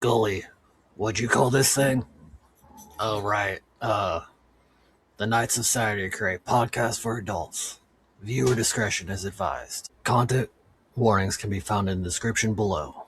Gully, what'd you call this thing? Oh, right. The Knights of Saturday create podcast for adults. Viewer discretion is advised. Content warnings can be found in the description below.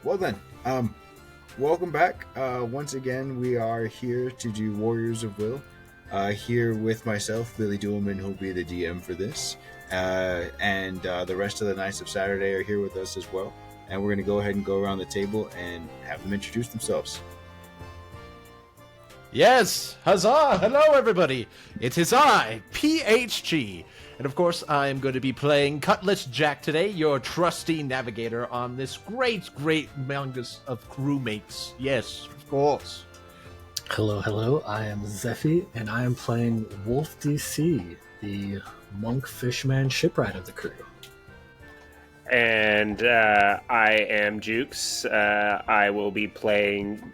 Well then, welcome back. Once again, we are here to do Warriors of Will. Here with myself, Billy Duelman, who'll be the DM for this, and the rest of the Knights of Saturday are here with us as well. And we're going to go ahead and go around the table and have them introduce themselves. Yes! Huzzah! Hello, everybody! It is I, PHG. And of course, I am going to be playing Cutlass Jack today, your trusty navigator on this great mangus of crewmates. Yes, of course. Hello, I am Zephy, and I am playing Wolf DC, the monk fishman shipwright of the crew. And I am Jukes. I will be playing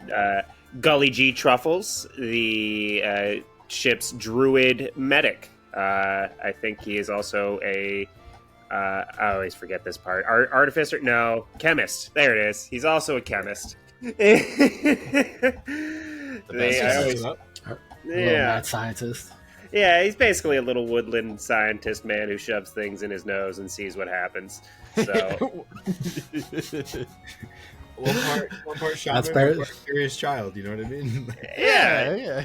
Gully G. Truffles, the ship's druid medic. I think he is also a... I always forget this part. Artificer? No. Chemist. There it is. He's also a chemist. Mad scientist. Yeah, he's basically a little woodland scientist man who shoves things in his nose and sees what happens. So... One part shaman, That's fair. one part curious child, you know what I mean? Yeah,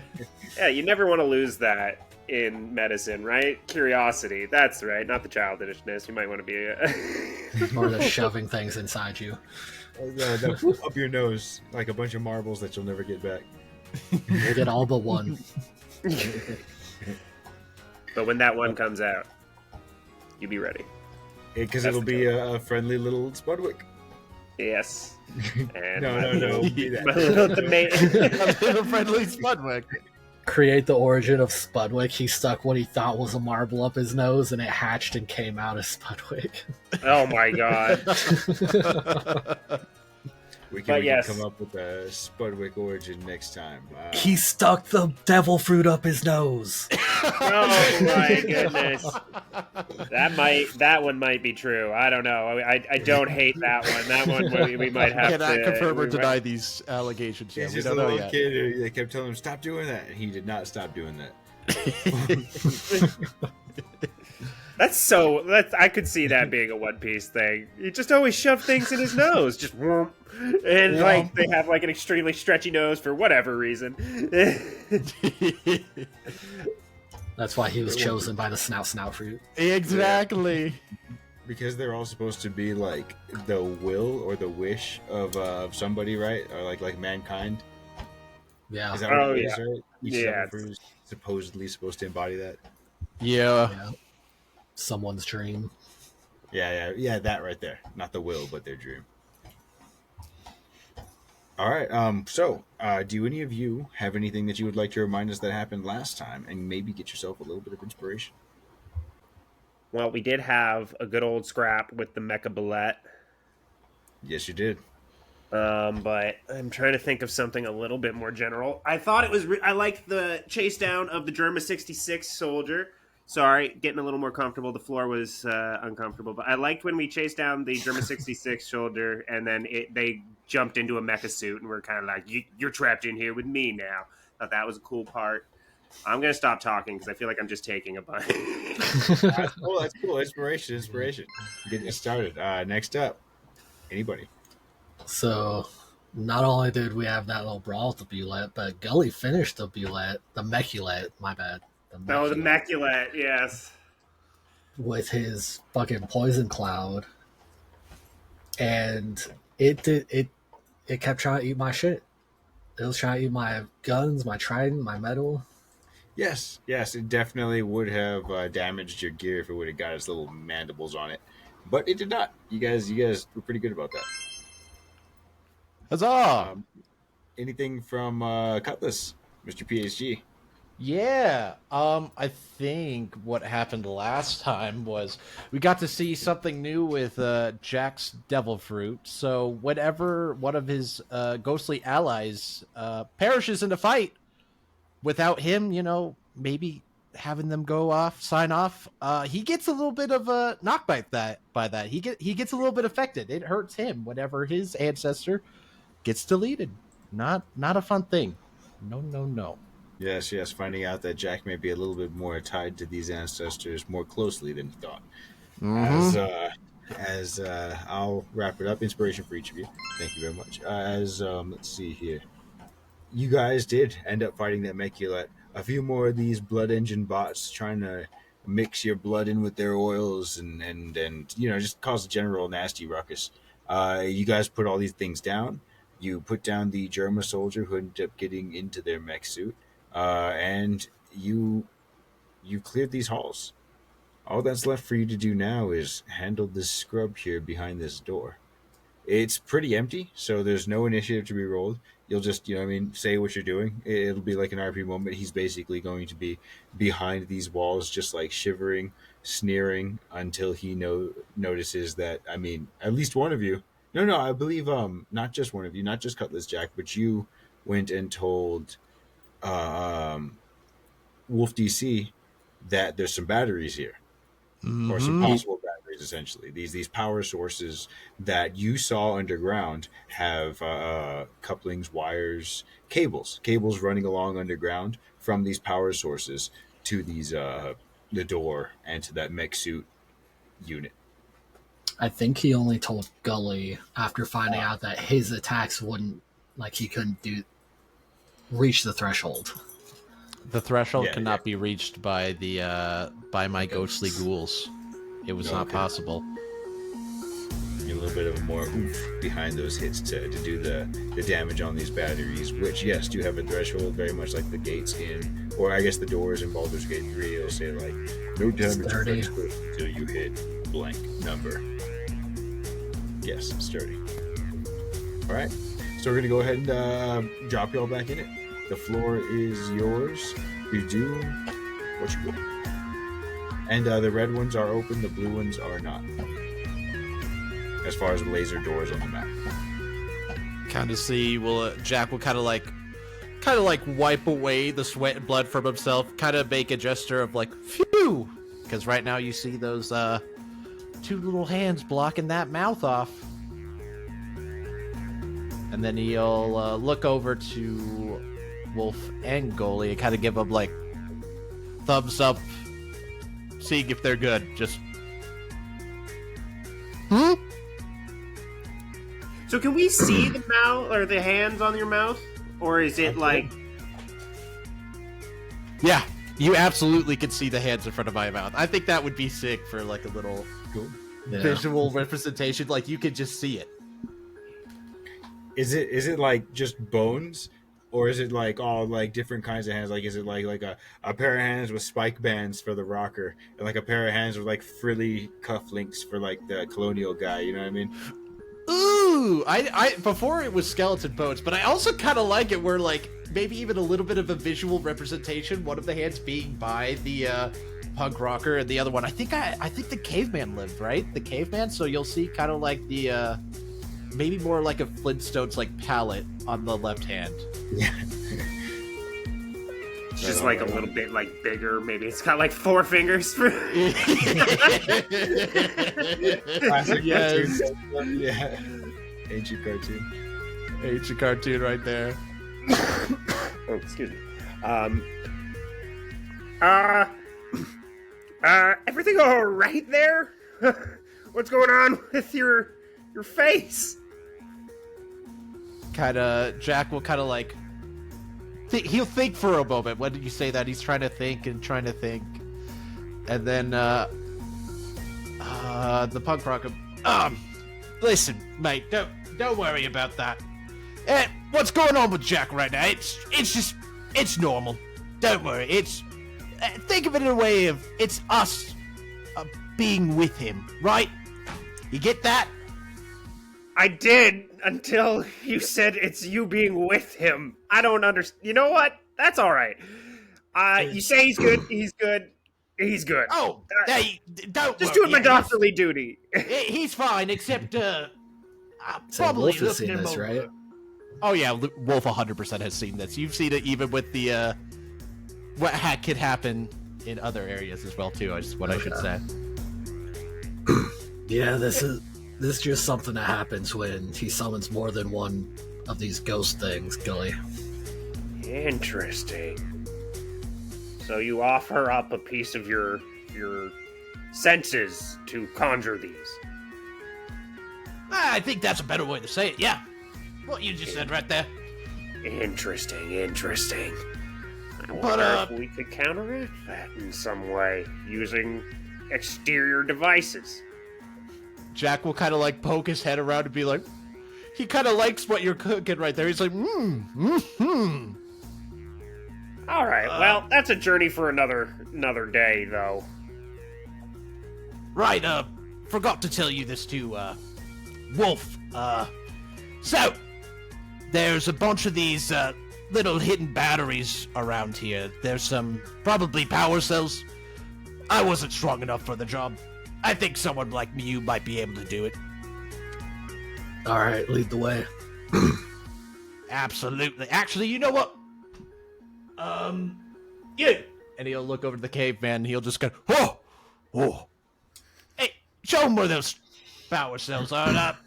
you never want to lose that in medicine, right? Curiosity, that's right, not the childishness. You might want to be Or the shoving things inside you. Up your nose, like a bunch of marbles that you'll never get back. You'll get all but one. But when that one comes out, you be ready. Because That's it'll the be a friendly little Spudwick. Yes. And No. Be that. My little A friendly Spudwick. Create the origin of Spudwick. He stuck what he thought was a marble up his nose, and it hatched and came out as Spudwick. Oh my god. We can yes. come up with a Spudwick origin next time. He stuck the devil fruit up his nose. Oh my goodness. That one might be true. I don't know. I don't hate that one. That one we might have Cannot to confirm or deny these allegations. He's We just a don't know little yet. kid who they kept telling him, stop doing that. And he did not stop doing that. I could see that being a One Piece thing. He just always shoved things in his nose, just whoomp. And like they have like an extremely stretchy nose for whatever reason. That's why he was chosen by the snout fruit. Exactly. Because they're all supposed to be like the will or the wish of somebody, right? Or like mankind. Yeah. Is that what it yeah. is, right? Each Yeah, devil fruit is supposedly supposed to embody that. Yeah. Someone's dream. Yeah, that right there. Not the will, but their dream. All right. So, do any of you have anything that you would like to remind us that happened last time, and maybe get yourself a little bit of inspiration? Well, we did have a good old scrap with the Mecha Bullet. Yes, you did. But I'm trying to think of something a little bit more general. I thought it was... I liked the chase down of the Germa 66 soldier. Sorry, getting a little more comfortable. The floor was uncomfortable. But I liked when we chased down the Germa 66 soldier, and then they jumped into a mecha suit, and we're kind of like, you're trapped in here with me now. Thought that was a cool part. I'm going to stop talking, because I feel like I'm just taking a bunch. That's cool. Inspiration. Getting it started. Next up, anybody? So, not only did we have that little brawl at the Bullet, but Gully finished the Bullet, the Meculet, my bad. The Meculet, yes. With his fucking poison cloud. And it kept trying to eat my shit. It was trying to eat my guns, my trident, my metal. Yes, it definitely would have damaged your gear if it would have got its little mandibles on it. but it did not. You guys were pretty good about that. Huzzah! Anything from Cutlass, Mr. PhD? Yeah, I think what happened last time was we got to see something new with Jack's devil fruit. So whenever one of his ghostly allies perishes in a fight, without him, maybe having them sign off, he gets a little bit of a knock by that. He gets a little bit affected. It hurts him whenever his ancestor gets deleted. Not a fun thing. No. Yes, finding out that Jack may be a little bit more tied to these ancestors more closely than he thought. As I'll wrap it up, inspiration for each of you. Thank you very much. Let's see here. You guys did end up fighting that Meculette. A few more of these blood engine bots trying to mix your blood in with their oils and just cause a general nasty ruckus. You guys put all these things down. You put down the Germa soldier who ended up getting into their mech suit. And you cleared these halls. All that's left for you to do now is handle this scrub here behind this door. It's pretty empty, so there's no initiative to be rolled. You'll just, say what you're doing. It'll be like an RP moment. He's basically going to be behind these walls, just like shivering, sneering, until he notices that, at least one of you. No, I believe not just one of you, not just Cutlass Jack, but you went and told Wolf DC that there's some batteries here, or some possible batteries. Essentially, these power sources that you saw underground have couplings, wires, cables running along underground from these power sources to these the door and to that mech suit unit. I think he only told Gully after finding out that his attacks he couldn't reach the threshold. The threshold cannot be reached by by my ghostly ghouls. It was not possible. A little bit of a more oomph behind those hits to do the damage on these batteries, which yes do have a threshold, very much like the gates or I guess the doors in Baldur's Gate 3. It'll say like no damage until you hit blank number. Yes, sturdy. All right, so we're gonna go ahead and drop y'all back in it. The floor is yours. You do what you will. And the red ones are open, the blue ones are not. As far as laser doors on the map. Kind of see, Jack will kind of like wipe away the sweat and blood from himself, kind of make a gesture of like, phew! Because right now you see those two little hands blocking that mouth off. And then he'll look over to Wolf and Goalie and kind of give them like thumbs up, seeing if they're good. Just So can we see the mouth or the hands on your mouth, or is it like? Yeah, you absolutely can see the hands in front of my mouth. I think that would be sick for like a little visual representation. Like you could just see it. Is it like just bones, or is it like all like different kinds of hands? Like is it like a pair of hands with spike bands for the rocker, and like a pair of hands with like frilly cufflinks for like the colonial guy? You know what I mean? Ooh, I before it was skeleton bones, but I also kind of like it where like maybe even a little bit of a visual representation. One of the hands being by the punk rocker, and the other one, I think the caveman lived, right? The caveman. So you'll see kind of like the maybe more like a Flintstones like palette on the left hand. Yeah. It's just like a little bit like bigger. Maybe it's got like 4 fingers. For... Classic Yes. cartoon. Yeah. Ancient cartoon right there. Oh, excuse me. Everything all right there? What's going on with your face? Jack will kind of like he'll think for a moment. When did you say that? He's trying to think, and then the punk rocker. Listen, mate, don't worry about that. What's going on with Jack right now? It's normal. Don't worry. Think of it in a way of it's us being with him, right? You get that? I did, until you said it's you being with him. I don't understand. You know what? That's all right. You say he's good. He's good. He's good. Oh, hey, don't Just worry. doing my Yeah, doctorly duty. he's fine, except So probably Wolf has looking seen him this, over. right? Oh yeah, Wolf 100% has seen this. You've seen it even with the what could happen in other areas as well too. Is what I should say. Yeah, this is just something that happens when he summons more than one of these ghost things, Gully. Interesting. So you offer up a piece of your senses to conjure these. I think that's a better way to say it. Yeah, what you just said right there. Interesting. I But, wonder if we could counteract that in some way using exterior devices. Jack will kind of like poke his head around and be like, he kind of likes what you're cooking right there. He's like, All right. Well, that's a journey for another day, though. Right, forgot to tell you this too, Wolf. So, there's a bunch of these, little hidden batteries around here. There's some, probably power cells. I wasn't strong enough for the job. I think someone like you might be able to do it. All right, lead the way. Absolutely. Actually, you know what? You! And he'll look over to the caveman and he'll just go, oh. Hey, show him where those power cells are.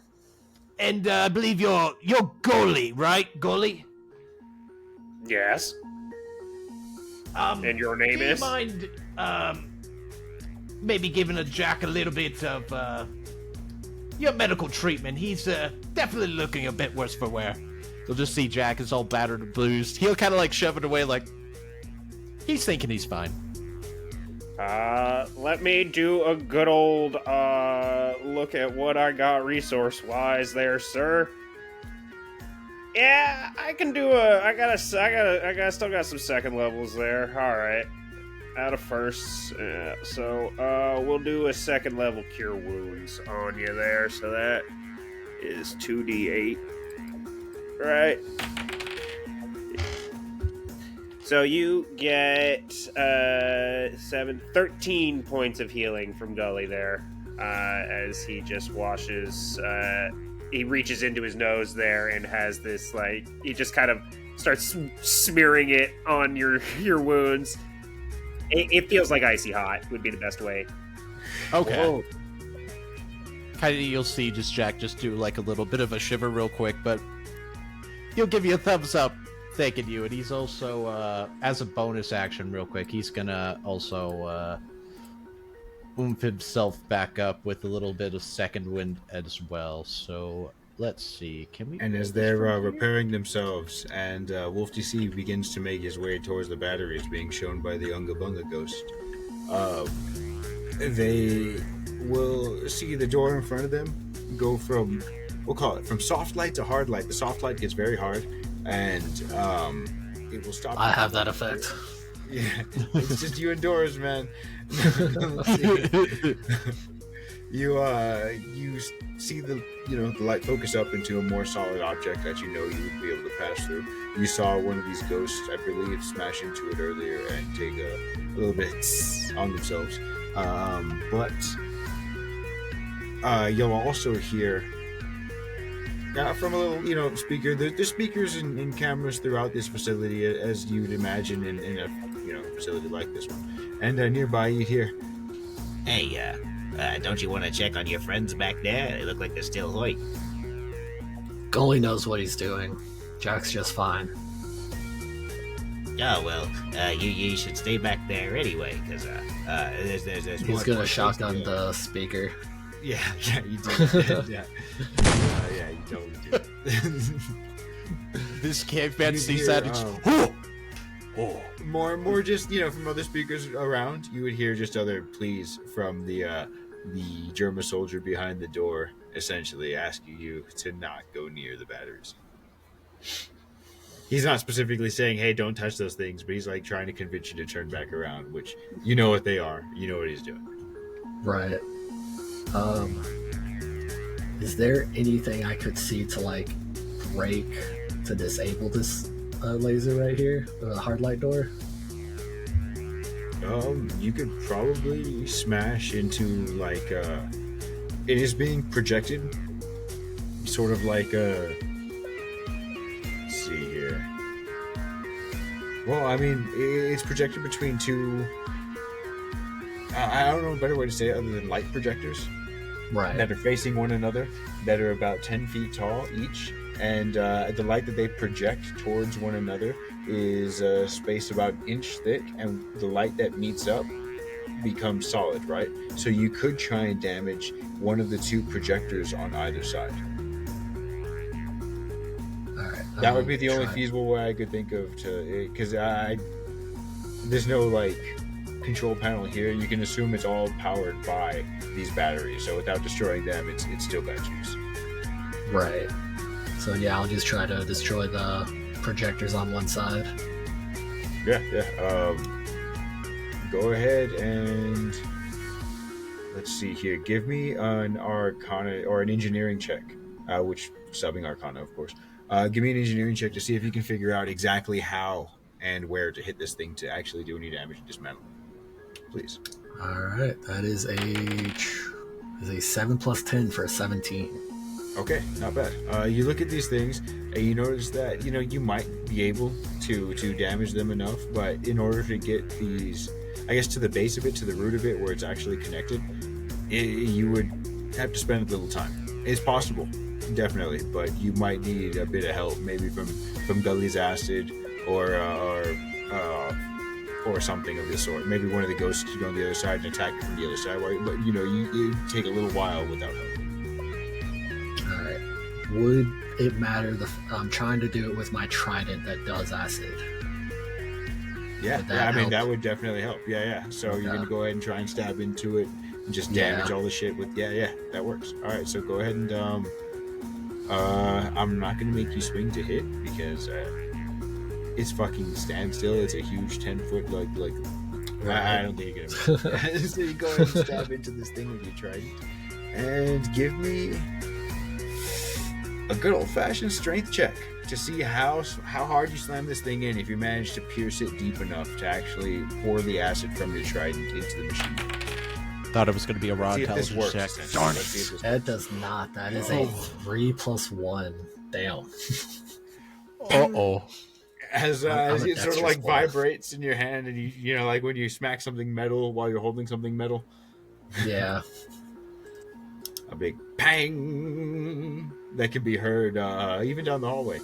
And I believe you're Goalie, right? Goalie? Yes. And your name do is? you mind, maybe giving a Jack a little bit of, your medical treatment? He's, definitely looking a bit worse for wear. You'll just see Jack is all battered and bruised. He'll kind of like shove it away like, he's thinking he's fine. Let me do a good old, look at what I got resource-wise there, sir. Yeah, I can do I still got some second levels there. Alright. Out of firsts. Yeah, so, we'll do a second level cure wounds on you there, so that is 2d8. Right. So you get 13 points of healing from Gully there, as he just washes. He reaches into his nose there and has this he just kind of starts smearing it on your wounds. It feels like icy hot would be the best way. Okay. Kind of, you'll see Jack just do like a little bit of a shiver real quick, but he'll give you a thumbs up. Thanking you, and he's also, as a bonus action real quick, he's gonna also, oomph himself back up with a little bit of second wind as well, so let's see, can we... And as they're repairing themselves, and Wolf DC begins to make his way towards the batteries being shown by the Unga Bunga ghost, they will see the door in front of them go from, we'll call it, from soft light to hard light. The soft light gets very hard, and it will stop. I have that effect. Yeah, it's just you indoors, man. You see the light focus up into a more solid object that you know you would be able to pass through. You saw one of these ghosts, I believe, smash into it earlier and take a little bit on themselves. But you'll also hear from a little, speaker. There's speakers and cameras throughout this facility, as you'd imagine in a facility like this one. And nearby, you hear, Hey, don't you want to check on your friends back there? They look like they're still hoit. Gully knows what he's doing. Jack's just fine. Oh, well, you should stay back there anyway, because there's He's more gonna places shotgun to go. the speaker. yeah, you did. Yeah, you totally did. This caveman You sees hear, that, it's... More just from other speakers around, you would hear just other pleas from the German soldier behind the door, essentially asking you to not go near the batteries. He's not specifically saying, hey, don't touch those things, but he's like trying to convince you to turn back around, which you know what they are. You know what he's doing. Right. Is there anything I could see to like break to disable this laser right here, the hard light door? You could probably smash into like it is being projected, sort of like a. Let's see here. Well, I mean, it's projected between two. I don't know a better way to say it other than light projectors. Right. That are facing one another, that are about 10 feet tall each, and the light that they project towards one another is a space about an inch thick, and the light that meets up becomes solid, right? So you could try and damage one of the two projectors on either side. All right. That would be the only feasible way I could think of to, because there's no like control panel here. You can assume it's all powered by these batteries, so without destroying them, it's still got juice. Right. So yeah, I'll just try to destroy the projectors on one side. Yeah. Go ahead and let's see here. Give me an Arcana or an engineering check, which subbing Arcana, of course. Give me an engineering check to see if you can figure out exactly how and where to hit this thing to actually do any damage and dismantle. Please. All right, that is a 7 plus 10 for a 17. Okay, not bad. You look at these things and you notice that you might be able to damage them enough, but in order to get these, I guess, to the base of it, to the root of it, where it's actually connected, you would have to spend a little time. It's possible, definitely, but you might need a bit of help, maybe from Gully's acid or something of this sort. Maybe one of the ghosts could go on the other side and attack you from the other side, but you take a little while without help. All right. Would it matter? I'm trying to do it with my trident that does acid. Yeah, I mean, that would definitely help. Yeah. So Okay. you're going to go ahead and try and stab into it and just damage all the shit with... Yeah, that works. All right, so go ahead and... I'm not going to make you swing to hit because it's fucking standstill. It's a huge 10-foot, like... I don't think you're going to... So you go ahead and stab into this thing with your trident. And give me a good old-fashioned strength check to see how hard you slam this thing in if you manage to pierce it deep enough to actually pour the acid from your trident into the machine. Thought it was going to be a raw See if this intelligence works. check. Darn Darn it. it. That does not. That is a 3 plus 1. Damn. Uh-oh. As I'm a it sort of like dexterous vibrates in your hand, and you know, like when you smack something metal while you're holding something metal, Yeah. a big pang that can be heard even down the hallway.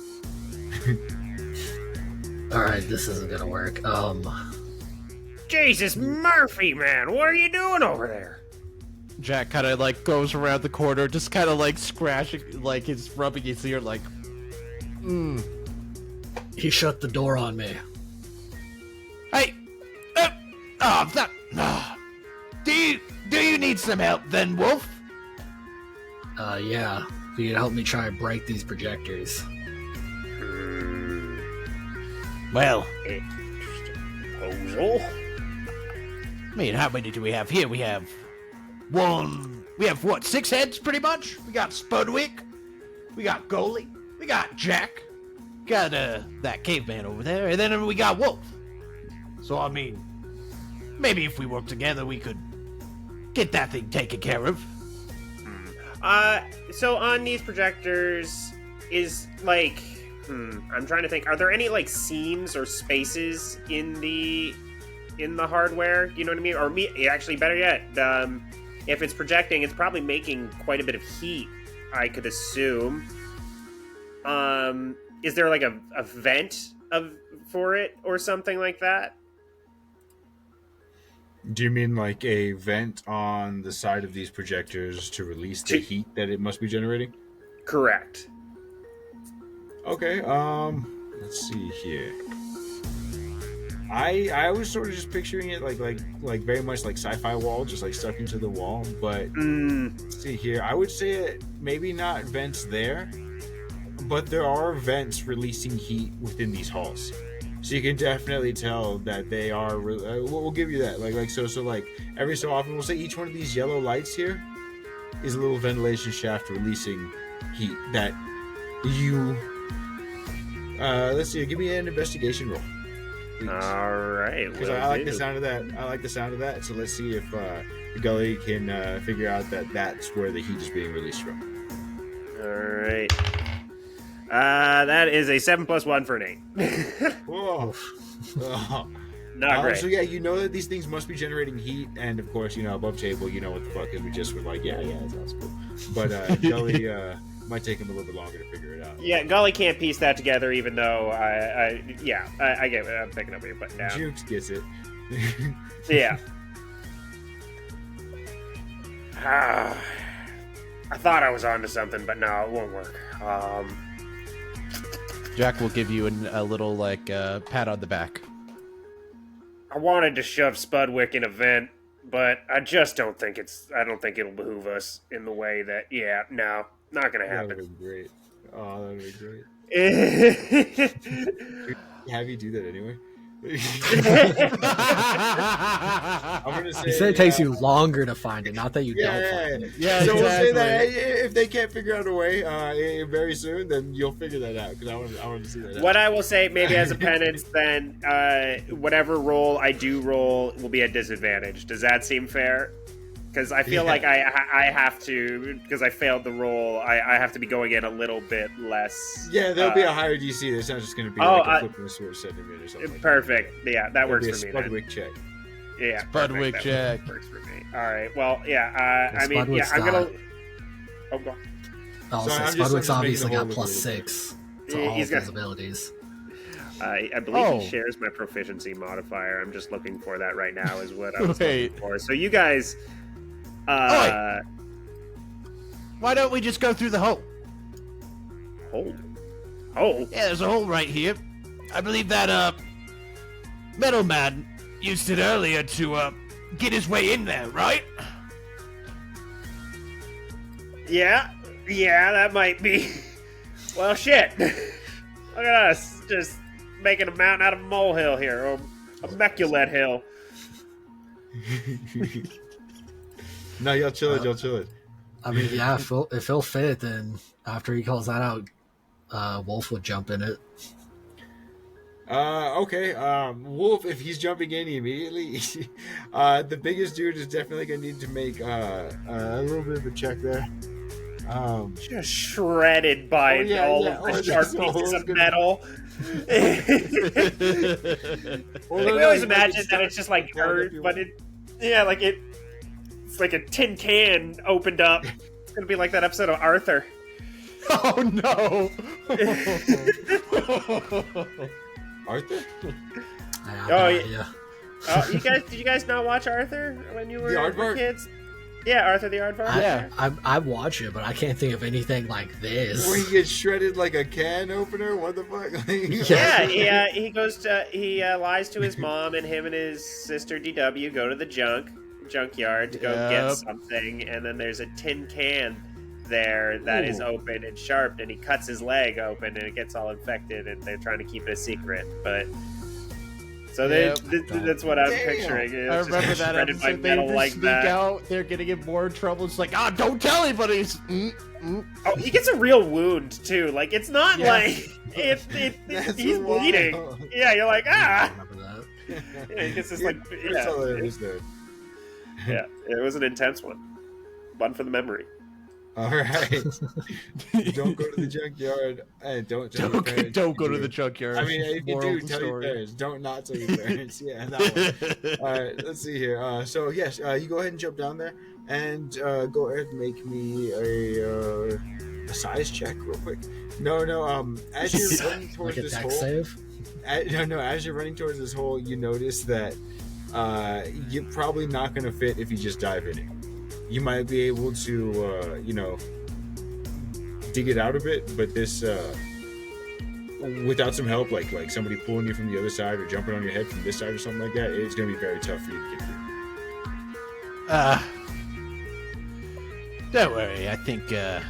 All right, this isn't gonna work. Jesus, Murphy, man, what are you doing over there? Jack kind of like goes around the corner, just kind of like scratching, like he's rubbing his ear, like, He shut the door on me. Hey, that. Do you need some help then, Wolf? Yeah. If you could help me try and break these projectors. Well, Proposal? I mean, how many do we have here? We have one. We have what? 6 heads, pretty much. We got Spudwick. We got Goalie. We got Jack. Got that caveman over there, and then we got Wolf. So I mean, maybe if we work together, we could get that thing taken care of. So on these projectors is like, I'm trying to think. Are there any like seams or spaces in the hardware? You know what I mean? Or actually, better yet, if it's projecting, it's probably making quite a bit of heat. I could assume. Is there like a vent for it or something like that? Do you mean like a vent on the side of these projectors to release the heat that it must be generating? Correct. Okay, let's see here. I was sort of just picturing it like very much like sci-fi wall, just like stuck into the wall, but let's see here. I would say it maybe not vents there, but there are vents releasing heat within these halls. So you can definitely tell that they are. We'll give you that. Like so like every so often, we'll say each one of these yellow lights here is a little ventilation shaft releasing heat that you. Let's see. Give me an investigation roll. All right. Because I like the sound of that. I like the sound of that. So let's see if Gully can figure out that that's where the heat is being released from. All right. That is a 7 + 1 for an 8. Whoa. Not great. So yeah, you know that these things must be generating heat, and of course, above table, you know what the fuck, because we just were like, yeah, that sounds cool. But Gully might take him a little bit longer to figure it out. Yeah, Gully can't piece that together, even though I get it. I'm picking up what you're putting down. Jukes gets it. Yeah. I thought I was onto something, but no, it won't work. Jack will give you a little pat on the back. I wanted to shove Spudwick in a vent, but I just don't think it'll behoove us in the way that. Yeah, no, not gonna happen. That would be great. Oh, that would be great. Have you do that anyway? I'm gonna say, You said it takes you longer to find it, not that you don't find it. Yeah, so exactly. we'll say that if they can't figure out a way very soon, then you'll figure that out, because I want to see that out. What I will say, maybe as a penance, then whatever roll I do roll will be at disadvantage. Does that seem fair? Because I feel like I have to, because I failed the roll, I have to be going in a little bit less. Yeah, there'll be a higher DC. It's not just going to be like a flip and a sword sentiment or something. Like perfect. That. Yeah, that works for me. Spudwick check. Yeah, Spudwick perfect. check. That works for me. All right. Well, yeah. I mean, yeah, I'm gonna. Oh, go on. Also, I'm Spudwick's just obviously making got the whole +6 to all He's of got- his abilities. I believe he shares my proficiency modifier. I'm just looking for that right now. Is what I was looking for. So you guys. Why don't we just go through the hole? Hole. Hole. Yeah, there's a hole right here. I believe that metal man used it earlier to get his way in there, right? Yeah, that might be. Well, shit. Look at us, just making a mountain out of a molehill here, or a Meculet hill. No, you'll chill it. I mean, yeah, if he'll fit, then after he calls that out, Wolf would jump in it. Okay. Wolf, if he's jumping in immediately, the biggest dude is definitely gonna need to make a little bit of a check there. Just shredded by all of the sharp pieces of metal. We always imagine that it's just like dirt, but it's like a tin can opened up. It's gonna be like that episode of Arthur. Oh no! Arthur? Yeah. Oh, did you guys not watch Arthur when you were kids? Yeah, Arthur the Aardvark. Yeah. I watch it, but I can't think of anything like this. Where he gets shredded like a can opener? What the fuck? Yeah, he lies to his mom, and him and his sister DW go to the junkyard to go get something, and then there's a tin can there that is open and sharp, and he cuts his leg open, and it gets all infected, and they're trying to keep it a secret, but. So that's what I'm picturing. I remember that episode. They sneak out. They're getting in more trouble. It's like, don't tell anybody. Oh, he gets a real wound too. Like it's not like he's bleeding. Yeah, you're like I remember that. Yeah, he gets this yeah, it was an intense one. One for the memory. All right. Don't go to the junkyard. And don't tell your parents. Don't go to the junkyard. I mean, if you do, tell your parents. Don't not tell your parents. Yeah, that one. All right, let's see here. So, yes, you go ahead and jump down there. And go ahead and make me a size check real quick. No. As you're running towards like a this deck hole... save? As you're running towards this hole, you notice that you're probably not going to fit if you just dive in it. You might be able to, dig it out a bit, but this, without some help, like somebody pulling you from the other side or jumping on your head from this side or something like that, it's going to be very tough for you to get through. Don't worry. I think, You're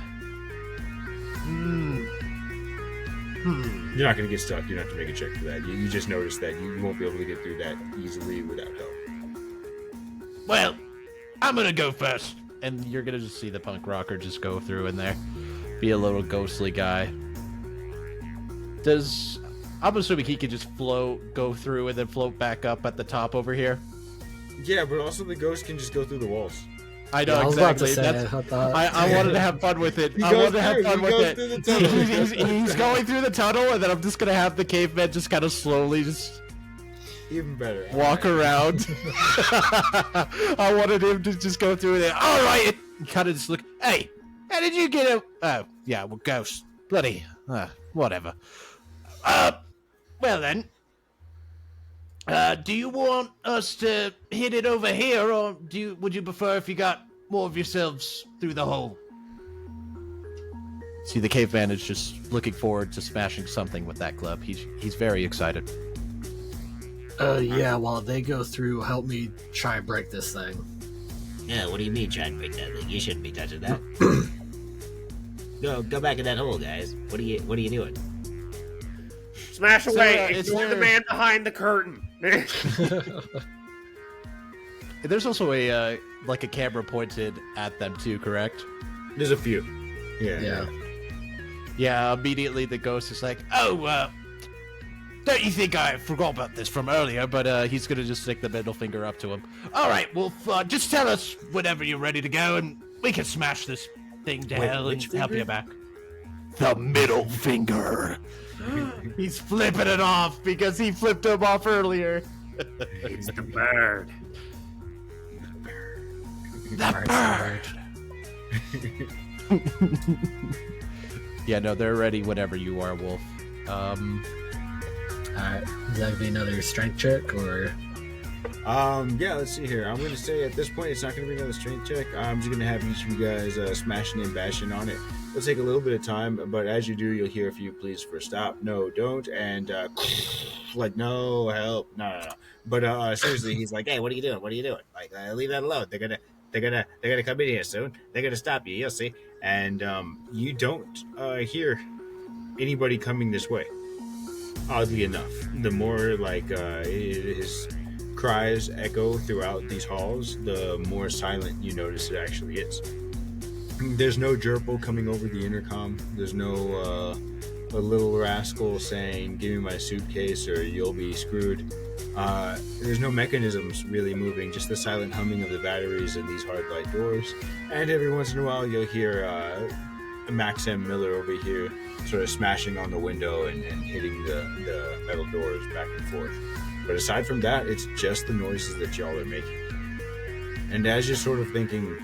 not going to get stuck. You don't have to make a check for that. You just notice that you won't be able to get through that easily without help. Well, I'm gonna go first. and you're gonna just see the punk rocker just go through in there, be a little ghostly guy. I'm assuming he could just go through and then float back up at the top over here. Yeah, but also the ghost can just go through the walls. I know, I was about to exactly. say, I wanted to have fun with it. He I wanted goes to have through, fun he with goes it. through the tunnel. He's going through the tunnel, and then I'm just gonna have the caveman just kind of slowly just Even better. walk around. I wanted him to just go through there. All right, kind of just look. Hey, how did you get a? Oh, yeah, well, ghost. Bloody, whatever. Well then. Do you want us to hit it over here, or would you prefer if you got more of yourselves through the hole? See, the caveman is just looking forward to smashing something with that club. He's very excited. Yeah, while they go through, help me try and break this thing. Yeah, what do you mean try and break that thing? You shouldn't be touching that. Go back in that hole, guys. What are you doing? Smash away! is Ignore the there- man behind the curtain. There's also a camera pointed at them too, correct? There's a few. Yeah. Yeah, immediately the ghost is like, oh, don't you think I forgot about this from earlier, but he's gonna just stick the middle finger up to him. All right, well, just tell us whenever you're ready to go, and we can smash this thing to hell and which help finger? you back. The middle finger. He's flipping it off because he flipped him off earlier. It's the bird. The bird. Yeah, no, they're ready whenever you are, Wolf. Alright, is that gonna be another strength check, or? Yeah, let's see here. I'm going to say at this point, it's not going to be another strength check. I'm just going to have each of you guys smashing and bashing on it. It'll take a little bit of time, but as you do, you'll hear a few pleas for stop, no, don't, and like, no, help, no. But seriously, he's like, hey, what are you doing? What are you doing? Like, leave that alone. They're gonna come in here soon. They're gonna stop you. You'll see. And you don't hear anybody coming this way. Oddly enough, the more like his cries echo throughout these halls, the more silent you notice it actually is. There's no gerbil coming over the intercom. There's no a little rascal saying, give me my suitcase or you'll be screwed. There's no mechanisms really moving, just the silent humming of the batteries in these hard light doors. And every once in a while you'll hear Max M. Miller over here sort of smashing on the window and hitting the metal doors back and forth. But aside from that, it's just the noises that y'all are making. And as you're sort of thinking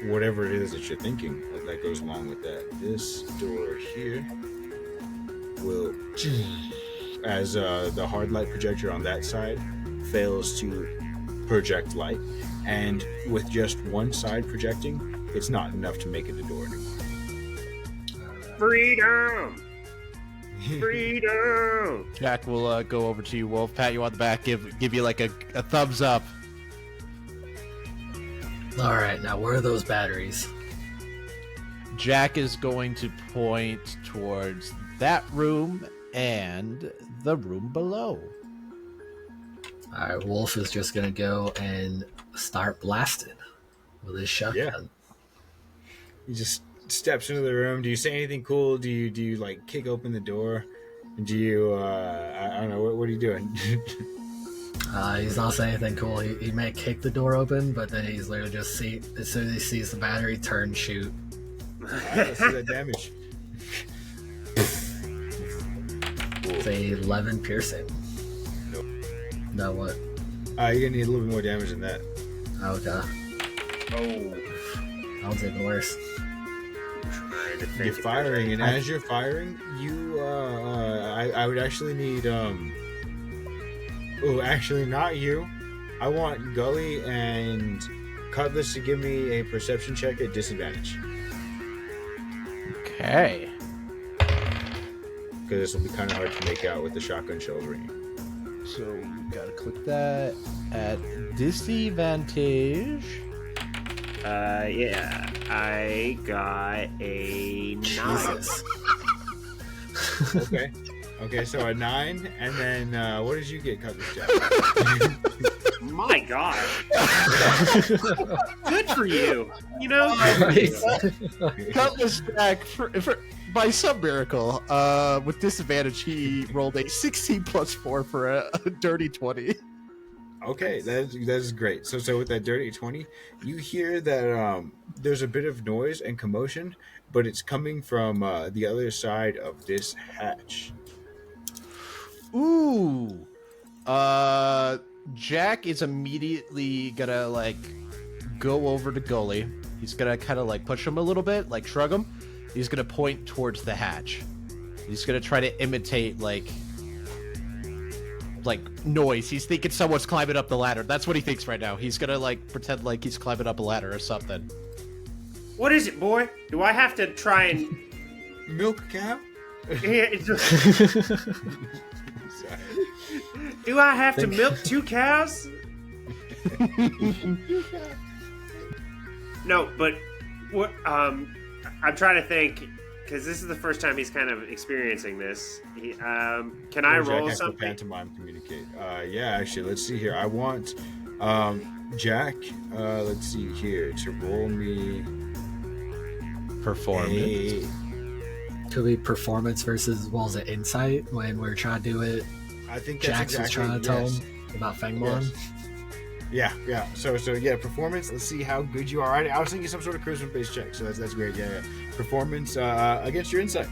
whatever it is that you're thinking, that goes along with that, this door here will, as the hard light projector on that side fails to project light, and with just one side projecting, it's not enough to make it a door anymore. Freedom! Freedom! Jack will go over to you, Wolf, pat you on the back, give you like a thumbs up. Alright, now where are those batteries? Jack is going to point towards that room and the room below. Alright, Wolf is just gonna go and start blasting with his shotgun. Yeah. He just steps into the room. Do you say anything cool? Do you like kick open the door? Do you I don't know, what are you doing? He's not saying anything cool. He may kick the door open, but then he's literally just as soon as he sees the battery, turn, shoot. Let's see that damage. It's a 11 piercing. Nope. No, what? You're gonna need a little bit more damage than that. Okay. Oh. That one's even worse. You're firing, and as you're firing, you I would actually need actually not you. I want Gully and Cutlass to give me a perception check at disadvantage. Okay. Because this will be kind of hard to make out with the shotgun shells ringing. So you gotta click that at disadvantage. Yeah. I got a 9. Jesus. Okay. Okay, so a 9, and then what did you get, Cutlass Jack? My God. Good for you. You know? Cutlass Jack, by some miracle, with disadvantage, he rolled a 16 plus 4 for a dirty 20. Okay, that is great. So with that dirty 20, you hear that there's a bit of noise and commotion, but it's coming from the other side of this hatch. Ooh. Jack is immediately gonna, like, go over to Gully. He's gonna kind of, like, push him a little bit, like, shrug him. He's gonna point towards the hatch. He's gonna try to imitate, like noise. He's thinking someone's climbing up the ladder. That's what he thinks right now. He's gonna like pretend like he's climbing up a ladder or something. What is it, boy? Do I have to try and Milk a cow? Do I have to milk 2 cows? No, but what? I'm trying to think because this is the first time he's kind of experiencing this. Can I roll something? Pantomime communicate. Yeah, actually, let's see here. I want Jack. Let's see here to roll me Performance. Could be performance versus, what was it, insight, when we were trying to do it. I think that's Jax was trying to tell him about Fengmon. Yes. Yeah. So yeah, performance. Let's see how good you are. I was thinking some sort of charisma-based check, so that's great. Yeah. Performance against your insight,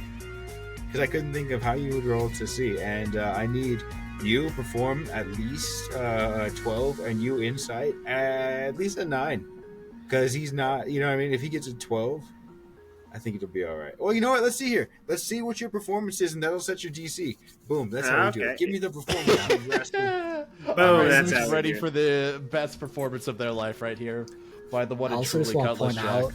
because I couldn't think of how you would roll to see, and I need you perform at least 12, and you insight at least a 9, because he's not. You know what I mean? If he gets a 12. I think it'll be all right. Well, you know what? Let's see here. Let's see what your performance is, and that'll set your DC. Boom. That's how we do it. Give me the performance. Boom. That's how ready for the best performance of their life right here by the one I and also truly just want to Cutlass point Jack. out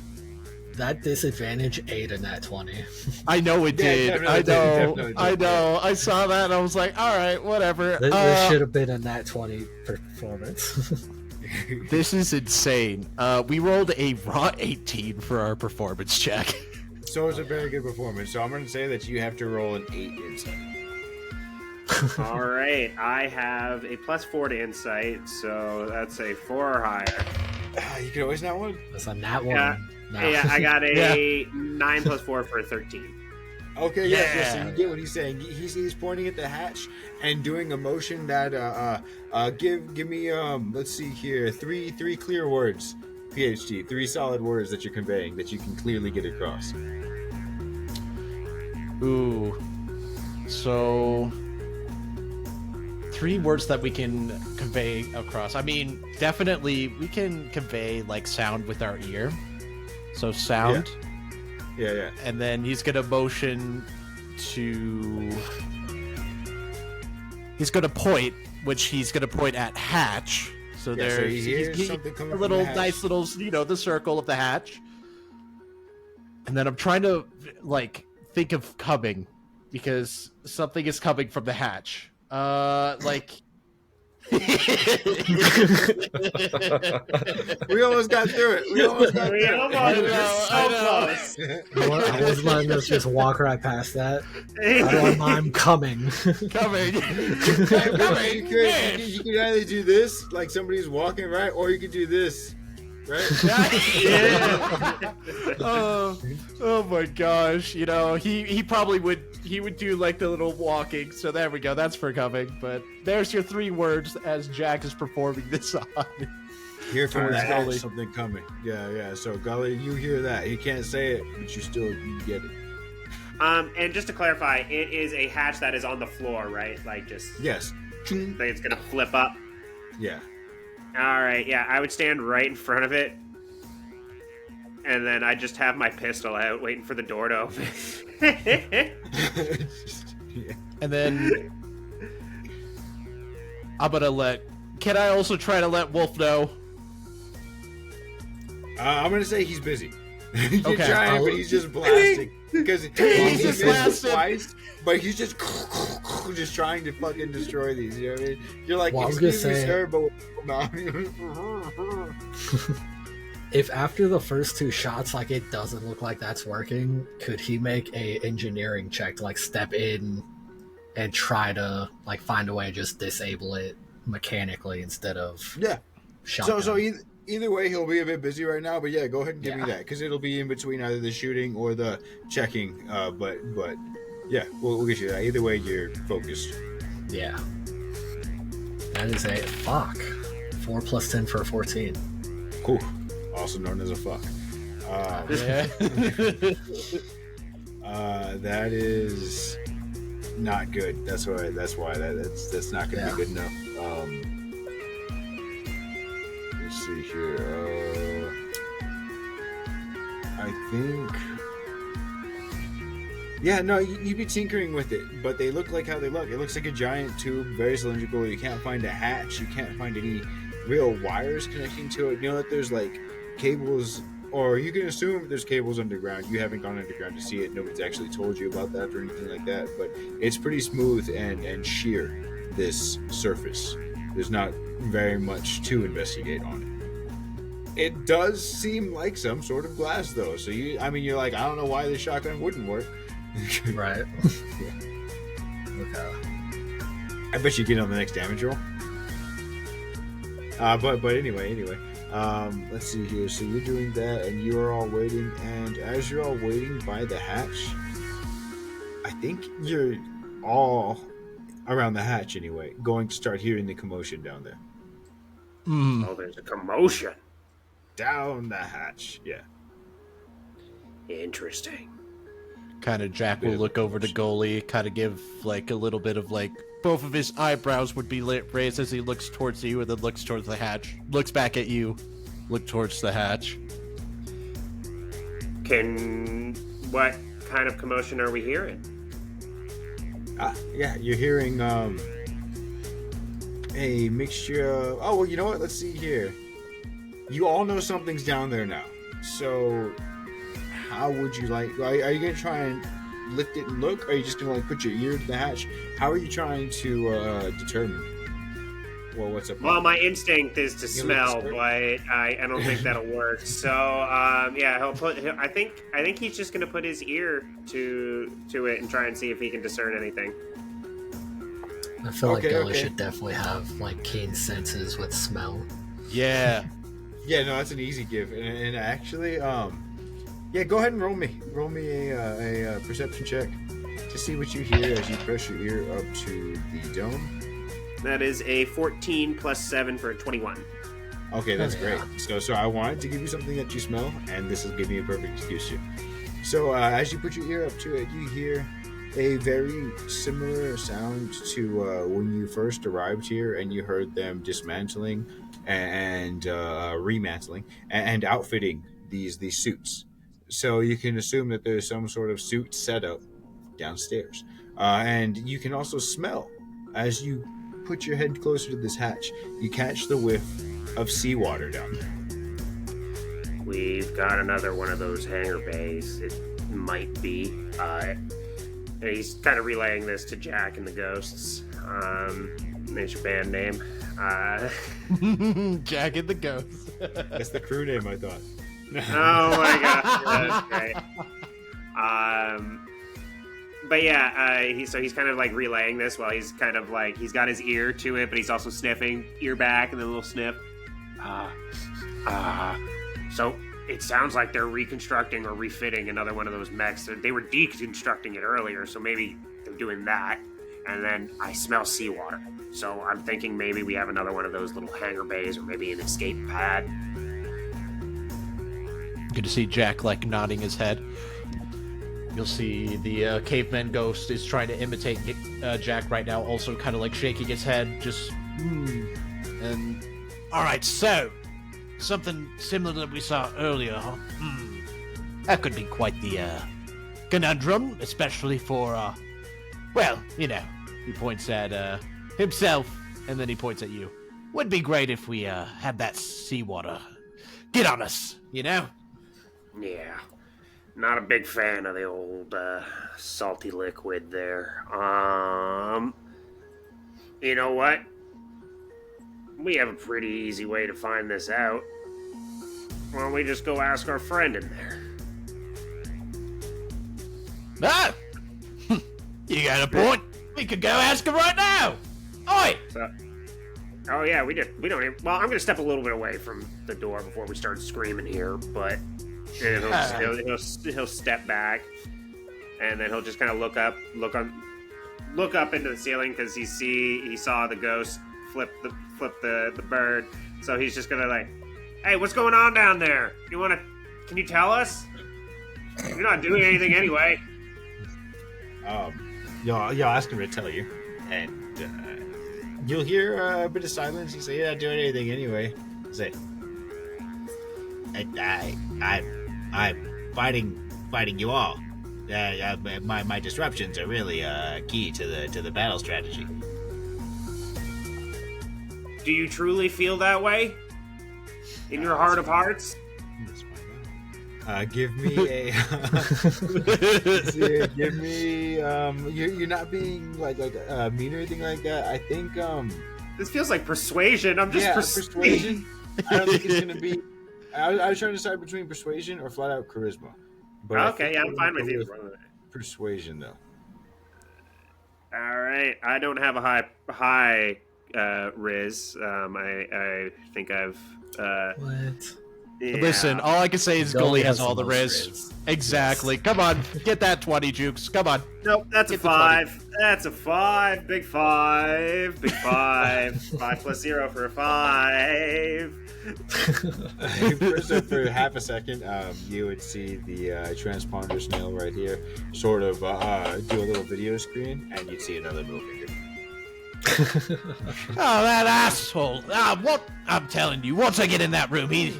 that disadvantage ate in that 20. I know it Yeah, did. definitely I know. I saw that and I was like, all right, whatever. This should have been a nat 20 performance. This is insane. We rolled a raw 18 for our performance check. So it's a very good performance. So I'm going to say that you have to roll an 8 insight. All right, I have a +4 to insight, so that's a 4 or higher. You can always not one. That's a nat 1. Yeah, No. yeah, I got a 9 + 4 for a 13. Okay, yeah. So Yeah. you get what he's saying. He's pointing at the hatch and doing a motion that give me let's see here, three clear words, PhD, 3 solid words that you're conveying that you can clearly get across. Ooh. So 3 words that we can convey across. I mean, definitely we can convey like sound with our ear. So sound. Yeah. And then he's gonna motion to. He's gonna point, which he's gonna point at hatch. So Yeah, so there's he hears something coming a from little the hatch. nice little, the circle of the hatch. And then I'm trying to like think of coming because something is coming from the hatch. Like. We almost got through it. We almost got through it. I was letting us just walk right past that. I don't mind coming. Coming. You could either do this, like somebody's walking, right? Or you could do this, right? Yeah. Oh my gosh! He probably would do like the little walking. So there we go. That's for coming. But there's your 3 words as Jack is performing this on. Hear from Towards the hatch, Gully. something coming. Yeah. So Gully, you hear that? He can't say it, but you get it. And just to clarify, it is a hatch that is on the floor, right? Like just Yes. like it's gonna flip up. Yeah. All right, yeah, I would stand right in front of it, and then I just have my pistol out, waiting for the door to open. And then I'm gonna Can I also try to let Wolf know? I'm gonna say he's busy. You're Okay. trying, but he's just blasting because He's he just missed blasting. twice. But he's just trying to fucking destroy these. You know what I mean? You're like, Well, I was gonna excuse me, say- sir, but no. If after the first 2 shots, like, it doesn't look like that's working, could he make a engineering check to, like, step in and try to, like, find a way to just disable it mechanically instead of Yeah. shotgun. So either way, he'll be a bit busy right now. But yeah, go ahead and give me Yeah. that because it'll be in between either the shooting or the checking. But yeah, we'll get you that. Either way, you're focused. Yeah. That is a fuck. 4 plus 10 for a 14. Cool. Also known as a fuck. Yeah. That is not good. That's why that's not gonna be good enough. Let's see here. I think. Yeah, no, you'd be tinkering with it, but they look like how they look. It looks like a giant tube, very cylindrical. You can't find a hatch. You can't find any real wires connecting to it. You know that there's like cables, or you can assume there's cables underground. You haven't gone underground to see it. Nobody's actually told you about that or anything like that, but it's pretty smooth and sheer, this surface. There's not very much to investigate on it. It does seem like some sort of glass, though. So you're like, I don't know why this shotgun wouldn't work. Right. Yeah. Okay. I bet you get on the next damage roll. But anyway, let's see here. So you're doing that, and you are all waiting. And as you're all waiting by the hatch, I think you're all around the hatch anyway, going to start hearing the commotion down there. Oh, there's a commotion. Down the hatch, yeah. Interesting. Kind of Jack will look over to goalie, kind of give like a little bit of like both of his eyebrows would be raised as he looks towards you and then looks towards the hatch, looks back at you, look towards the hatch. What kind of commotion are we hearing? Yeah, you're hearing a mixture of, oh, well, you know what? Let's see here. You all know something's down there now. So how would you like, are you going to try and lift it and look? Or are you just going to like put your ear to the hatch? How are you trying to determine? Well, what's up? Well, my instinct is to You smell, look but I don't think that'll work. So, yeah, I think he's just gonna put his ear to it and try and see if he can discern anything. I feel like Okay, Billy okay. should definitely have like keen senses with smell. Yeah. Yeah, no, that's an easy give. And actually, yeah, go ahead and roll me a perception check to see what you hear as you press your ear up to the dome. That is a 14 plus 7 for a 21. Okay, that's Oh, yeah. great. So I wanted to give you something that you smell, and this will give you a perfect excuse to. So as you put your ear up to it, you hear a very similar sound to when you first arrived here and you heard them dismantling and remantling and outfitting these suits. So you can assume that there's some sort of suit setup downstairs. And you can also smell as you put your head closer to this hatch, you catch the whiff of seawater down there. We've got another one of those hangar bays. It might be. And he's kind of relaying this to Jack and the Ghosts. There's your band name. Jack and the Ghost. That's the crew name, I thought. Oh my gosh, that's great. But yeah, he's kind of like relaying this while he's kind of like he's got his ear to it, but he's also sniffing, ear back, and then a little sniff. So it sounds like they're reconstructing or refitting another one of those mechs. They were deconstructing it earlier, so maybe they're doing that. And then I smell seawater, so I'm thinking maybe we have another one of those little hangar bays, or maybe an escape pad. Good to see Jack like nodding his head. You'll see the caveman ghost is trying to imitate Jack right now, also kind of like shaking his head, just and all right, so something similar that we saw earlier, huh? That could be quite the conundrum, especially for well, you know, he points at himself and then he points at you. Would be great if we had that seawater get on us, you know? Yeah. Not a big fan of the old salty liquid there. You know what? We have a pretty easy way to find this out. Why don't we just go ask our friend in there? Ah! You got a point. We could go ask him right now. Oi! So, Oh yeah, we did. We don't even. Well, I'm gonna step a little bit away from the door before we start screaming here, but he'll step back, and then he'll just kind of look up into the ceiling because he saw the ghost flip the bird. So he's just gonna like, hey, what's going on down there? Can you tell us? You're not doing anything anyway. You'll ask him to tell you, and you'll hear a bit of silence. You say, "You're not doing anything anyway." You say, I'm fighting you all. My disruptions are really key to the battle strategy. Do you truly feel that way? In your heart of hearts? Give me a. Give me. You're not being like mean or anything like that. I think. This feels like persuasion. I'm just persuasion. I don't think it's gonna be. I was trying to decide between persuasion or flat out charisma. But okay, yeah, I'm fine with you. Persuasion, though. All right, I don't have a high Riz. I think I've. What? Yeah. Listen, all I can say is Gully has all the most Riz. Exactly. Yes. Come on, get that 20, Jukes. Come on. Nope, that's a 5. That's a 5. Big 5. Big 5. 5 plus 0 for a 5. So for half a second, you would see the transponder snail right here sort of do a little video screen, and you'd see another middle finger. Oh, that asshole. What? I'm telling you, once I get in that room, he's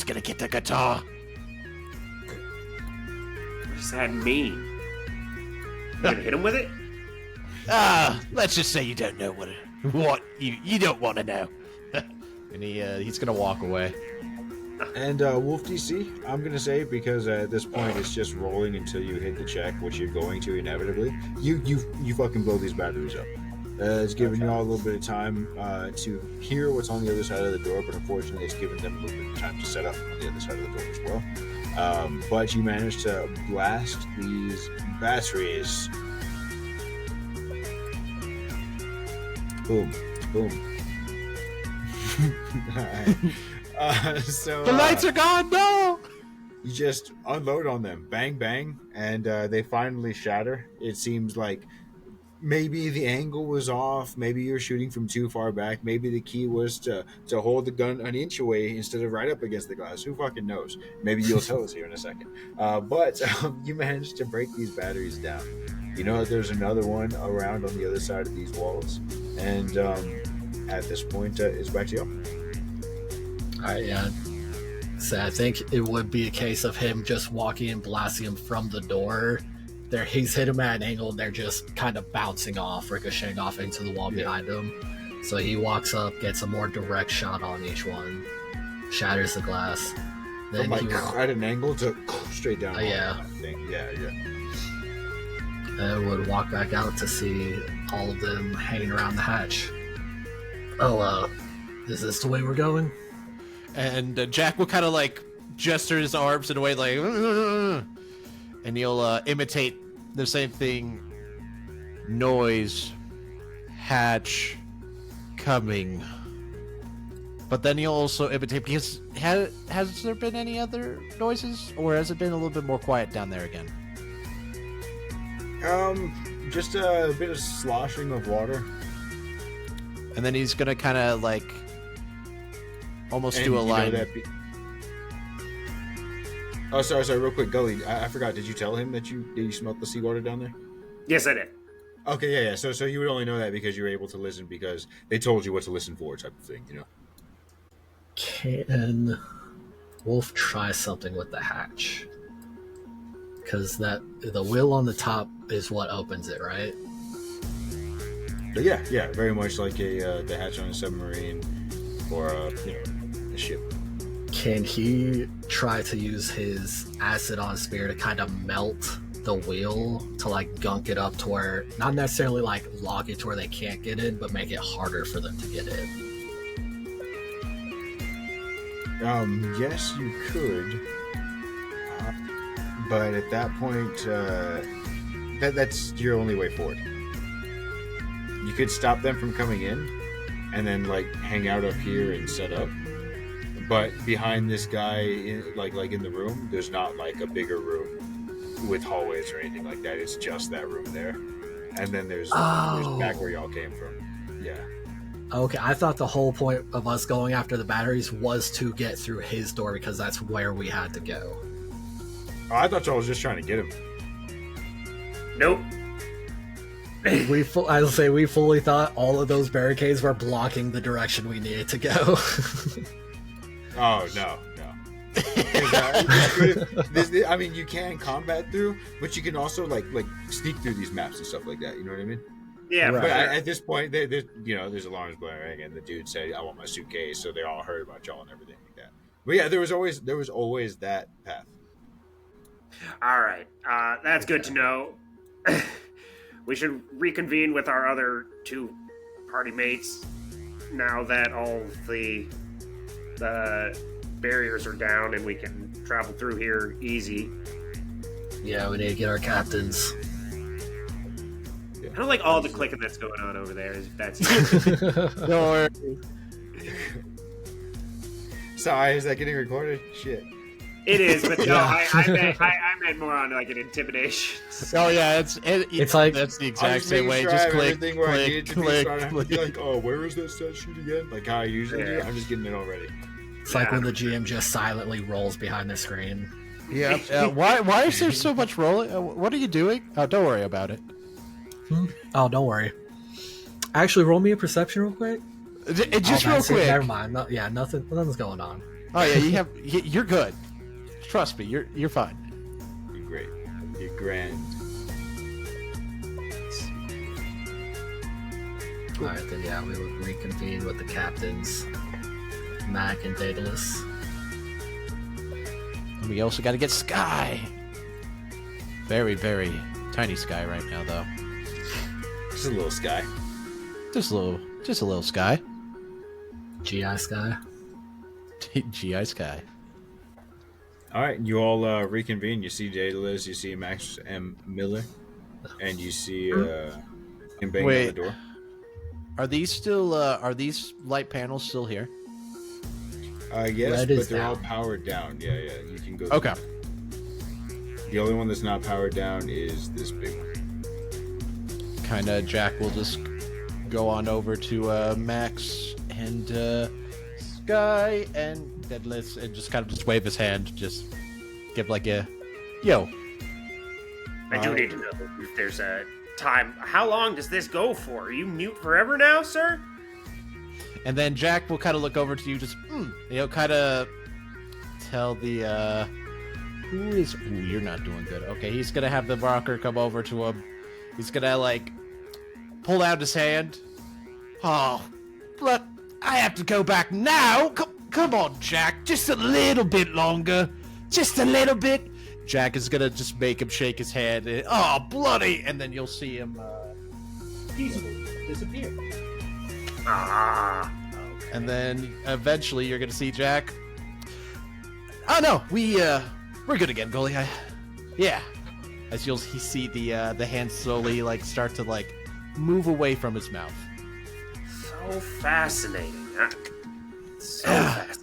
gonna get the guitar. What does that mean? You gonna hit him with it? Let's just say you don't know what you don't want to know. And he's gonna walk away. And Wolf DC, I'm gonna say, because at this point it's just rolling until you hit the check, which you're going to inevitably. You fucking blow these batteries up. It's giving you all a little bit of time to hear what's on the other side of the door, but unfortunately it's given them a little bit of time to set up on the other side of the door as well. But you managed to blast these batteries. Boom, boom. So the lights are gone. No. You just unload on them, bang, bang, and they finally shatter. It seems like maybe the angle was off. Maybe you're shooting from too far back. Maybe the key was to hold the gun an inch away instead of right up against the glass. Who fucking knows? Maybe you'll tell us here in a second. But you managed to break these batteries down. You know that there's another one around on the other side of these walls. And at this point, it's back to you. All right, yeah. So I think it would be a case of him just walking and blasting him from the door. He's hit him at an angle, and they're just kind of bouncing off, ricocheting off into the wall behind him. So he walks up, gets a more direct shot on each one, shatters the glass. Then From at an angle to straight down. Yeah. Yeah. And would walk back out to see all of them hanging around the hatch. Oh, is this the way we're going? And Jack will kind of like gesture his arms in a way like, and he'll imitate the same thing. Noise, hatch, coming. But then he'll also imitate, because has there been any other noises, or has it been a little bit more quiet down there again? Just a bit of sloshing of water. And then he's gonna kind of like almost do a line. Oh, sorry, real quick, Gully. I forgot. Did you tell him that you smelled the seawater down there? Yes, I did. Okay, yeah. So you would only know that because you were able to listen, because they told you what to listen for, type of thing, you know. Can Wolf try something with the hatch? Because the wheel on the top is what opens it, right? But yeah, very much like the hatch on a submarine or a ship. Can he try to use his acid on spear to kind of melt the wheel to like gunk it up to where, not necessarily like lock it to where they can't get in, but make it harder for them to get in? Yes, you could. But at that point, that's your only way forward. You could stop them from coming in, and then like hang out up here and set up. But behind this guy, like in the room, there's not like a bigger room with hallways or anything like that. It's just that room there, and then there's back where y'all came from. Yeah. Okay, I thought the whole point of us going after the batteries was to get through his door because that's where we had to go. Oh, I thought y'all was just trying to get him. Nope. We fully thought all of those barricades were blocking the direction we needed to go. Oh no. I mean, you can combat through, but you can also like sneak through these maps and stuff like that. You know what I mean? Yeah, Right. But sure. at this point, there's alarms blaring, and the dude said, "I want my suitcase," so they all heard about y'all and everything like that. But yeah, there was always that path. All right, that's good to know. We should reconvene with our other two party mates now that all the barriers are down and we can travel through here easy. Yeah, we need to get our captains. I don't like all the clicking that's going on over there. If that's Don't worry. Sorry, is that getting recorded? Shit. it is, but no, Yeah. I meant more on like an intimidation. Oh yeah, It's like- that's the I'm exact just same way. making sure I Just have click, everything where I need it click, to be, click, so I don't have to be click. like, oh, where is this set sheet again? Like how I usually do. Yeah. I'm just getting it already. It's like Yeah. when the GM just silently rolls behind the screen. Yeah. Why is there so much rolling? What are you doing? Oh, don't worry about it. Oh, don't worry. Actually, roll me a perception real quick. Just Oh, real that's it. quick. Never mind. Nothing's going on. Oh yeah, you're good. Trust me, you're fine. You're great. You're grand. All right, then yeah, we would reconvene with the captains, Mac and Daedalus. We also got to get Sky. Very, very tiny Sky right now, though. Just a little sky. Just a little Sky. GI Sky. GI Sky. All right, you all reconvene. You see Daedalus, you see Max M. Miller, and you see him banging on the door. Are these still? Are these light panels still here? Yes, Red but is they're all down. powered down. Yeah, you can go. Okay. The only one that's not powered down is this big one. Kind of. Jack will just go on over to Max and Sky and Deadless and just kind of just wave his hand, just give like a yo. I do need to know if there's a time. How long does this go for? Are you mute forever now, sir? And then Jack will kind of look over to you, just kind of tell the who is. Ooh, you're not doing good. Okay, he's gonna have the rocker come over to him. He's gonna like pull out his hand. Oh, but I have to go back now. Come on, Jack. Just a little bit longer. Just a little bit. Jack is gonna just make him shake his hand. Oh, bloody! And then you'll see him peacefully disappear. Ah. And then eventually you're gonna see Jack. Oh no, we're good again, goalie. Yeah. As you'll see the hand slowly like start to like move away from his mouth. So fascinating. So fascinating.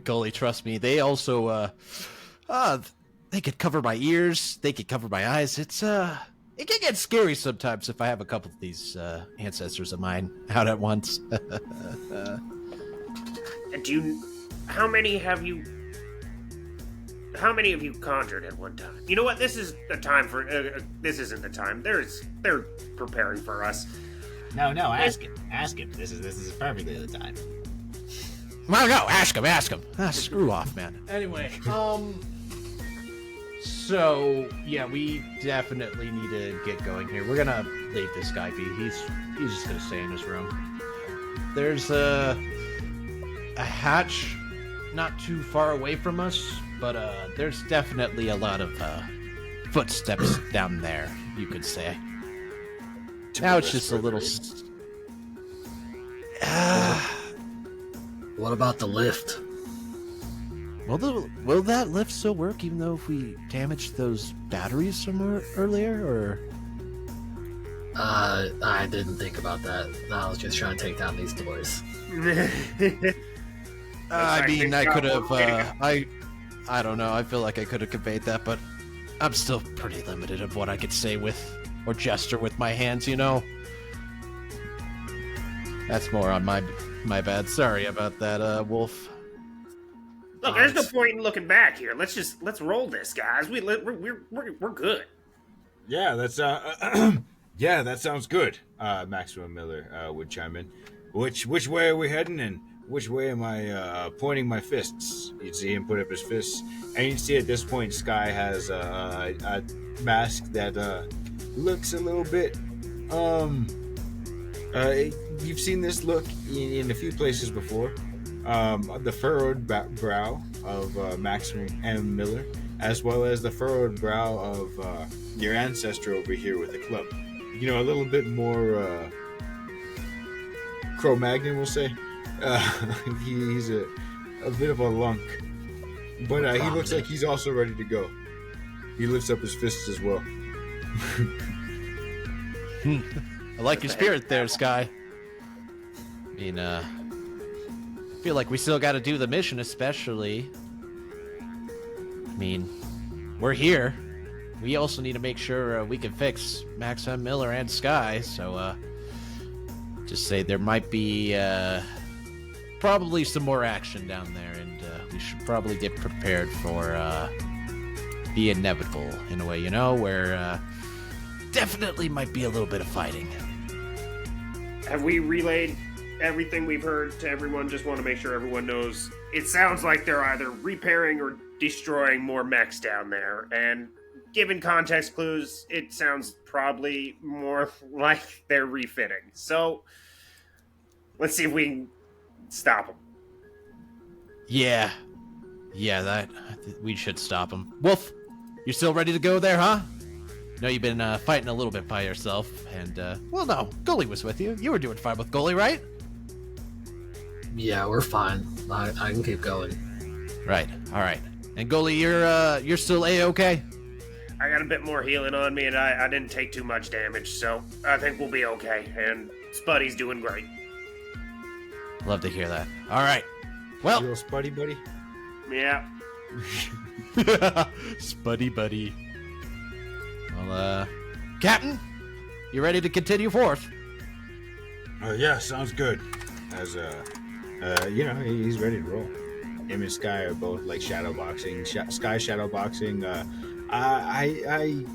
Goalie, trust me. They also they could cover my ears. They could cover my eyes. It can get scary sometimes if I have a couple of these ancestors of mine out at once. How many have you conjured at one time? You know what? This is the time for. This isn't the time. They're preparing for us. No, ask him. Ask him. This is perfectly the time. Well, no, ask him. Ah, screw off, man. Anyway, so yeah, we definitely need to get going here. We're gonna leave this guy be. He's just gonna stay in his room. There's a hatch not too far away from us, but there's definitely a lot of footsteps down there, you could say. Now it's just a little. What about the lift? Will that lift still work, even though if we damaged those batteries somewhere earlier, or? I didn't think about that. I was just trying to take down these doors. I mean, I could have. I I don't know. I feel like I could have conveyed that, but I'm still pretty limited of what I could say with or gesture with my hands. You know. That's more on my bad. Sorry about that, Wolf. Look, there's no point in looking back here. Let's roll this, guys. We're good. Yeah, that's yeah, that sounds good. Maxwell Miller would chime in. Which way are we heading, and which way am I pointing my fists? You'd see him put up his fists, and you'd see at this point Sky has a mask that looks a little bit. You've seen this look in a few places before. The furrowed brow of Maxwell M. Miller, as well as the furrowed brow of your ancestor over here with the club. You know, a little bit more Cro-Magnon, we'll say. He's a bit of a lunk. But he looks like he's also ready to go. He lifts up his fists as well. I like your spirit there, Sky. I mean, feel like we still got to do the mission, especially. I mean, we're here. We also need to make sure we can fix Max M. Miller and Sky, so just say there might be probably some more action down there, and we should probably get prepared for the inevitable in a way, you know, where definitely might be a little bit of fighting. Have we relayed everything we've heard to everyone? Just want to make sure everyone knows. It sounds like they're either repairing or destroying more mechs down there, and given context clues, it sounds probably more like they're refitting. So, let's see if we can stop them. Yeah, that we should stop them. Wolf, you still ready to go there, huh? I know you've been fighting a little bit by yourself, and well, no, Gully was with you. You were doing fine with Gully, right? Yeah, we're fine. I can keep going. Right. All right. And Gully, you're still A-okay? I got a bit more healing on me, and I didn't take too much damage, so I think we'll be okay. And Spuddy's doing great. Love to hear that. All right. Well, Little Spuddy buddy. Yeah. Spuddy buddy. Well, Captain, you ready to continue forth? Yeah, sounds good. As you know, he's ready to roll. Him and Sky are both like shadow boxing. Sky shadow boxing. I'll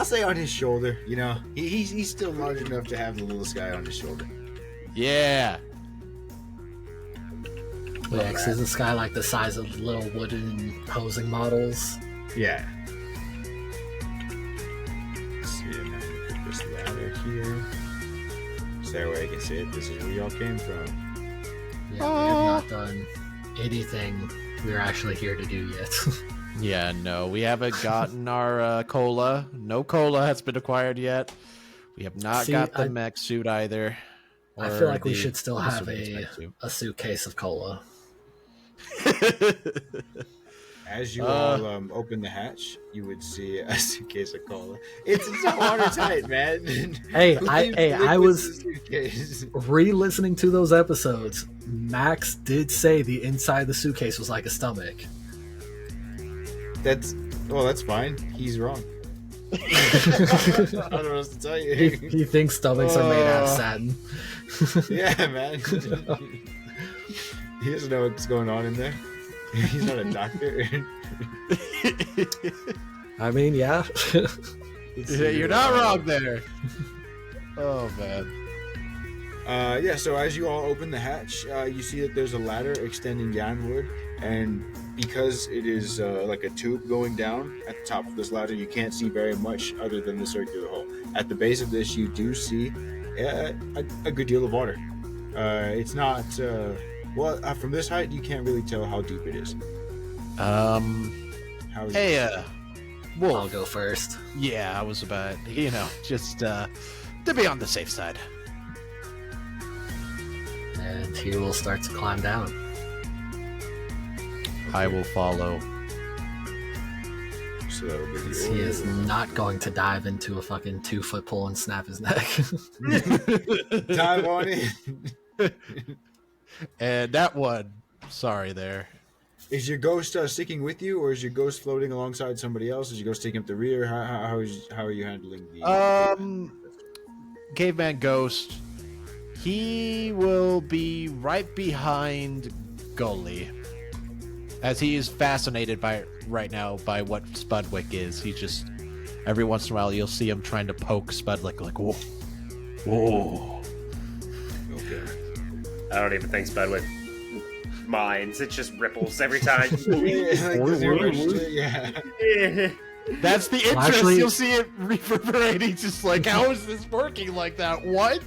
say on his shoulder. You know, he's still large enough to have the little Sky on his shoulder. Yeah. Wait, isn't this guy like the size of little wooden posing models? Yeah. Let's see, I'm gonna put this ladder here. So that way I can see it. This is where y'all came from. Yeah, we have not done anything we're actually here to do yet. Yeah, no, we haven't gotten our cola. No cola has been acquired yet. We have not got the mech suit either. I feel like we should still have a suitcase of cola. As you all open the hatch, you would see a suitcase of cola. It's watertight, man. Hey, I was re-listening to those episodes. Max did say the inside of the suitcase was like a stomach. That's fine. He's wrong. I don't know what else to tell you. He thinks stomachs are made out of satin. Yeah, man. He doesn't know what's going on in there. He's not a doctor. I mean, yeah. You're not wrong there. Oh, man. Yeah, so as you all open the hatch, you see that there's a ladder extending downward, and because it is like a tube going down at the top of this ladder, you can't see very much other than the circular hole. At the base of this, you do see a good deal of water. It's not... from this height, you can't really tell how deep it is. Hey, Wolf. I'll go first. Yeah, I was about, just to be on the safe side. And he will start to climb down. I will follow. So that'll be the He is order. not going to dive into a fucking 2-foot pole and snap his neck. Dive on in. And that one, sorry there. Is your ghost sticking with you, or is your ghost floating alongside somebody else? Is your ghost taking up the rear? How are you handling the? Caveman Ghost, he will be right behind Gully, as he is fascinated by what Spudwick is. He just, every once in a while, you'll see him trying to poke Spudwick, like, whoa, whoa. Okay. I don't even think Spudwick minds. It just ripples every time. Yeah. That's the interest. Actually- You'll see it reverberating, just like, how is this working like that? What?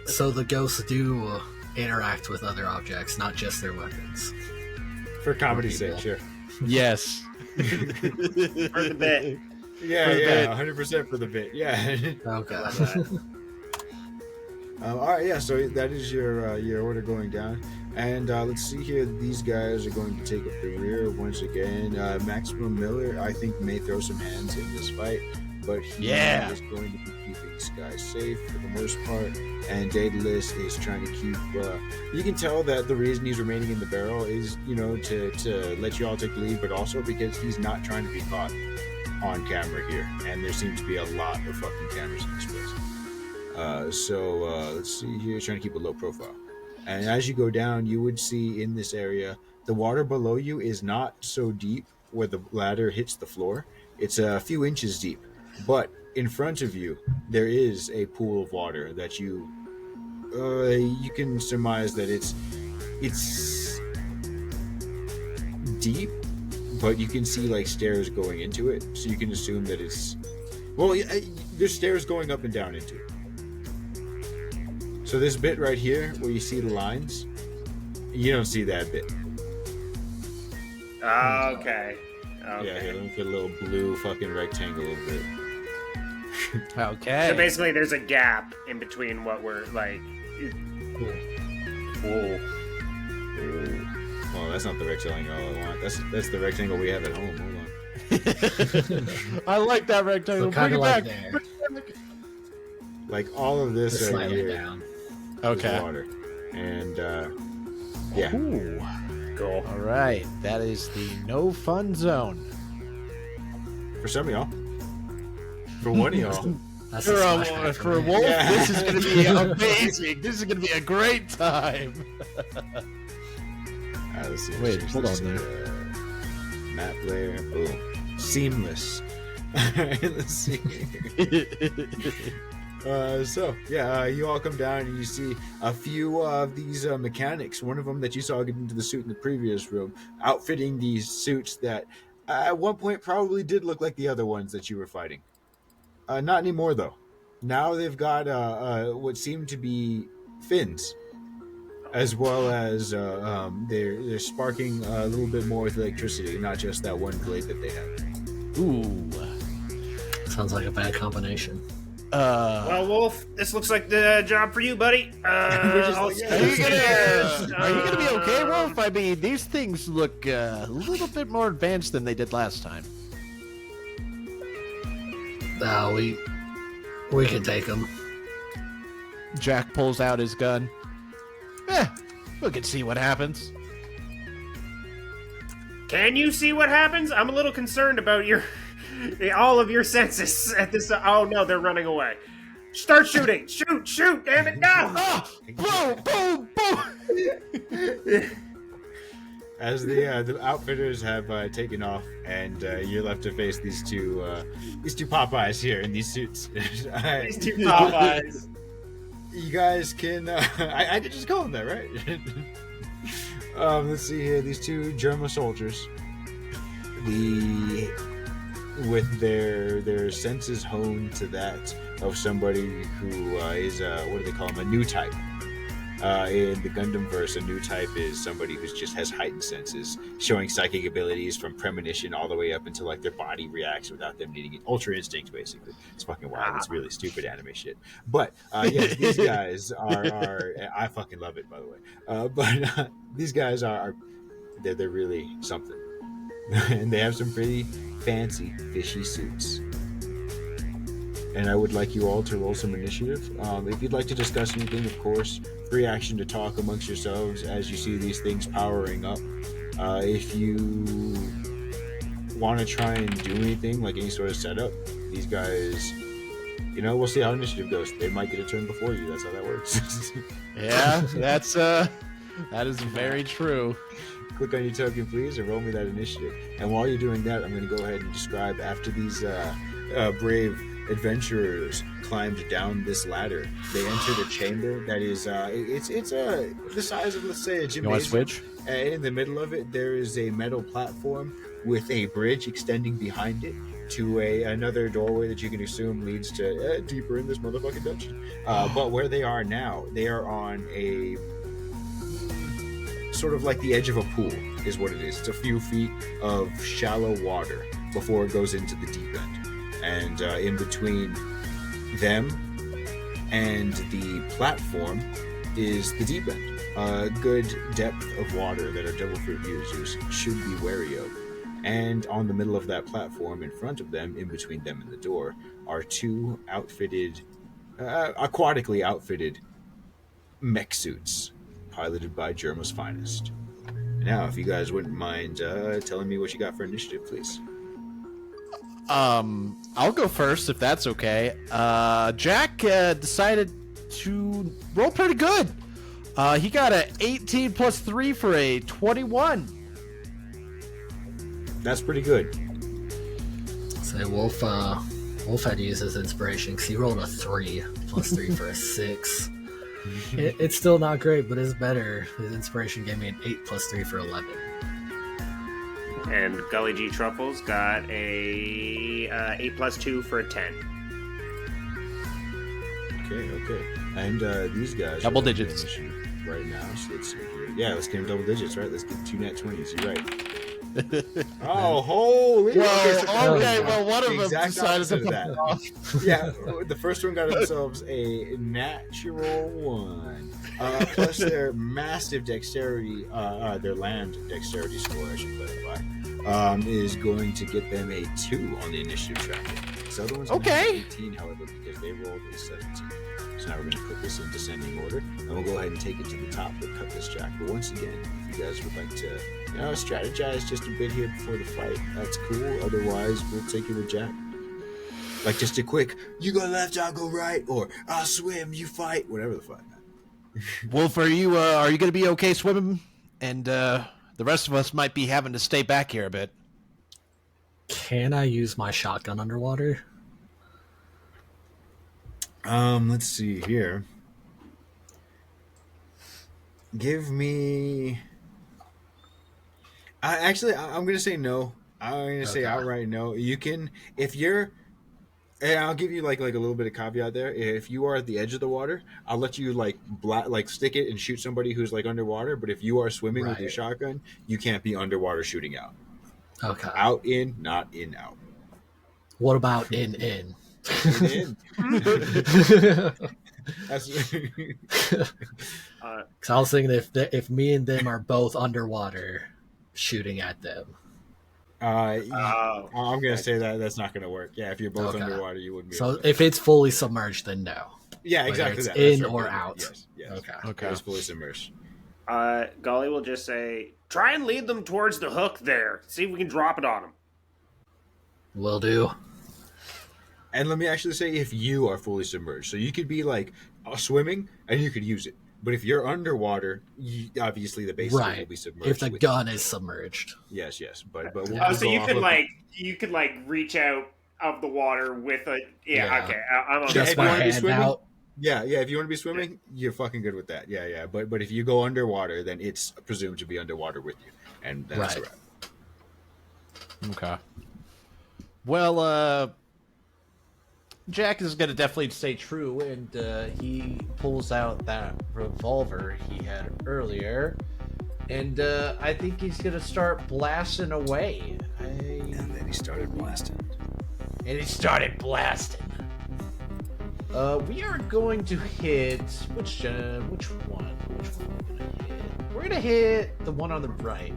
So the ghosts do interact with other objects, not just their weapons. For comedy's People. sake, sure. Yes. For the bit. Yeah, For the bit. 100% for the bit. Yeah. Okay. All right, yeah. So that is your order going down, and let's see here. These guys are going to take up the rear once again. Maximum Miller, I think, may throw some hands in this fight, but he is going to be keeping this guy safe for the most part. And Daedalus is trying to keep. You can tell that the reason he's remaining in the barrel is, to let you all take the lead, but also because he's not trying to be caught on camera here, and there seems to be a lot of fucking cameras in this place. So let's see here, trying to keep a low profile. And as you go down, you would see in this area, the water below you is not so deep where the ladder hits the floor. It's a few inches deep. But in front of you, there is a pool of water that you can surmise that it's deep, but you can see like stairs going into it. So you can assume that it's, there's stairs going up and down into it. So this bit right here, where you see the lines, you don't see that bit. Okay. Yeah, here, let me put a little blue fucking rectangle over it. Okay. So basically, there's a gap in between what we're like. Whoa. Well, that's not the rectangle I want. That's the rectangle we have at home. Hold on. I like that rectangle. So kind Bring of it like back. there, Like all of this just right slightly here down. is Okay. water. And yeah. Ooh. Cool. All right. That is the no fun zone. For some of y'all. For one of y'all. That's a splashback For a me. wolf, Yeah. this is going to be amazing. This is going to be a great time. Alright, let's see. Wait, Let's hold change on this to, map layer. Boom. Seamless. Let's see. You all come down and you see a few of these mechanics. One of them that you saw get into the suit in the previous room, outfitting these suits that at one point probably did look like the other ones that you were fighting. Not anymore, though. Now they've got what seem to be fins, as well as they're sparking a little bit more with electricity, not just that one blade that they have. Ooh. Sounds like a bad combination. Well, Wolf, this looks like the job for you, buddy. I'll like, see yeah. Are you upstairs. gonna be okay, Wolf? I mean, these things look a little bit more advanced than they did last time. No, we can take them. Jack pulls out his gun. We can see what happens. Can you see what happens? I'm a little concerned about all of your senses at this. Oh no, they're running away. Start shooting! Shoot! Damn it! No! Ah! Boom! Boom! Boom! As the outfitters have taken off, and you're left to face these two Popeyes here in these suits. These two Popeyes. You guys can. I could just call them that, right? Let's see here. These two German soldiers, with their senses honed to that of somebody who is what do they call them? A new type. In the Gundam verse, a new type is somebody who just has heightened senses, showing psychic abilities from premonition all the way up until like their body reacts without them needing it. Ultra instinct, basically. It's fucking wild. It's really stupid anime shit. But yes, these guys are I fucking love it, by the way. But these guys they're really something. and they have some pretty fancy, fishy suits. And I would like you all to roll some initiative. If you'd like to discuss anything, of course, free action to talk amongst yourselves as you see these things powering up. If you want to try and do anything, like any sort of setup, these guys, we'll see how initiative goes. They might get a turn before you. That's how that works. Yeah, that is very true. Click on your token, please, and roll me that initiative. And while you're doing that, I'm going to go ahead and describe after these brave adventurers climbed down this ladder. They entered a chamber that is it's the size of, let's say, a gymnasium. You want to switch? In the middle of it, there is a metal platform with a bridge extending behind it to another doorway that you can assume leads to deeper in this motherfucking dungeon. But where they are now, they are on a sort of like the edge of a pool is what it is. It's a few feet of shallow water before it goes into the deep end. And in between them and the platform is the deep end. A good depth of water that our devil fruit users should be wary of. And on the middle of that platform, in front of them, in between them and the door, are two aquatically outfitted mech suits, piloted by Germa's finest. Now, if you guys wouldn't mind telling me what you got for initiative, please. I'll go first if that's okay. Jack decided to roll pretty good. He got an 18 plus 3 for a 21. That's pretty good. Say Wolf had to use his inspiration because he rolled a 3 plus 3 for a 6. It's still not great, but it's better. His inspiration gave me an 8 plus 3 for 11. And Gully G Truffles got a 8 plus 2 for a 10. Okay. And these guys double are digits right now. So let's see here. Yeah, let's give them double digits, right? Let's get 2 nat 20s. You're right. Oh, holy! Well, one of them exact decided to opposite of that. Yeah, the first one got themselves a natural 1. Plus their massive dexterity, their land dexterity score, I should clarify, is going to get them a 2 on the initiative tracker. This other one's going to have 18, however, because they rolled a 17. So now we're going to put this in descending order, and we'll go ahead and take it to the top with Cutlass Jack. But once again, if you guys would like to strategize just a bit here before the fight, that's cool. Otherwise, we'll take it with Jack. Like just a quick, you go left, I'll go right, or I'll swim, you fight, whatever the fuck. Wolf, are you going to be okay swimming? And the rest of us might be having to stay back here a bit. Can I use my shotgun underwater? Let's see here. Give me. I'm gonna say no. I'm gonna say outright no. You can, if you're, and I'll give you like a little bit of caveat there. If you are at the edge of the water, I'll let you stick it and shoot somebody who's like underwater. But if you are swimming with your shotgun, you can't be underwater shooting out. Okay. Out in, not in out. What about in? In. That's. Because I was thinking if me and them are both underwater, shooting at them. I'm gonna say that's not gonna work. Yeah, if you're both underwater, you wouldn't be. So if it's fully submerged, then no. Yeah, exactly. It's in or out. Yes. Okay. It's fully submerged. Golly will just say, try and lead them towards the hook there. See if we can drop it on them. Will do. And let me actually say, if you are fully submerged, so you could be like swimming and you could use it. But if you're underwater, obviously the base will be submerged. If the gun is submerged. Yes. But so you could reach out of the water with a okay. I'm on just my hand out. Yeah. If you want to be swimming, you're fucking good with that. Yeah. But if you go underwater, then it's presumed to be underwater with you, and that's right. Okay. Well, Jack is going to definitely stay true, and he pulls out that revolver he had earlier, and I think he's going to start blasting away. And then he started blasting. We are going to hit which one? We're going to hit the one on the right.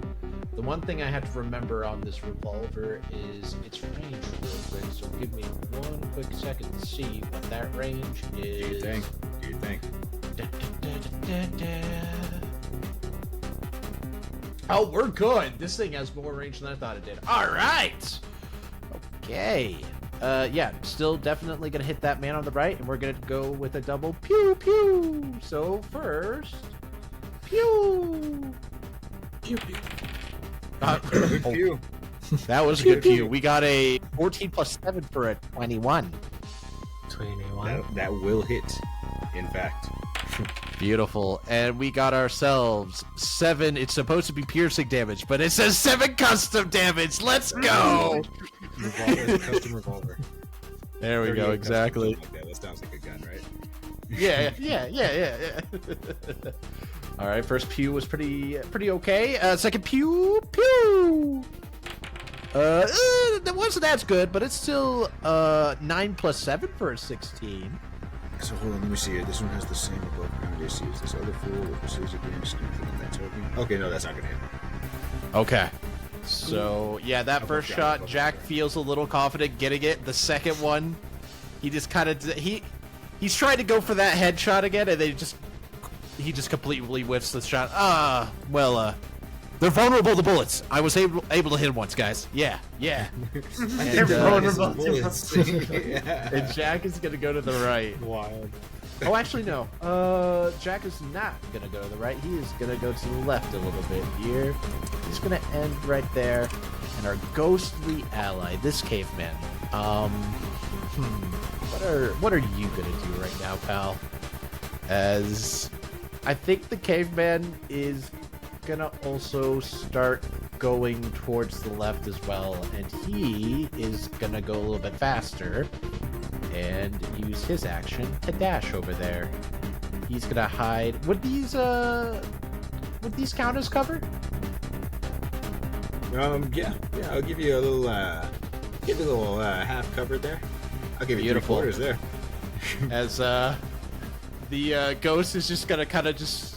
The one thing I have to remember on this revolver is its range real quick, so give me one quick second to see what that range is. Do you think? Oh, we're good. This thing has more range than I thought it did. All right. Okay. Yeah, still definitely gonna hit that man on the right, and we're gonna go with a double pew pew. So first, pew. Pew pew. Good pew. That was a good pew. We got a 14 plus 7 for a 21. 21. That will hit, in fact. Beautiful. And we got ourselves 7. It's supposed to be piercing damage, but it says 7 custom damage. Let's go. Revolver, custom revolver. There we go. Exactly. Like that sounds like a gun, right? Yeah. All right. First pew was pretty okay. Second pew. That wasn't as good, but it's still 9 plus 7 for a 16. So hold on, let me see here. This one has the same above ground AC as this other fool with precision against that token. Okay, no, that's not gonna hit. Okay. So yeah, that first shot, Jack feels a little confident getting it. The second one, he just kind of he's trying to go for that headshot again, and he just completely whiffs the shot. They're vulnerable to bullets. I was able to hit him once, guys. Yeah. They're vulnerable to bullets. And Jack is gonna go to the right. Wild. Oh, actually, no. Jack is not gonna go to the right. He is gonna go to the left a little bit here. He's gonna end right there. And our ghostly ally, this caveman. What are you gonna do right now, pal? As I think the caveman is gonna also start going towards the left as well, and he is gonna go a little bit faster and use his action to dash over there. He's gonna hide. Would these count as cover? Yeah. I'll give you a little half cover there. I'll give you Beautiful. 3/4 there. As the ghost is just gonna kind of just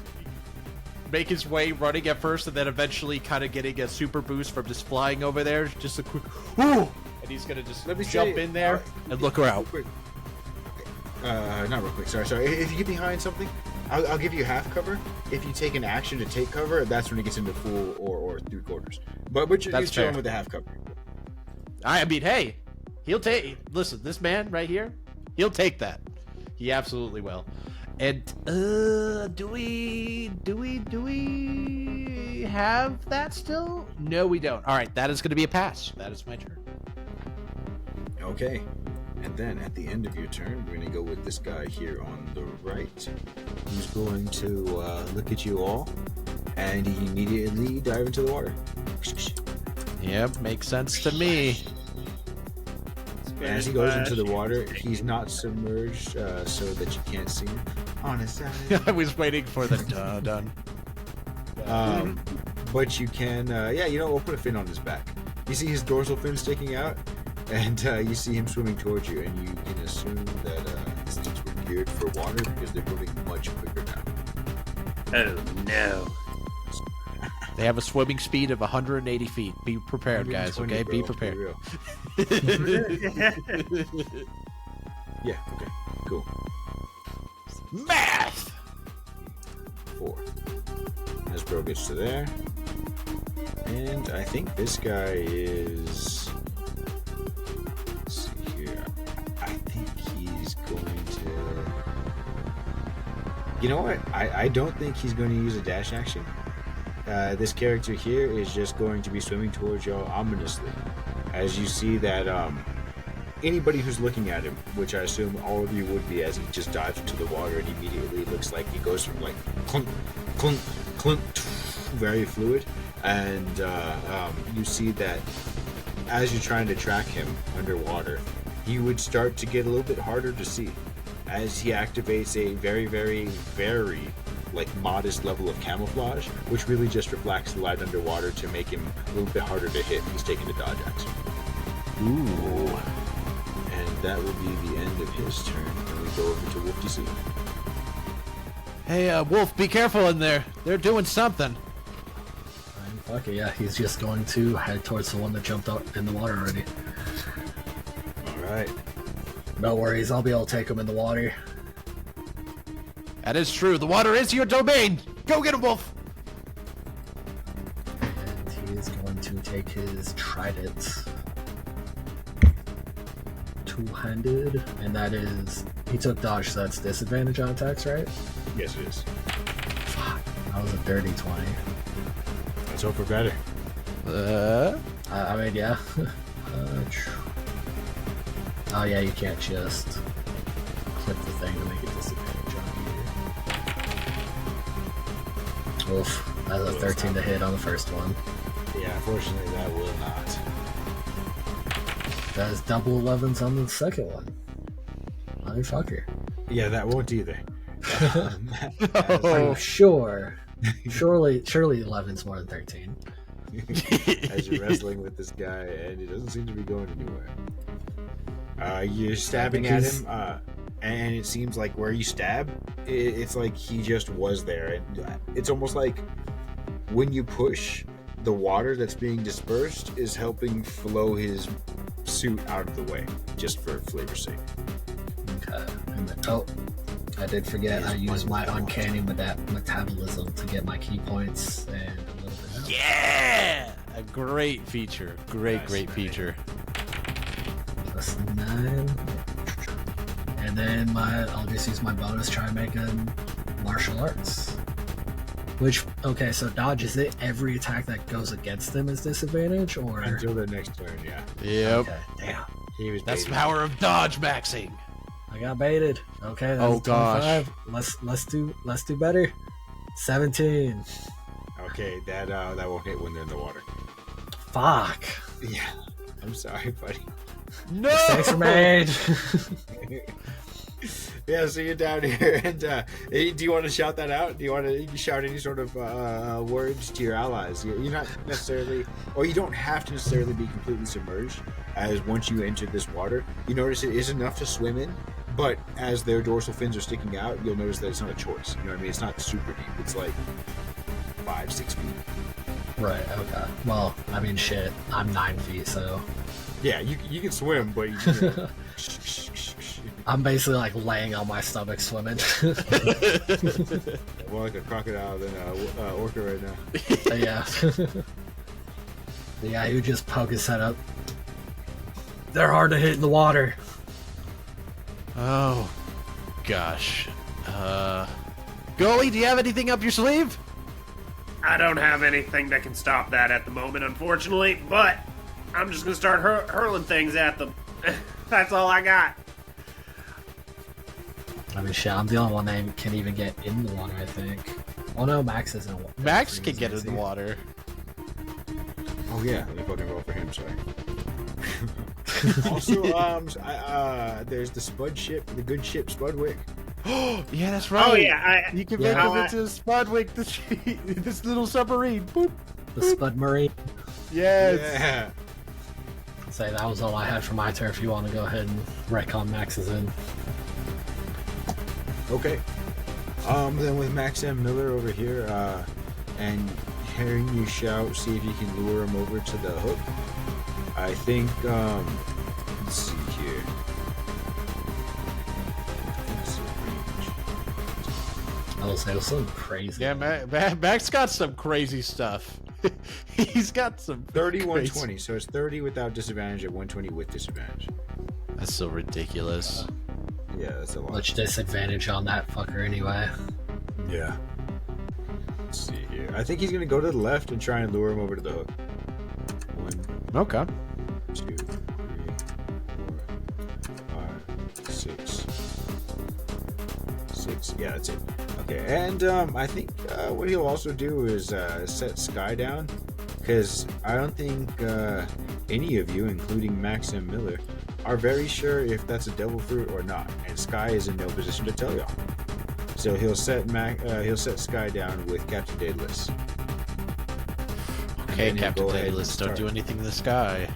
make his way running at first, and then eventually kind of getting a super boost from just flying over there. Just a quick whoo, and he's gonna just jump in there and look around. Real quick. Not real quick. Sorry. If you get behind something, I'll give you half cover. If you take an action to take cover, that's when it gets into full or 3/4. But you're chilling with the half cover. I mean, hey, he'll take. Listen, this man right here, he'll take that. He absolutely will. And do we have that still? No, we don't. All right, that is going to be a pass. That is my turn. Okay. And then at the end of your turn, we're going to go with this guy here on the right, who's going to look at you all, and he immediately dive into the water. Yep, makes sense to me. As he goes into the water, he's not submerged so that you can't see him. On his side. I was waiting for the dun. But you can, we'll put a fin on his back. You see his dorsal fin sticking out, and you see him swimming towards you, and you can assume that these things were geared for water because they're moving much quicker now. Oh no. They have a swimming speed of 180 feet. Be prepared, guys, okay? Be prepared. Yeah, okay, cool. Math! 4. Hasbro gets to there. And I think this guy is... Let's see here. I think he's going to... You know what? I don't think he's going to use a dash action. This character here is just going to be swimming towards y'all ominously. As you see that anybody who's looking at him, which I assume all of you would be, as he just dives into the water and immediately looks like he goes from like clunk, clunk, clunk, very fluid. And you see that as you're trying to track him underwater, he would start to get a little bit harder to see as he activates a very, very, very modest level of camouflage, which really just reflects the light underwater to make him a little bit harder to hit. He's taking the dodge action. Ooh. And that will be the end of his turn. And we go over to Wolf DC. Hey, Wolf, be careful in there. They're doing something. I'm Okay, yeah, he's just going to head towards the one that jumped out in the water already. Alright. No worries, I'll be able to take him in the water. That is true. The water is your domain. Go get him, Wolf. And he is going to take his trident. Two-handed, and that is... He took dodge, so that's disadvantage on attacks, right? Yes, it is. Fuck, that was a dirty 20. Let's hope for better. I mean, yeah. Oh yeah, you can't just click the thing to make it disadvantage on you. Oof, that's a 13 to hit on the first one. Yeah, unfortunately that will not. That is double 11s on the second one. Motherfucker. Yeah, that won't either. I'm sure. Surely 11's more than 13. As you're wrestling with this guy, and he doesn't seem to be going anywhere. You're stabbing at him, and it seems like where you stab, it's like he just was there. And it's almost like when you push, the water that's being dispersed is helping flow his suit out of the way, just for flavor's sake. Okay. And then, oh, I did forget. I used my uncanny metabolism to get my key points and a little bit. Else. Yeah, a great feature. Great feature. Plus 9. And then I'll just use my bonus, try and make a martial arts. Which, okay, so dodge, is it every attack that goes against them is disadvantage, or? Until their next turn, yeah. Yep. Okay, damn. He was That's the baited. power of dodge maxing. I got baited. Okay, that's Oh, gosh. 25. Let's do better. 17. Okay, that won't hit when they're in the water. Fuck. Yeah, I'm sorry, buddy. No. Mistakes were made. Yeah, so you're down here, and do you want to shout that out? Do you want to shout any sort of words to your allies? You're not necessarily, or you don't have to necessarily be completely submerged, as once you enter this water, you notice it is enough to swim in, but as their dorsal fins are sticking out, you'll notice that it's not a choice. You know what I mean? It's not super deep. It's like 5-6 feet. Right, okay. Well, I mean, shit. I'm 9 feet, so... Yeah, you can swim, but you I'm basically like laying on my stomach swimming. more like a crocodile than a orca right now. Yeah. The guy who just poke his head up. They're hard to hit in the water. Oh, gosh. Goalie, do you have anything up your sleeve? I don't have anything that can stop that at the moment, unfortunately, but I'm just gonna start hurling things at them. That's all I got. I mean, shit, I'm the only one that can even get in the water, I think. Oh no, Max isn't. Max can get in the water. Oh yeah, let me fucking roll for him. Sorry. Also, there's the Spud ship, the good ship Spudwick. Yeah, that's right. Oh yeah, You can Yeah. make him into a Spudwick, this little submarine. Boop. The Spud Marine. Yes. Yeah. Say that was all I had for my turn. If you want to go ahead and retcon Max's in. Okay. Then with Max M. Miller over here, and hearing you shout, see if you can lure him over to the hook. I think, let's see here. I will say it was something crazy. Yeah, Max got some crazy stuff. He's got some 3120, so it's 30 without disadvantage and 120 with disadvantage. That's so ridiculous. Yeah, that's a lot. Much disadvantage on that fucker anyway. Yeah. Let's see here. I think he's gonna go to the left and try and lure him over to the hook. 1, Okay. 2, 3, 4, 5, 6. 6. Yeah, that's it. Okay, and I think what he'll also do is set Sky down, because I don't think any of you, including Max and Miller, are very sure if that's a devil fruit or not, and Sky is in no position to tell y'all. So he'll set Sky down with Captain Daedalus. Okay, And then he'll Captain go ahead and Daedalus, don't start. do anything in the sky.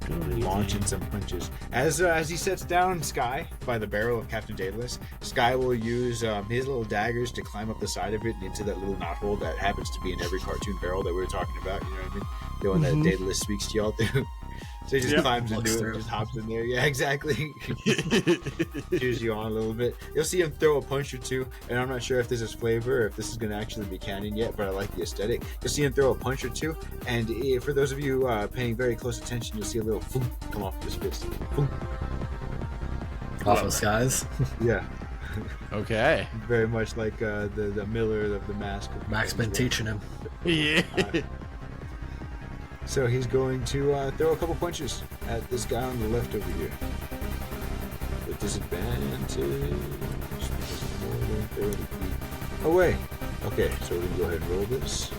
Don't launching some punches. As he sets down Sky by the barrel of Captain Daedalus, Sky will use his little daggers to climb up the side of it and into that little knothole that happens to be in every cartoon barrel that we were talking about. You know what I mean? The one that Daedalus speaks to y'all through. So he just climbs into it and just hops in there. Yeah, exactly. Cheers you on a little bit. You'll see him throw a punch or two, and I'm not sure if this is flavor or if this is going to actually be canon yet, but I like the aesthetic. You'll see him throw a punch or two, and for those of you paying very close attention, you'll see a little boom come off his fist. Boom. Off of skies. Yeah. Okay. Very much like the Miller of the Mask. Mac's been teaching him. Yeah. So he's going to throw a couple punches at this guy on the left over here. With disadvantage. Because of more than 30 feet. Oh, wait. Okay, so we're going to go ahead and roll this.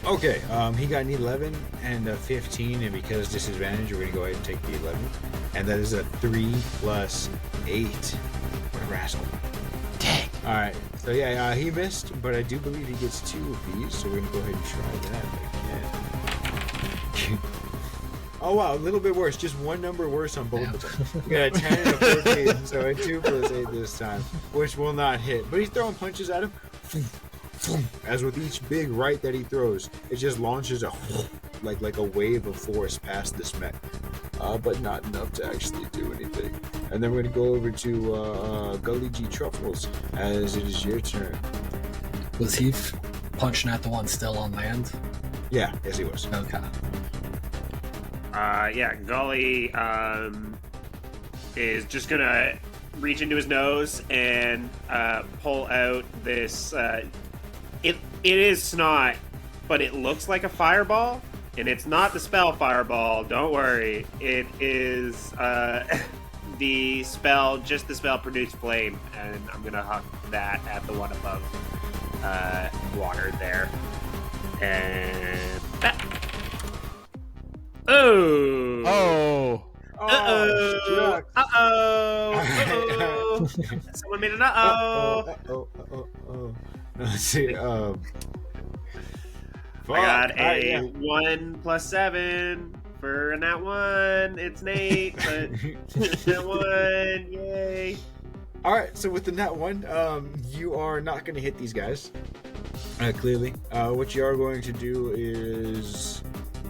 Okay, he got an 11 and a 15, and because disadvantage, we're going to go ahead and take the 11. And that is a 3 plus 8. What a rascal. Dang. Alright, so yeah, he missed, but I do believe he gets 2 of these, so we're going to go ahead and try that again. Oh wow, a little bit worse, just one number worse on both of them. We got a 10 and a 14, so a 2 plus 8 this time, which will not hit. But he's throwing punches at him. As with each big right that he throws, it just launches like a wave of force past this mech. But not enough to actually do anything. And then we're going to go over to Gully G Truffles, as it is your turn. Was he punching at the one still on land? Yeah, yes he was. Okay. Yeah, Gully is just gonna reach into his nose and pull out this. It is snot, but it looks like a fireball, and it's not the spell fireball. Don't worry, it is the spell. Just the spell produce flame, and I'm gonna huck that at the one above water there, and that. Oh. Oh. Uh-oh. Uh-oh. Uh-oh. Someone made an uh-oh. Uh-oh. Let's see. I got a 1 plus 7 for a nat 1. It's an 8, but nat 1. Yay. Alright, so with the nat 1, you are not going to hit these guys. Clearly. What you are going to do is...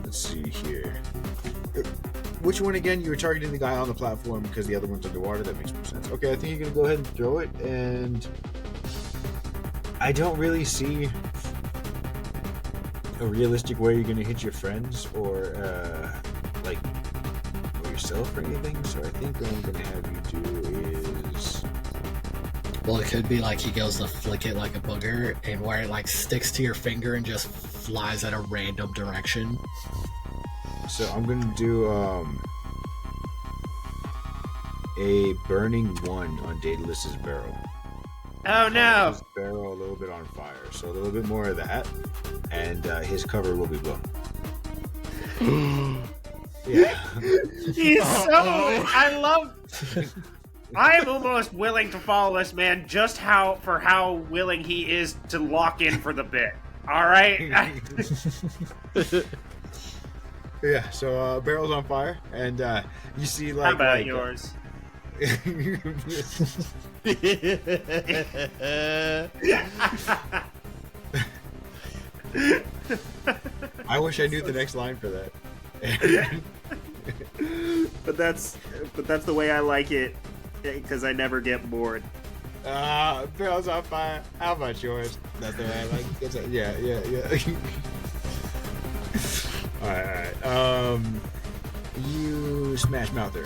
Let's see here. Which one again? You were targeting the guy on the platform because the other one's underwater. That makes more sense. Okay, I think you're going to go ahead and throw it, and I don't really see a realistic way you're going to hit your friends or yourself or anything, so I think what I'm going to have you do is... Well, it could be like he goes to flick it like a booger, and where it like sticks to your finger and just flies at a random direction. So I'm gonna do a burning 1 on Daedalus's barrel. Oh no! His barrel a little bit on fire, so a little bit more of that, and his cover will be blown. Yeah. He's so... I am almost willing to follow this man just how willing he is to lock in for the bit. All right. Yeah. So barrel's on fire, and you see like. How about yours? I wish I knew the next line for that. But that's the way I like it, because I never get bored. Barrel's on fire. How about yours? That's the way I like it. Yeah. Alright. You smash mouther.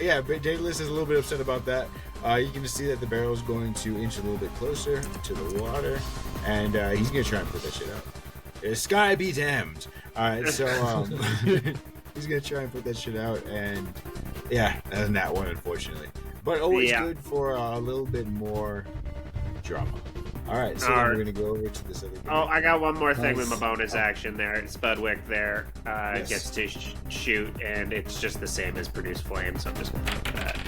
Yeah, but Daedalus is a little bit upset about that. You can just see that the barrel is going to inch a little bit closer to the water, and he's gonna try and put that shit out. Sky be damned. Alright, so he's gonna try and put that shit out, and yeah, that's not one, unfortunately. But always good for a little bit more drama. Alright, so then we're gonna go over to this other guy. Oh, I got one more thing with my bonus action there. Spudwick there gets to shoot, and it's just the same as produce flame, so I'm just gonna put that.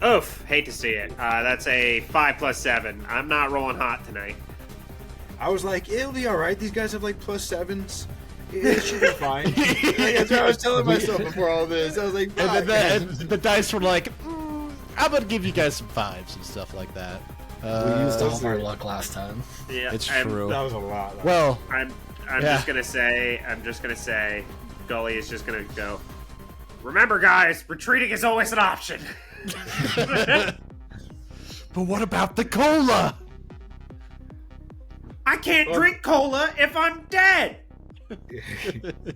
Oof, hate to see it. That's a 5 plus 7. I'm not rolling hot tonight. I was like, it'll be all right. These guys have like +7s. It should be fine. Like, that's what I was telling myself before all this. I was like, and then the dice were like, I'm gonna give you guys some 5s and stuff like that. We used all of our luck last time. Yeah, It's true. That was a lot. Well, I'm Yeah. just gonna say, Gully is just gonna go. Remember, guys, retreating is always an option. but what about the cola? I can't drink cola if I'm dead.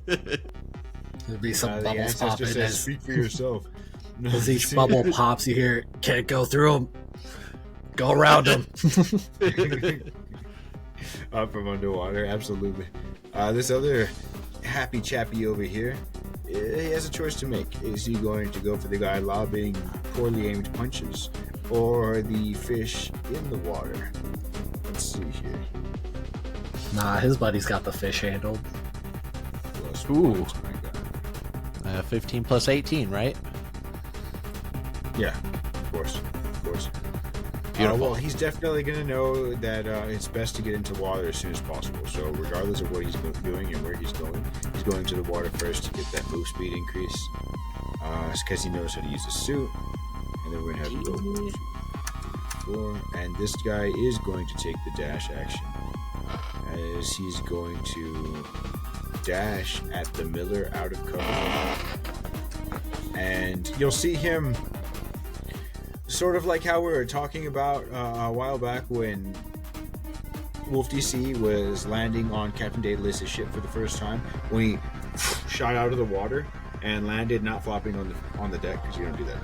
There'd be some The bubbles ancestor popping says, as, "Speak for yourself." as each bubble pops. You hear, can't go through them. Go around them. Up from underwater, absolutely. This other happy chappy over here, he has a choice to make. Is he going to go for the guy lobbing poorly aimed punches, or the fish in the water? Let's see here. Nah, his buddy's got the fish handled. Plus Ooh. points, my God. 15 plus 18, right? Yeah, of course. Beautiful. Well, he's definitely going to know that it's best to get into water as soon as possible. So regardless of what he's doing and where he's going to the water first to get that move speed increase. Because he knows how to use the suit. And then we're going to have 1, 2, 3, 4. And this guy is going to take the dash action. As he's going to dash at the Miller out of cover. And you'll see him sort of like how we were talking about a while back when Wolf DC was landing on Captain Daedalus' ship for the first time, when he shot out of the water and landed, not flopping on the deck, because you don't do that.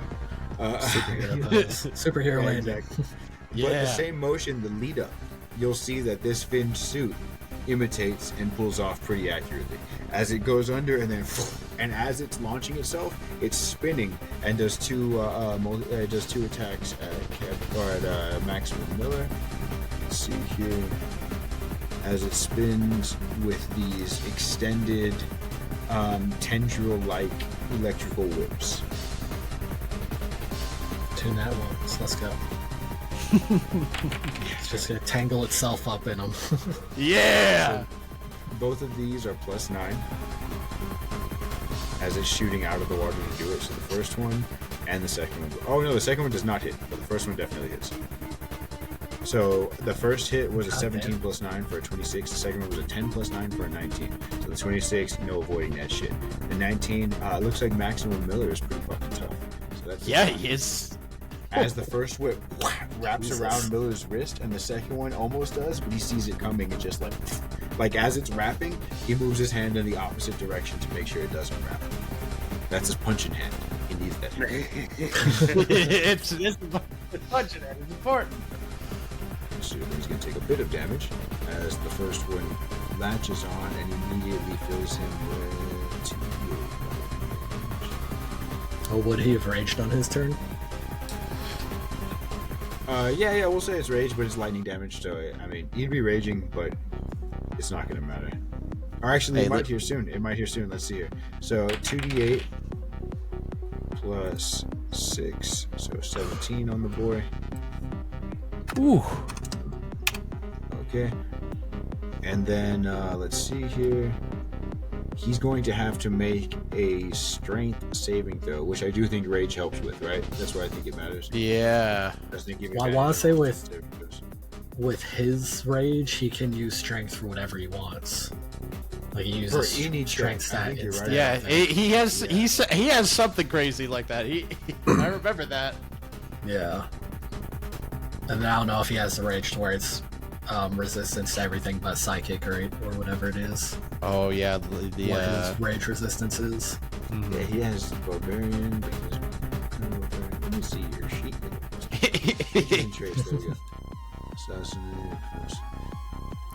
Superhero landing. Exactly. Yeah. But the same motion, the lead up, you'll see that this finned suit imitates and pulls off pretty accurately as it goes under, and then as it's launching itself, it's spinning and does two attacks at maximum Miller. Let's see here, as it spins with these extended tendril-like electrical whips. 2 nat ones. Let's go. It's just gonna tangle itself up in them. Yeah! Both of these are +9 as it's shooting out of the water to do it. So the first one and the second one. Oh no, the second one does not hit, but the first one definitely hits. So the first hit was a 17 +9 for a 26. The second one was a 10 +9 for a 19. So the 26, no avoiding that shit. The 19 looks like maximum Miller is pretty fucking tough. So that's He is. as the first whip wraps around Miller's wrist, and the second one almost does, but he sees it coming and just like as it's wrapping, he moves his hand in the opposite direction to make sure it doesn't wrap. That's his punching hand. He needs that. it's punching it. It's important. So he's going to take a bit of damage as the first one latches on and immediately fills him with 2 damage. Oh, would he have raged on his turn? Yeah, we'll say it's rage, but it's lightning damage, so I mean, he'd be raging, but it's not going to matter. Or actually, it might hear soon. Let's see here. So 2d8 plus 6, so 17 on the boy. Ooh. Okay. And then, let's see here. He's going to have to make a strength saving throw, which I do think rage helps with, right? That's why I think it matters. Yeah. Well, I want to say with his rage, he can use strength for whatever he wants. Like he uses For any strength check, I stat think you're instead. right. Yeah, I think. he has something crazy like that. I remember that. Yeah. And I don't know if he has the rage to where it's resistance to everything but psychic or whatever it is. Oh yeah, What his rage resistance is. Yeah, he has barbarian. But he has... Let me see your sheet. Traits, there we go. Assassinate.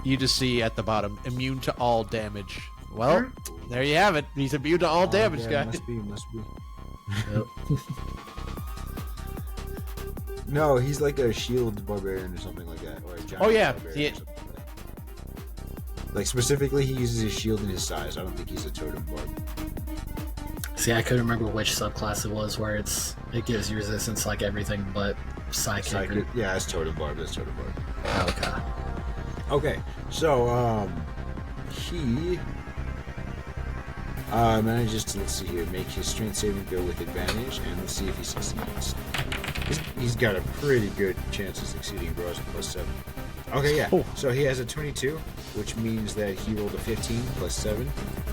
You just see at the bottom, immune to all damage. Well, there you have it. He's immune to all damage, yeah, guys. Must be. Yep. No, he's like a shield barbarian or something like that, or a giant. Oh, yeah. barbarian Yeah. or something like that. Like specifically, he uses his shield in his size. I don't think he's a totem barb. See, I couldn't remember which subclass it was where it gives you resistance like everything but psychic. Yeah, that's totem barb. Okay. Okay, so he manages to, let's see here, make his strength saving throw with advantage, and let's see if he succeeds. He's got a pretty good chance of succeeding, bro. It's +7. Okay, yeah. Oh. So he has a 22, which means that he rolled a 15 +7,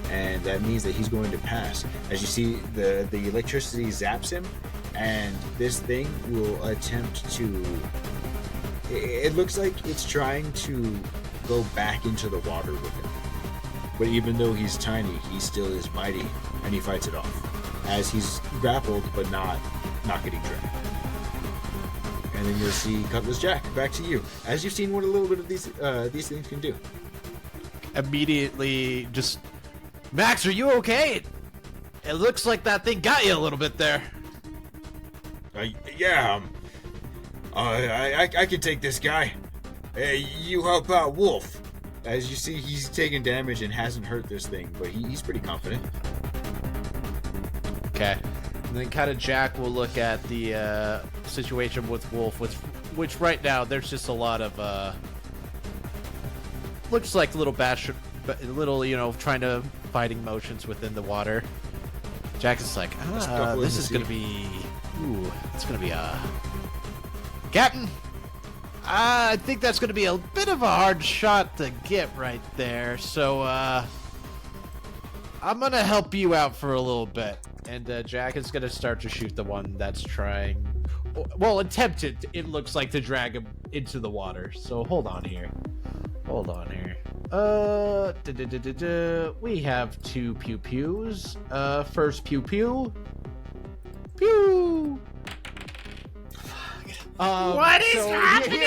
and that means that he's going to pass. As you see, the electricity zaps him, and this thing will attempt to. It looks like it's trying to go back into the water with him. But even though he's tiny, he still is mighty, and he fights it off as he's grappled but not getting dragged. And then you'll see Cutlass Jack. Back to you. As you've seen what a little bit of these things can do. Immediately, just Max, are you okay? It looks like that thing got you a little bit there. Yeah. I can take this guy. You help out Wolf. As you see, he's taken damage and hasn't hurt this thing, but he's pretty confident. Okay. And then kind of Jack will look at the situation with Wolf, which right now there's just a lot of looks like little trying to fighting motions within the water. Jack is like, this is gonna be, it's gonna be Captain. I think that's gonna be a bit of a hard shot to get right there. So I'm gonna help you out for a little bit. And Jack is going to start to shoot the one that's trying... Well, attempted, it looks like, to drag him into the water. So, hold on here. We have 2 pew-pews. First pew-pew. Pew! What is happening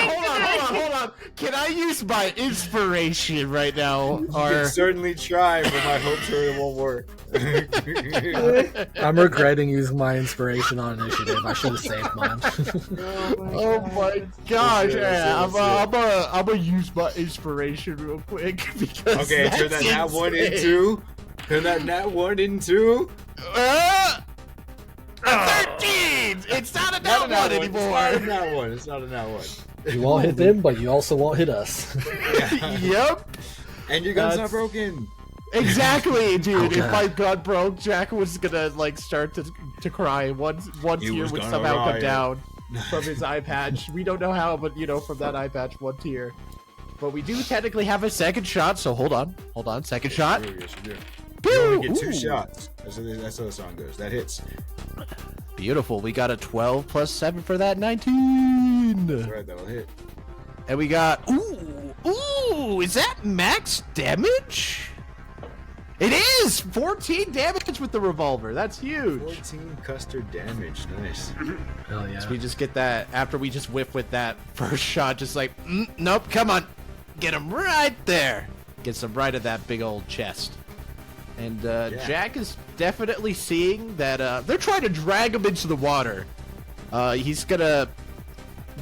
Hold on. Can I use my inspiration right now? You can certainly try, but my hopes are it won't work. I'm regretting using my inspiration on initiative. I should have saved mine. Oh my gosh! Yeah, I'm gonna use my inspiration real quick because Okay, turn that nat 1 into. Turn that nat 1 into. 13! It's not a nat 1 anymore! It's not a nat 1. You won't hit them, but you also won't hit us. Yep! And your gun's not broken! Exactly, dude! Okay. If my gun broke, Jack was gonna, start to cry. One tear would somehow come down from his eye patch. We don't know how, but, from that eye patch, 1 tear. But we do technically have a second shot, so hold on. Second shot. Yes, you do. Pew! You only get 2 Ooh. shots. That's how the song goes. That hits. Beautiful. We got a 12 plus 7 for that, 19. Right, that'll hit. And we got, is that max damage? It is 14 damage with the revolver. That's huge. 14 custard damage. Nice. Hell yeah. So we just get that after we just whiff with that first shot, just like, nope, come on. Get him right there. Gets him right at that big old chest. And Jack is definitely seeing that they're trying to drag him into the water. He's gonna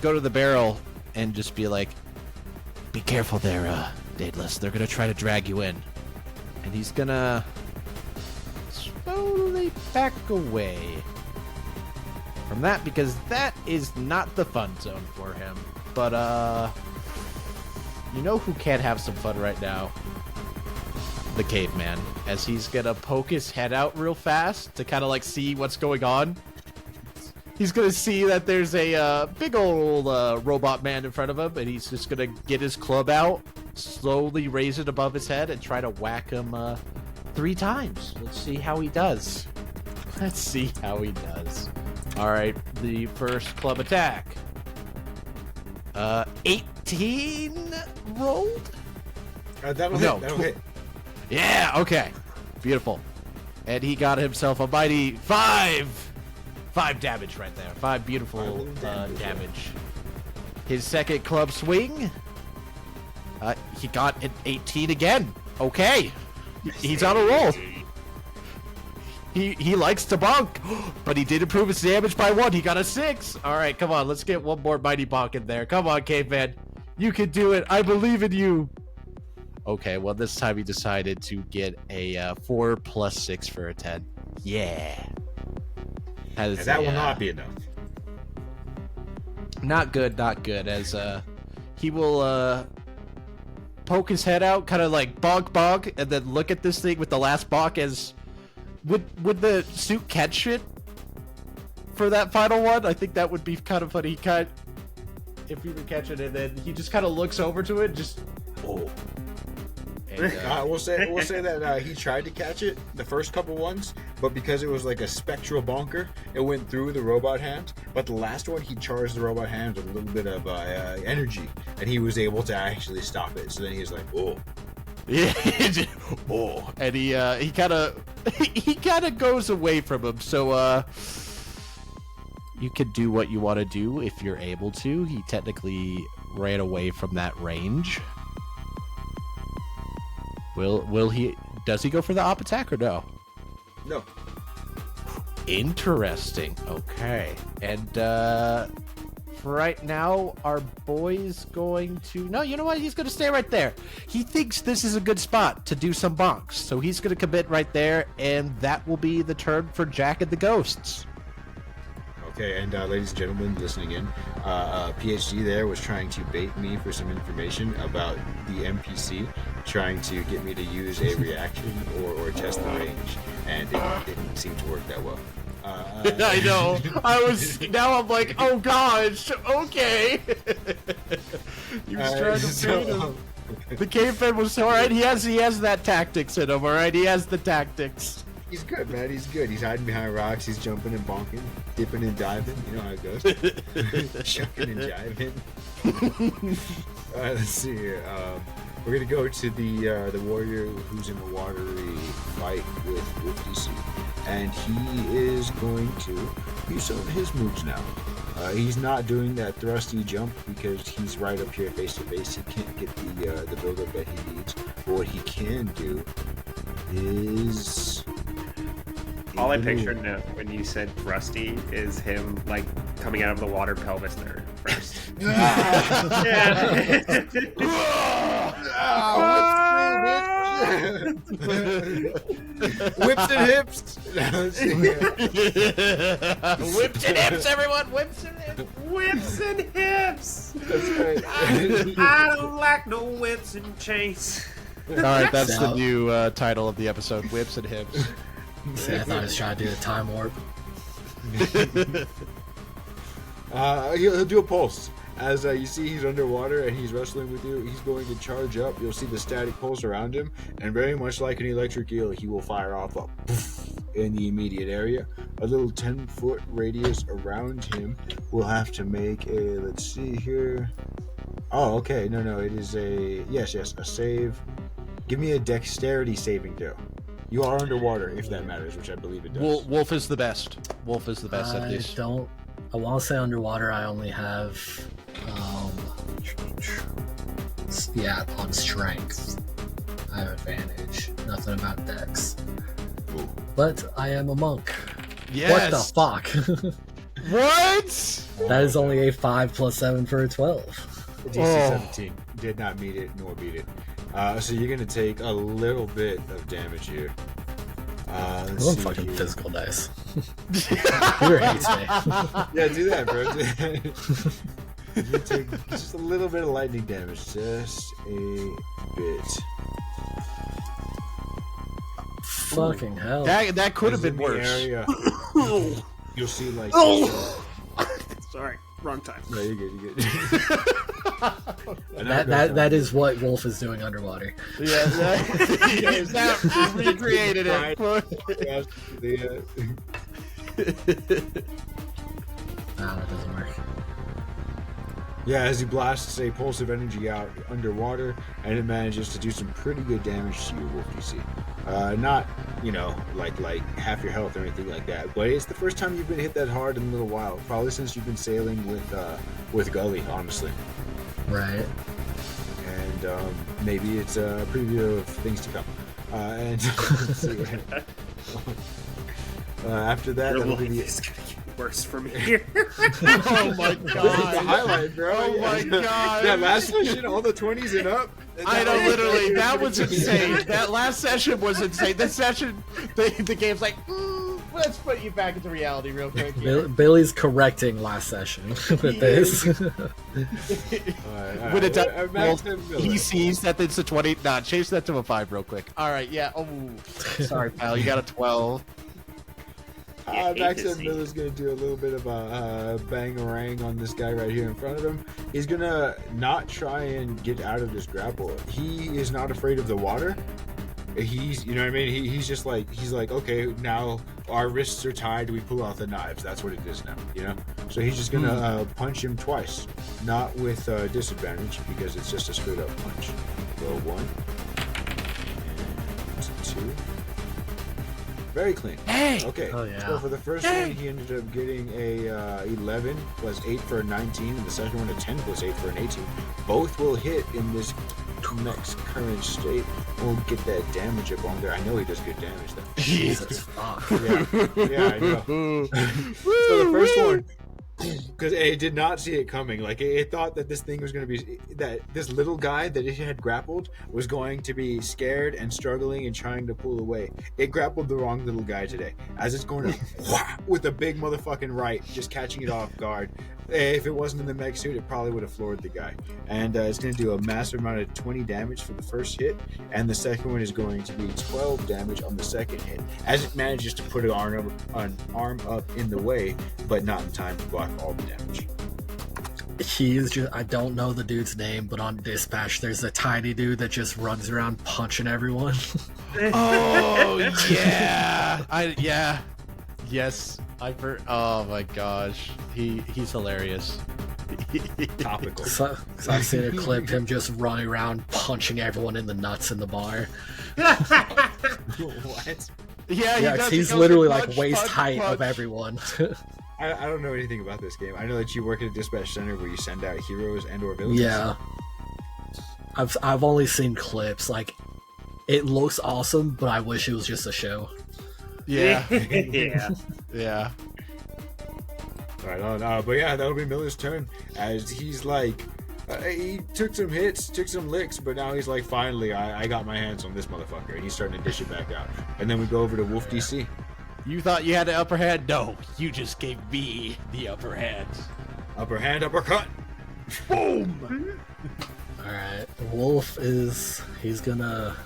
go to the barrel and just be like, be careful there, Daedalus. They're gonna try to drag you in. And he's gonna slowly back away from that because that is not the fun zone for him. But you know who can't have some fun right now? The caveman, as he's gonna poke his head out real fast to kind of see what's going on. He's gonna see that there's a big old robot man in front of him, and he's just gonna get his club out, slowly raise it above his head, and try to whack him 3 times. Let's see how he does. All right, the first club attack. 18 rolled. That'll No, hit. That'll hit. Yeah, okay. Beautiful. And he got himself a mighty 5 damage right there. 5 beautiful damage. His second club swing. He got an 18 again. Okay. He's on a roll. He likes to bonk, but he did improve his damage by 1. He got a 6. All right, come on. Let's get one more mighty bonk in there. Come on, caveman. You can do it. I believe in you. Okay, well, this time he decided to get a 4 plus 6 for a 10. Yeah. That will not be enough. Not good, as he will poke his head out, kind of like bonk, and then look at this thing with the last bonk as... Would the suit catch it for that final one? I think that would be kind of funny. If he would catch it, and then he just kind of looks over to it, just... Oh. And, we'll say that he tried to catch it the first couple ones, but because it was like a spectral bonker, it went through the robot hand. But the last one, he charged the robot hand with a little bit of energy, and he was able to actually stop it. So then he was like, "Oh, yeah," oh, and he kind of goes away from him. So you could do what you want to do if you're able to. He technically ran away from that range. Will he? Does he go for the op attack or no? no." Interesting. Okay. And for right now, our boy's going to... No, you know what? He's going to stay right there. He thinks this is a good spot to do some bonks. So he's going to commit right there, and that will be the turn for Jack and the Ghosts. Okay, and ladies and gentlemen listening in, PhD there was trying to bait me for some information about the NPC, trying to get me to use a reaction or test the range, and it didn't seem to work that well. I know. Now I'm like, oh gosh, okay. He was trying to bait him. The caveman was alright. He has that tactics in him. Alright, he has the tactics. He's good, man. He's good. He's hiding behind rocks. He's jumping and bonking, dipping and diving. You know how it goes. Chucking and jiving. All right, let's see here. We're gonna go to the warrior who's in a watery fight with DC, and he is going to use some of his moves now. He's not doing that thrusty jump because he's right up here face to face. He can't get the buildup that he needs. But what he can do is... All I pictured now when you said thrusty is him like coming out of the water pelvis there first. Whips and hips. Whips and hips, everyone. Whips and hips. Whips and hips. That's right. I don't like no whips and chains. All right, that's the new title of the episode: Whips and Hips. See, I thought I was trying to do a time warp. He'll do a pulse. As you see, he's underwater and he's wrestling with you. He's going to charge up. You'll see the static pulse around him, and very much like an electric eel, he will fire off a poof in the immediate area. A little 10-foot radius around him. We'll have to make a. Let's see here. Oh, okay. No. It is a yes. A save. Give me a dexterity saving throw. You are underwater, if that matters, which I believe it does. Wolf is the best. Wolf is the best at this. I want to say underwater. I only have, on strength. I have advantage. Nothing about dex. Ooh. But I am a monk. Yes. What the fuck? What? That is only a 5 + 7 for a 12. DC 17 did not meet it nor beat it. So you're gonna take a little bit of damage here. Let's I'm see fucking here. physical dice. Peter hates me. Yeah, do that, bro. Do that. You take just a little bit of lightning damage, just a bit. Fucking hell. That could have been In the worse. area, you'll see like. Sorry, wrong time. No, you're good. You're good. That is what Wolf is doing underwater. Yeah, that recreated it. That doesn't work. Yeah, as he blasts a pulse of energy out underwater, and it manages to do some pretty good damage to you, Wolf DC. Not, like half your health or anything like that, but it's the first time you've been hit that hard in a little while. Probably since you've been sailing with Gully, honestly. Right. And maybe it's a preview of things to come. And let's see. After that, Your that'll be life the is gonna get worse from here. Oh my the god. highlight, bro. Oh my god. That last session, all the 20s and up. I know, literally, that was insane. That last session was insane. This session, the game's like, let's put you back into reality real quick. Here. Billy's correcting last session with this. With a he sees that it's a 20. Nah, change that to a 5 real quick. All right, yeah. Oh, sorry, pal. You got a 12. Max and Miller's gonna do a little bit of a bang-a-rang on this guy right here in front of him. He's gonna not try and get out of this grapple. He is not afraid of the water. He's, you know what I mean? He's just like, he's like, okay, now our wrists are tied. We pull out the knives. That's what it is now, you know? So he's just gonna punch him twice, not with disadvantage because it's just a straight up punch. Roll 1 and 2. Very clean. Hey! Okay. Oh, yeah. So for the first one, he ended up getting a 11 plus 8 for a 19, and the second one a 10 plus 8 for an 18. Both will hit in this next current state. We'll get that damage up on there. I know he does good damage though. Jesus fuck. Yeah, I know. So the first one, because it did not see it coming. Like it thought that this thing was going to be, that this little guy that it had grappled was going to be scared and struggling and trying to pull away. It grappled the wrong little guy today. As it's going to with a big motherfucking right, just catching it off guard. If it wasn't in the mech suit, it probably would have floored the guy. And it's going to do a massive amount of 20 damage for the first hit, and the second one is going to be 12 damage on the second hit, as it manages to put an arm up in the way, but not in time to block all the damage. He's just, I don't know the dude's name, but on Dispatch, there's a tiny dude that just runs around punching everyone. Oh, yeah. Yes. Oh my gosh. He's hilarious. Topical. So I've seen a clip him just running around punching everyone in the nuts in the bar. What? Yeah, Yeah, he's literally like waist height of everyone. I don't know anything about this game. I know that you work at a dispatch center where you send out heroes and or villains. Yeah. I've only seen clips. Like, it looks awesome, but I wish it was just a show. Yeah. Yeah. Right on. But yeah, that'll be Miller's turn, as he's like, he took some hits, took some licks, but now he's like, finally, I got my hands on this motherfucker, and he's starting to dish it back out. And then we go over to Wolf DC. You thought you had the upper hand? No, you just gave me the upper hand. Upper hand, uppercut. Boom! Alright, Wolf he's gonna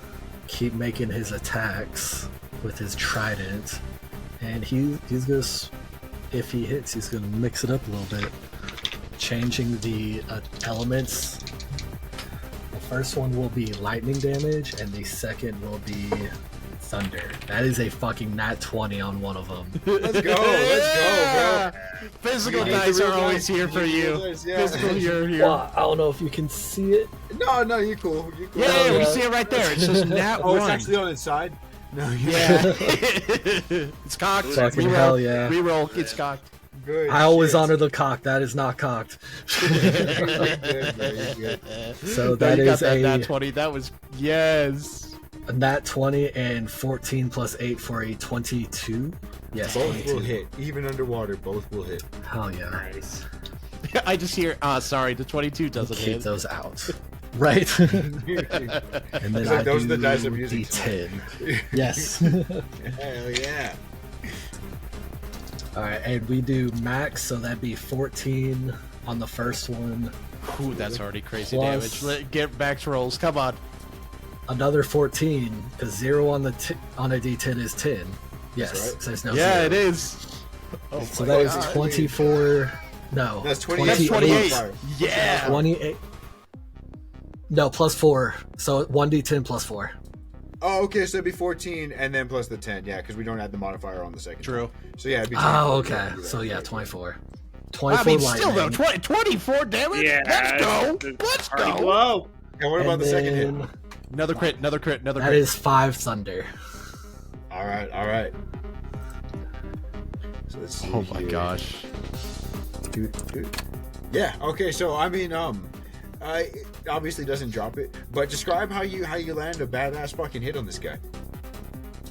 keep making his attacks with his trident, and he's just, if he hits, he's gonna mix it up a little bit, changing the elements. The first one will be lightning damage, and the second will be thunder. That is a fucking nat 20 on one of them. Let's go, bro. Physical dice are always here for you. Physical, you're here. Well, I don't know if you can see it. No, you're cool. Yeah, we see it right there. It says nat 1. It's actually on its side. No, Yeah. It's cocked. Fucking hell yeah. Reroll. It's cocked. Good. I always shit. honor the cock. That is not cocked. You're good, bro. You're good. So that you is got that a nat 20. That was, yes. nat 20 and 14 plus 8 for a 22. Yes, Both 22. will hit. Even underwater, both will hit. Hell yeah. Nice. I just hear, sorry, the 22 doesn't Keep hit. those out. Right. And then It's I like those do are the dice I'm using. D10. Yes. Hell yeah. Alright, and we do max, so that'd be 14 on the first one. Ooh, that's already crazy Plus- damage. Get max rolls. Come on. Another 14, because 0 on the on a D10 is 10. Yes, That's right. so there's no Yeah, 0. it is. Oh So my that is God. 24. No, That's 28. That's 28. Fire. Yeah. 28. No, plus 4. So 1d10 plus 4. Oh, okay, so it'd be 14 and then plus the 10, yeah, because we don't add the modifier on the second. True. So yeah, it'd be 24. Oh, okay. Yeah, So yeah, right. 24. I 24 mean, lightning. still though, 24 damage? Yeah. Let's go. it's Let's already go. low. And what about And the second hit? then Another crit, another crit, another That crit. is 5 thunder. All right. So let's see Oh my here. gosh. Yeah. Okay. So I mean, it obviously doesn't drop it, but describe how you land a badass fucking hit on this guy.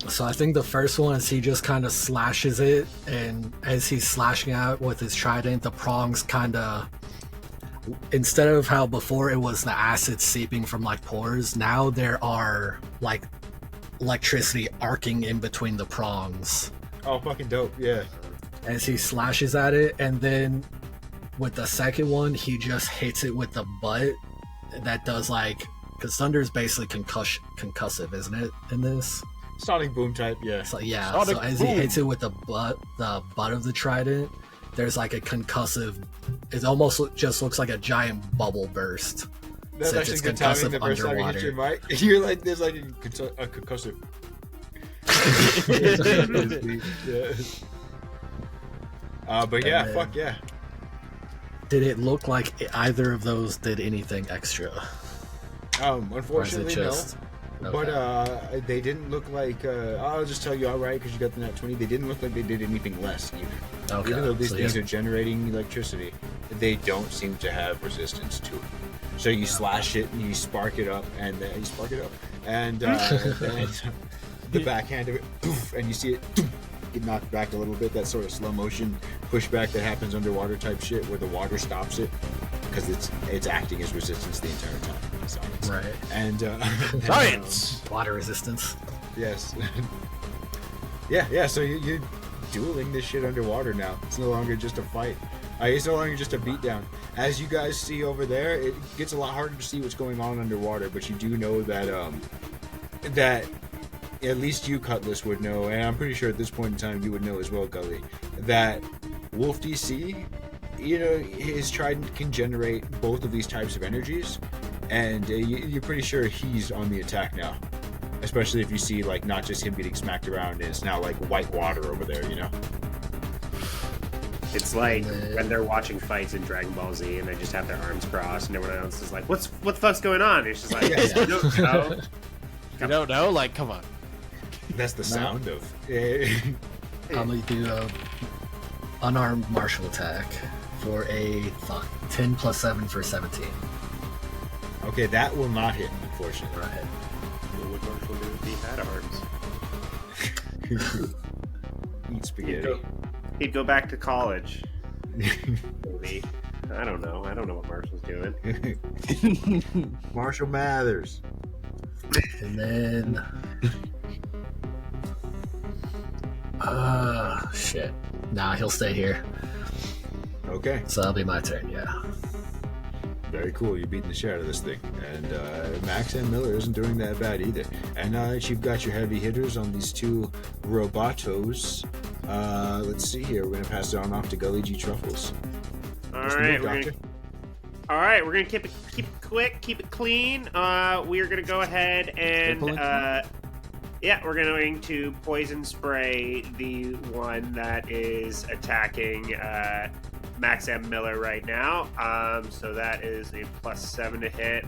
So I think the first one is he just kind of slashes it, and as he's slashing out with his trident, the prongs kind of, instead of how before it was the acid seeping from like pores, now there are like electricity arcing in between the prongs, Oh, fucking dope! Yeah. As he slashes at it, and then with the second one, he just hits it with the butt. That does like, because thunder is basically concussive, isn't it? In this, Sonic boom type. Yeah. so yeah. Sonic So as boom. he hits it with the butt of the trident, there's like a concussive. It almost just looks like a giant bubble burst. That's Since actually it's good timing. The concussive first time you hit underwater. your mic, you're like, there's like a concussive. Yeah. But yeah, And then- fuck yeah. Did it look like either of those did anything extra? Or is it Unfortunately, just no. But they didn't look like. I'll just tell you outright because you got the nat 20. They didn't look like they did anything less either. okay? Even though these so things yeah. are generating electricity, they don't seem to have resistance to it. So you slash it and you spark it up, and then then the backhand of it, poof, and you see it get knocked back a little bit. That sort of slow motion pushback that happens underwater type shit, where the water stops it because it's acting as resistance the entire time. Science. Right. And Science! Water resistance. yes. Yeah. So you're dueling this shit underwater now. It's no longer just a fight. It's no longer just a beatdown. As you guys see over there, it gets a lot harder to see what's going on underwater, but you do know that that at least you, Cutlass, would know, and I'm pretty sure at this point in time you would know as well, Gully, that Wolf DC, his trident can generate both of these types of energies, and you're pretty sure he's on the attack now. Especially if you see, like, not just him getting smacked around, and it's now like white water over there, It's like when they're watching fights in Dragon Ball Z and they just have their arms crossed and everyone else is like, what the fuck's going on? And it's just like, you don't know. You don't know? Like, come on. That's the sound of. I'm gonna do a unarmed martial attack for a 10 plus 7 for 17. Okay, that will not hit, unfortunately. Right. What would Marshall do if he had arms? Eat spaghetti. He'd go back to college. Maybe. I don't know. I don't know what Marshall's doing. Marshall Mathers. And then. Shit. Nah, he'll stay here. Okay, So that'll be my turn, yeah. very cool. You're beating the shit out of this thing. And Max and Miller isn't doing that bad either. And you've got your heavy hitters on these two robotos. Let's see here. We're going to pass it on off to Gully G. Truffles. All What's the right, move, we're Doctor? we're gonna keep it quick, keep it clean. We're gonna go ahead and we're going to poison spray the one that is attacking Max M. Miller right now. So that is a +7 to hit.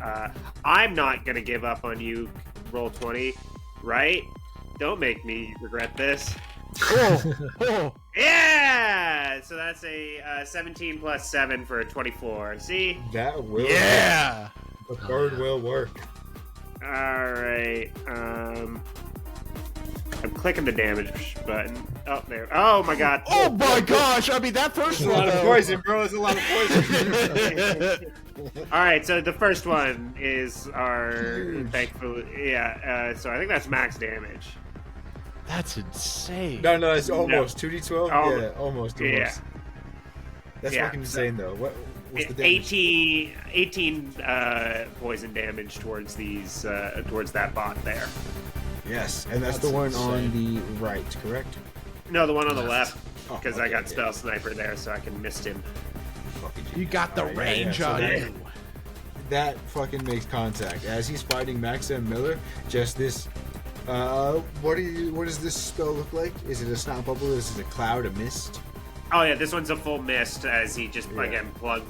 I'm not gonna give up on you. Roll 20, right? Don't make me regret this. Oh. Yeah! So that's a 17 plus 7 for a 24. See? That will Yeah! work. The bird will work. Alright. I'm clicking the damage button. Oh, there. Oh my god. Oh my gosh! I mean, that first It's a one. lot of poison, bro. It's a lot of poison. Alright, so the first one is our. Huge. Thankfully. Yeah, so I think that's max damage. That's insane. No, it's almost 2d12. Oh, Yeah, almost. yeah. That's Yeah, fucking insane, though. What's the damage? 18 poison damage towards these towards that bot there. Yes, and that's the That's one on insane. the right, correct? No, the one on the left, Oh, because I got spell sniper there, so I can mist him. Fucking You got the Alright, range so on that- you. That fucking makes contact as he's fighting Max M. Miller. Just this. What does this spell look like? Is it a snot bubble? Is it a cloud, a mist? Oh yeah, this one's a full mist as he just Yeah. again plugs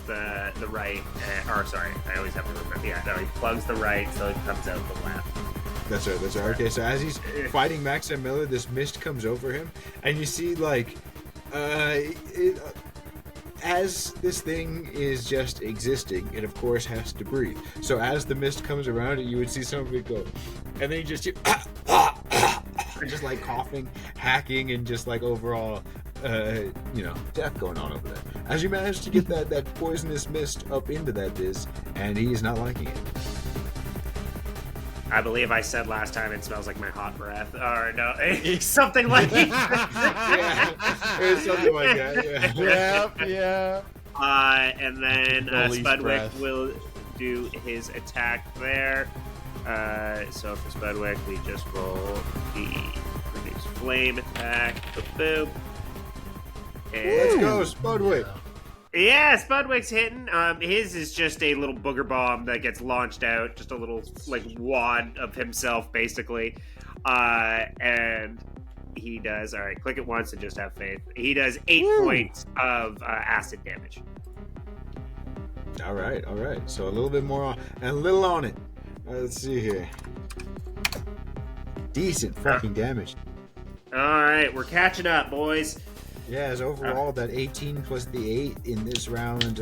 the right. Or sorry, I always have to remember. Yeah, no, he plugs the right, so it comes out the left. That's right. Okay, so as he's fighting Max M. Miller, this mist comes over him, and you see like, as this thing is just existing, it of course has to breathe. So as the mist comes around it, you would see some of it go, and then you just hear, just like coughing, hacking, and just like overall, death going on over there. As you manage to get that poisonous mist up into that biz, and he is not liking it. I believe I said last time it smells like my hot breath, or no, something like Yeah, it's something like that. Yeah. Yeah. And then Bully's Spudwick breath. will do his attack there. So for Spudwick, we just roll the produce flame attack. Boop. Let's And go, Spudwick. yeah, Spudwick's hitting. His is just a little booger bomb that gets launched out, just a little like wad of himself, basically. And he does. All right, click it once and just have faith. He does 8 points of acid damage. All right. So a little bit more on, and a little on it. Let's see here. Decent fucking damage. All right, we're catching up, boys. Yeah, as overall that 18 plus the 8 in this round,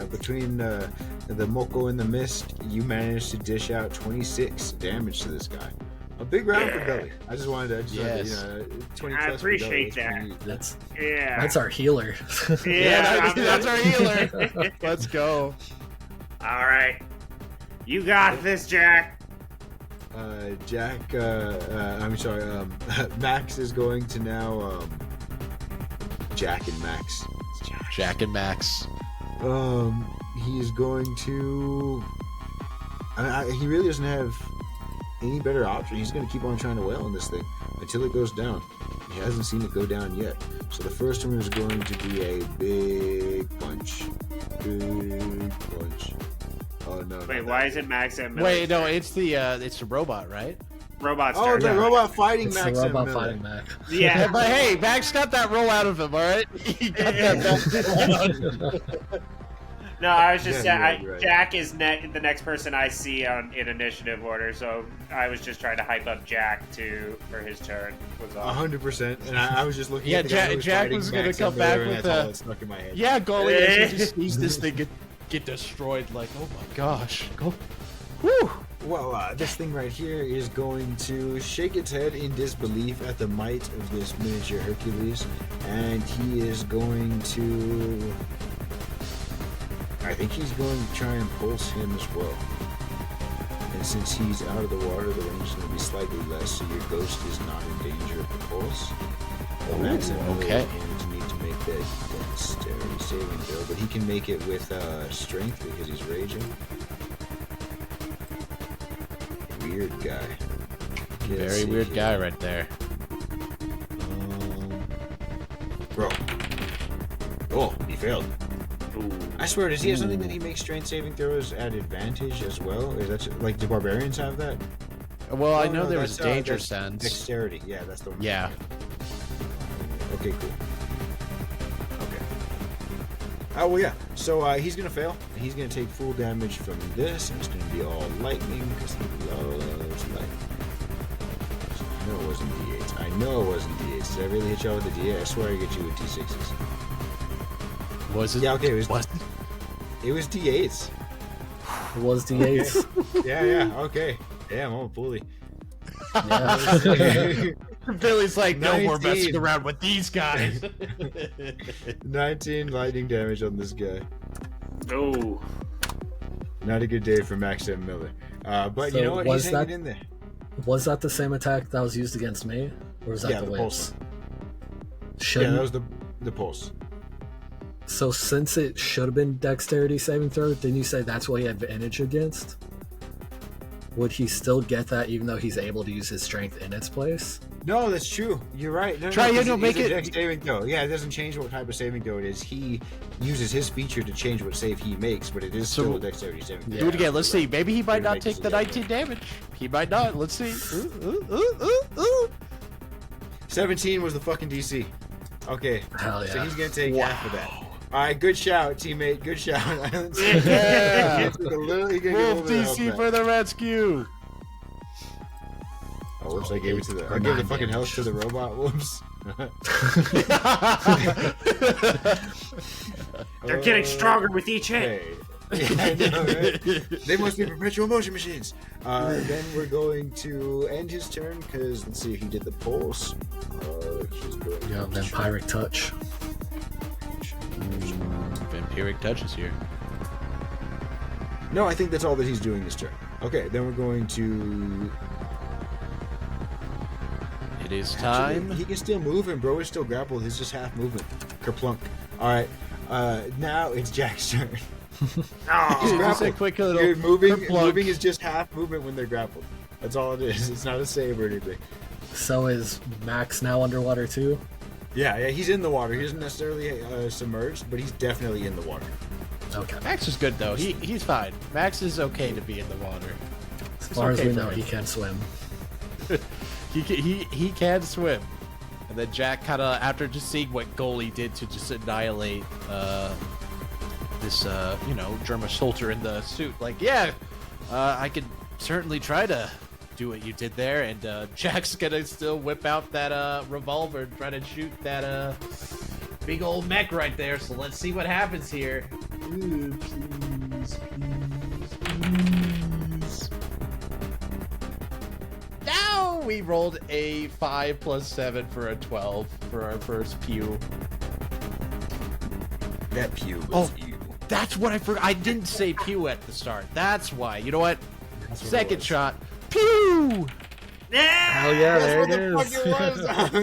between the Moko and the Mist, you managed to dish out 26 damage to this guy. A big round for Belly. I just wanted to, Yes. 20 I plus for Belly. appreciate that. That's our healer. Yeah, that's our healer. Let's go. All right, you got this, Jack. Jack, I'm sorry, Max is going to now, Jack and Max. Jack and Max. He is going to. He really doesn't have any better option. He's going to keep on trying to wail on this thing until it goes down. He hasn't seen it go down yet. So the first one is going to be a big punch. Big punch. Oh no! Wait, why is it Max and Miller? Wait, no, it's the robot, right? Robots. Oh, the Yeah. robot fighting It's Max the and robot Miller. fighting Max. Yeah, But hey, Max got that roll out of him, all right? He got that. no, I was just Yeah, saying. you're right. Jack is the next person I see in initiative order, so I was just trying to hype up Jack for his turn. Was all. 100%. And I was just looking Yeah, at the guy who was Jack fighting was gonna Max come and Miller, back and with that's all a- that stuck in my head. Yeah, Golly, as he just sees this thing get destroyed, like, oh my gosh. Go. Woo! Well, this thing right here is going to shake its head in disbelief at the might of this miniature Hercules, and he is going to. I think he's going to try and pulse him as well. And since he's out of the water, the range is going to be slightly less, so your ghost is not in danger of the pulse. Max and Miller okay. is going to need to make that dexterity saving throw, but he can make it with strength because he's raging. Weird guy. Okay, let's Very see weird here. guy right there. Bro. Oh, he failed. Ooh. I swear, does he have something that he makes strength saving throws at advantage as well? Or is that like, do barbarians have that? Well, I No, know no, there was that's, danger that's sense. Dexterity. Yeah, that's the one. Yeah. Okay, cool. Okay. Oh, well, yeah. So he's going to fail. He's going to take full damage from this, and it's going to be all lightning because he loves lightning. I know it wasn't D8s. I know it wasn't D8s. Did I really hit y'all with the D8? I swear I get you with D6s. Was it? Yeah, okay. Was It was D8s. It was D8s. Yeah, okay. Damn, I'm a bully. Yeah. Billy's like, no more 19. messing around with these guys. 19 lightning damage on this guy. Oh. Not a good day for Max M. Miller. But So you know what? was He's that- hanging in there. Was that the same attack that was used against me? Or was that Yeah, the the whips? pulse. Yeah, Shouldn't. that was the pulse. So since it should have been dexterity saving throw, didn't you say that's what he had advantage against? Would he still get that even though he's able to use his strength in its place? No, that's true. You're right. No, Try, no, make it's a it- dex saving throw. Yeah, it doesn't change what type of saving throw it is. He uses his feature to change what save he makes, but it is So- still a dexterity saving throw. Do it again. Let's see. Maybe he might Maybe not make take this the again. 19 damage. He might not. Let's see. Ooh. 17 was the fucking DC. Okay, Hell so yeah. he's gonna take half of that. All right, good shout, teammate. Good shout. Yeah. He took a little- he gave a Wolf little bit of DC health for the rescue. back. Oh, whoops! I gave it to the. I gave the fucking health to the robot. Whoops. They're getting stronger with each hit. Hey. Yeah, I know, right? They must be perpetual motion machines. Then we're going to end his turn because let's see if he did the pulse. He's going Yeah, to vampiric touch. Vampiric touches here. No, I think that's all that he's doing this turn. Okay, then we're going to. It is Actually, time. he can still move, and bro is still grappled. He's just half movement. Kerplunk. All right. Now it's Jack's turn. He's Just a grappled. quick little Dude, moving kerplunk. is just half movement when they're grappled. That's all it is. It's not a save or anything. So is Max now underwater too? Yeah, he's in the water. He isn't necessarily submerged, but he's definitely in the water. Okay. Max is good though. He's fine. Max is okay to be in the water. As far okay as we for know, him. he can swim. He can swim. And then Jack kind of, after just seeing what goalie did to just annihilate this German soldier in the suit, like, yeah, I could certainly try to do what you did there. And Jack's gonna still whip out that revolver and try to shoot that big old mech right there. So let's see what happens here. Ooh, please. Now we rolled a 5 + 7 for a 12 for our first pew. That pew was you. That's what I forgot. I didn't say pew at the start. That's why. You know what? That's what it Second was. shot. Pew! Hell yeah, there it That's is. what the fuck it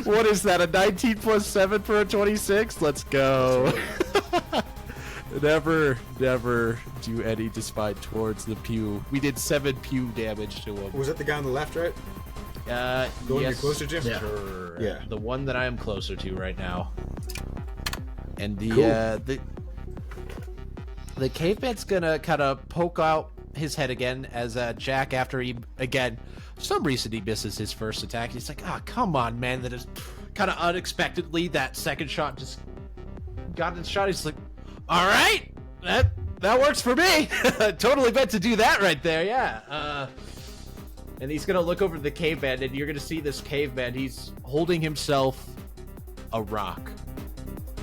was. What is that? A 19 + 7 for a 26? Let's go. Never do any despite towards the pew. We did 7 pew damage to him. Was that the guy on the left, right? The one you're Yes, closer to? Yeah. sir. Yeah. The one that I am closer to right now. And the Cool. the caveman's gonna kind of poke out his head again as Jack, after he again, for some reason he misses his first attack. He's like, "Ah, come on, man!" That is kind of unexpectedly. That second shot just got his shot. He's like, "All right, that works for me. Totally meant to do that right there." Yeah. And he's gonna look over the caveman, and you're gonna see this caveman. He's holding himself a rock,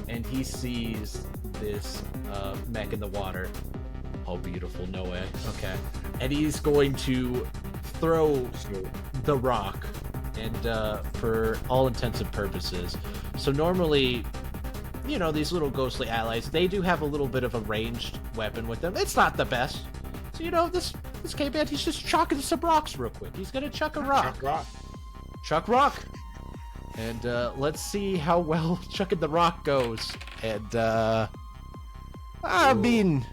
and he sees this mech in the water. Oh, beautiful! No way. Okay, and he's going to throw the rock, and for all intents and purposes. So normally, you know, these little ghostly allies, they do have a little bit of a ranged weapon with them. It's not the best. So, you know, this caveman, he's just chucking some rocks real quick. He's gonna chuck a rock. Chuck rock. And let's see how well chucking the rock goes. And I mean,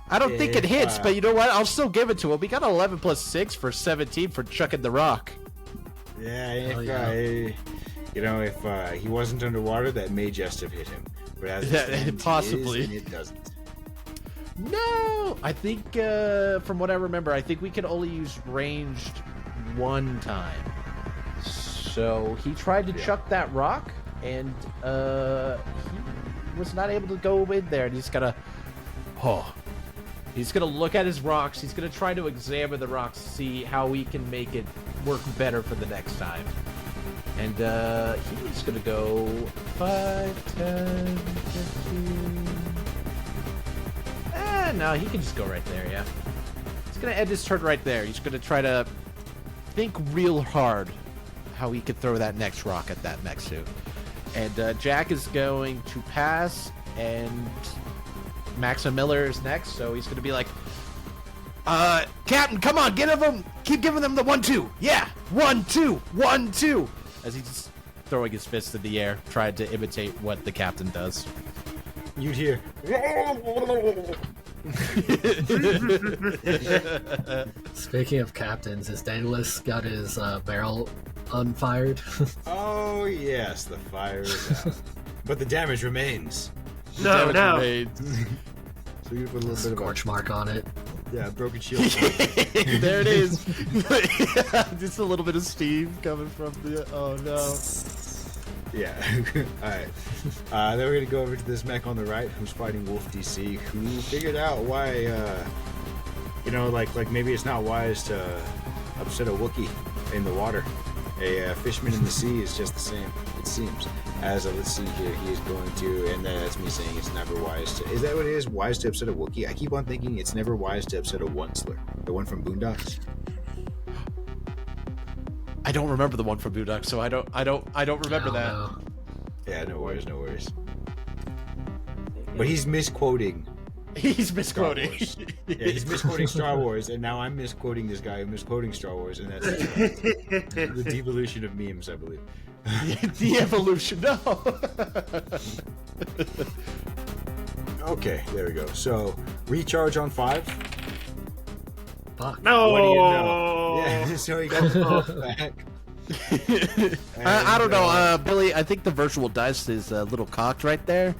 I don't think it hits, but you know what? I'll still give it to him. We got 11 + 6 for 17 for chucking the rock. Yeah, Hell if he wasn't underwater, that may just have hit him. But as it stands, Possibly. it is, and it doesn't. No, I think from what I remember, I think we can only use ranged one time. So he tried to chuck that rock, and he was not able to go in there. And he's gonna look at his rocks. He's gonna try to examine the rocks to see how he can make it work better for the next time. And he's gonna go 5, 10, 15. No, he can just go right there, yeah. He's gonna end his turn right there. He's gonna try to think real hard how he could throw that next rock at that mech suit. And Jack is going to pass, and Maxim Miller is next, so he's gonna be like, Captain, come on, get him! Keep giving them the 1-2! Yeah! 1-2! 1-2! As he's just throwing his fist in the air, trying to imitate what the captain does. You'd hear. Speaking of captains, has Daedalus got his barrel unfired? Oh yes, the fire is out, but the damage remains. No. So you put a little bit of Scorch mark on it. broken shield. There it is. Just a little bit of steam coming from the. Oh no. Yeah. All right. Then we're gonna go over to this mech on the right, who's fighting Wolf DC, who figured out why, like maybe it's not wise to upset a Wookiee in the water. A fishman in the sea is just the same, it seems. As let's see here, he is going to, and that's me saying it's never wise to. Is that what it is? Wise to upset a Wookiee? I keep on thinking it's never wise to upset a Onceler, the one from Boondocks. I don't remember the one from Budak, so I don't remember that. No. Yeah, no worries. But he's misquoting He's Star misquoting. Wars. Yeah, he's misquoting Star Wars, and now I'm misquoting this guy who misquoting Star Wars, and that's the devolution of memes, I believe. The evolution. No. Okay, there we go. So, recharge on 5. Fuck. No. What do you know? Yeah, so he got the health back. I don't know, Billy. I think the virtual dice is a little cocked right there.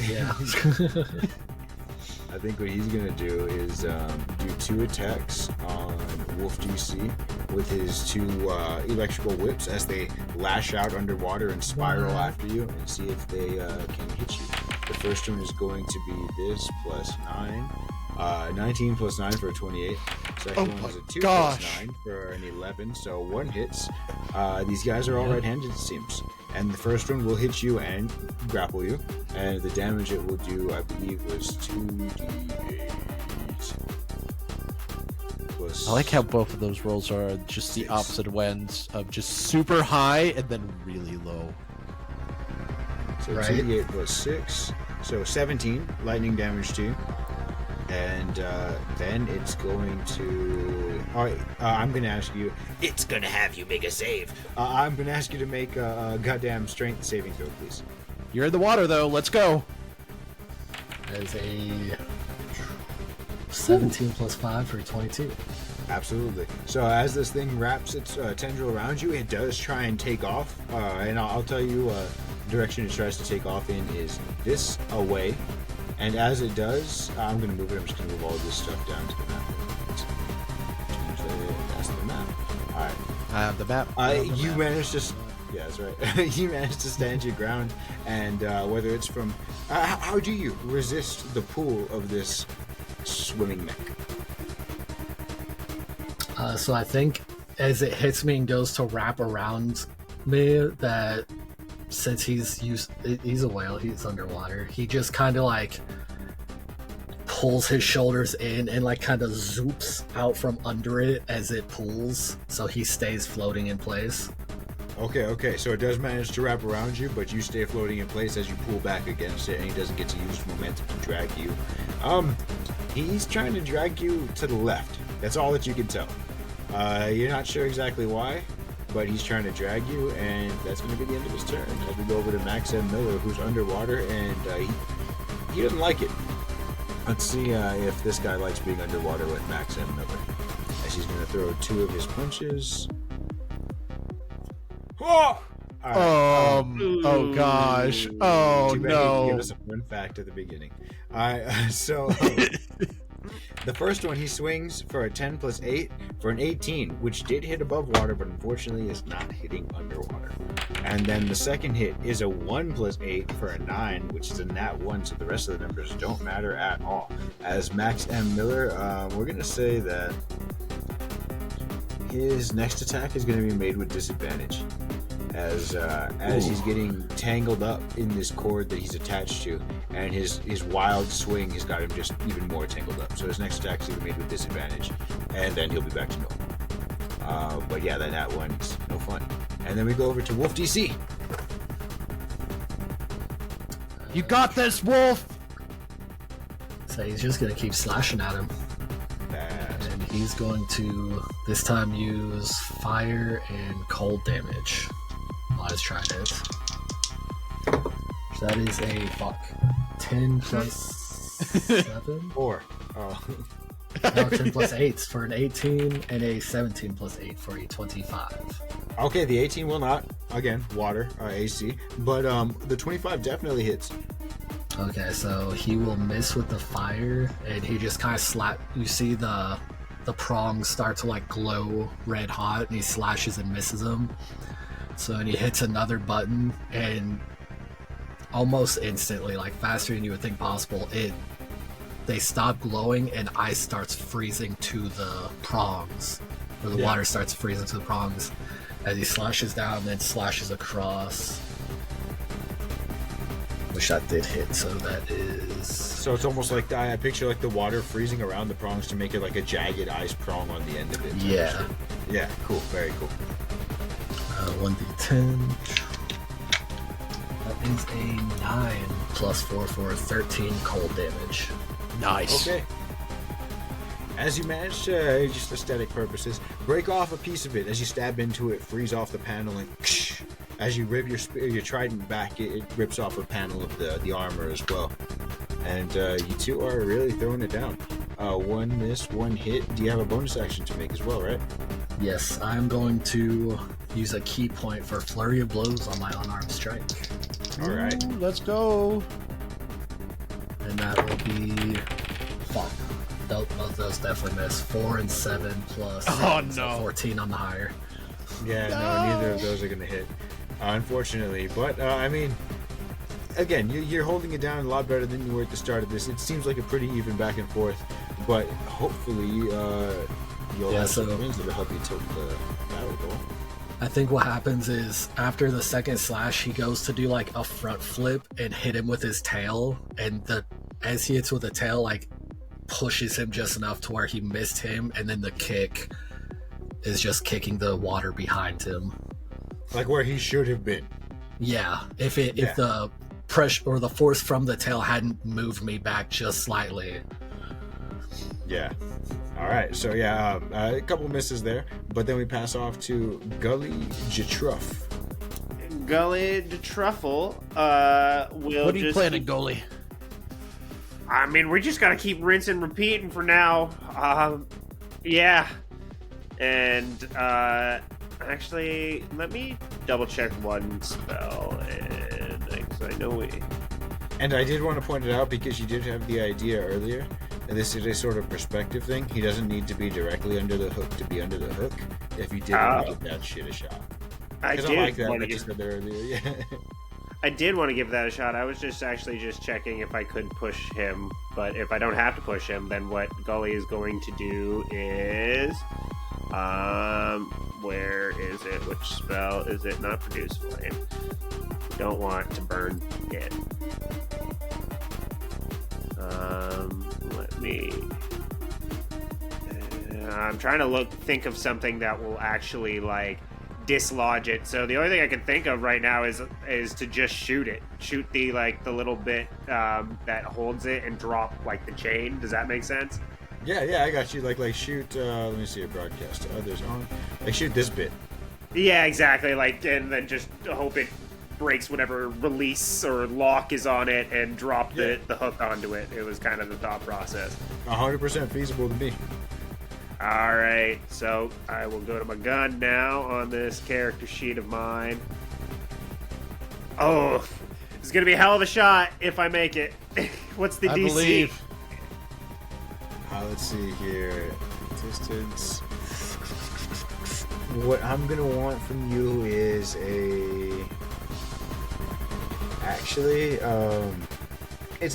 Yeah. I think what he's gonna do is do 2 attacks on Wolf DC with his 2 electrical whips as they lash out underwater and spiral after you, and see if they can hit you. The first one is going to be this plus 9. 19 plus 9 for a 28. Second one is a 2 plus 9 for an 11, so 1 hits. These guys are all right-handed, it seems. And the first one will hit you and grapple you. And the damage it will do, I believe, was 2d8. Plus... I like how both of those rolls are just the opposite ends of just super high and then really low. So Right. 2d8 plus 6. So 17 lightning damage to you. And then it's going to... Alright, I'm going to ask you... It's gonna have you make a save. I'm going to ask you to make a goddamn strength saving throw, please. You're in the water, though. Let's go. That is a 17 plus 5 for 22. Absolutely. So as this thing wraps its tendril around you, it does try and take off. And I'll tell you the direction it tries to take off in is this away. And as it does, I'm going to move it. I'm just going to move all of this stuff down to the map. That's the map. All right. I have the map. You managed to... Yeah, that's right. You managed to stand your ground, and whether it's from... how do you resist the pull of this swimming mech? So I think as it hits me and goes to wrap around me, that since he's a whale, he's underwater, he just kind of like pulls his shoulders in and like kind of zoops out from under it as it pulls, so he stays floating in place. Okay, so it does manage to wrap around you, but you stay floating in place as you pull back against it, and he doesn't get to use momentum to drag you. He's trying to drag you to the left. That's all that you can tell. You're not sure exactly why, but he's trying to drag you, and that's going to be the end of his turn. As we go over to Max M. Miller, who's underwater, and he doesn't like it. Let's see if this guy likes being underwater with Max M. Miller. As he's going to throw 2 of his punches. Oh! Oh gosh. Oh Too bad he didn't no. give us a fun fact at the beginning. Alright, so the first one he swings for a 10 plus 8 for an 18, which did hit above water, but unfortunately is not hitting underwater. And then the second hit is a 1 plus 8 for a 9, which is a nat 1, so the rest of the numbers don't matter at all. As Max M. Miller, we're going to say that his next attack is going to be made with disadvantage. As he's getting tangled up in this cord that he's attached to, and his wild swing has got him just even more tangled up. So his next attack is going to be made with disadvantage, and then he'll be back to normal. But yeah, that one's no fun. And then we go over to Wolf DC. You got this, Wolf. So he's just gonna keep slashing at him, and he's going to this time use fire and cold damage. Let's try it. So that is a 10 plus 7? 4. Oh. No, 10 plus 8 for an 18, and a 17 plus 8 for a 25. Okay, the 18 will not. Again, water, AC. But the 25 definitely hits. Okay, so he will miss with the fire, and he just kind of slap. You see the prongs start to like glow red hot, and he slashes and misses them. So and he hits another button, and almost instantly, like faster than you would think possible, they stop glowing, and ice starts freezing to the prongs, or the water starts freezing to the prongs as he slashes down, and then slashes across. Which that did hit, so that is... So it's almost like I picture like the water freezing around the prongs to make it like a jagged ice prong on the end of it. Yeah. Yeah, cool, very cool. 1d10. That is a 9 plus 4 for 13 cold damage. Nice. Okay. As you manage to, just aesthetic purposes, break off a piece of it as you stab into it, freeze off the panel, and as you rip your trident back, it rips off a panel of the armor as well. And you two are really throwing it down. One miss, one hit. Do you have a bonus action to make as well, right? Yes, I'm going to use a key point for flurry of blows on my unarmed strike. All right. Ooh, let's go. And that will be... Fuck. Both of those definitely miss. 4 and 7 plus... Oh, so no. 14 on the higher. Yeah, no, neither of those are going to hit, unfortunately. But, I mean, again, you're holding it down a lot better than you were at the start of this. It seems like a pretty even back and forth, but hopefully you'll have some wins that will help you tilt the battle goal. I think what happens is after the second slash, he goes to do like a front flip and hit him with his tail, and as he hits with the tail, like pushes him just enough to where he missed him, and then the kick is just kicking the water behind him, like where he should have been. Yeah, if the pressure or the force from the tail hadn't moved me back just slightly. Yeah. All right. So yeah, a couple misses there, but then we pass off to Gully Jatruff. Gully de Truffle will What are you just planning, goalie? I mean, we just gotta keep rinse and repeating for now. Yeah. And, actually, let me double check one spell, and because I know we... And I did want to point it out because you did have the idea earlier, and this is a sort of perspective thing. He doesn't need to be directly under the hook to be under the hook. If you did want to give that shit a shot. I Because did I like that, want like to you said there earlier. Yeah. I did want to give that a shot. I was just checking if I could push him, but if I don't have to push him, then what Gully is going to do is, where is it? Which spell is it? Not produce flame. Don't want to burn it. Let me. I'm trying to think of something that will actually dislodge it. So the only thing I can think of right now is to just shoot it. Shoot the little bit that holds it and drop the chain. Does that make sense? Yeah, I got you. Like shoot. Let me see a broadcast to others on. Shoot this bit. Yeah, exactly. And then just hope it breaks whatever release or lock is on it and drop the hook onto it. It was kind of the thought process. 100% feasible to me. Alright, so I will go to my gun now on this character sheet of mine. Oh, it's going to be a hell of a shot if I make it. What's the DC? I believe. Let's see here. Distance. What I'm going to want from you is Actually,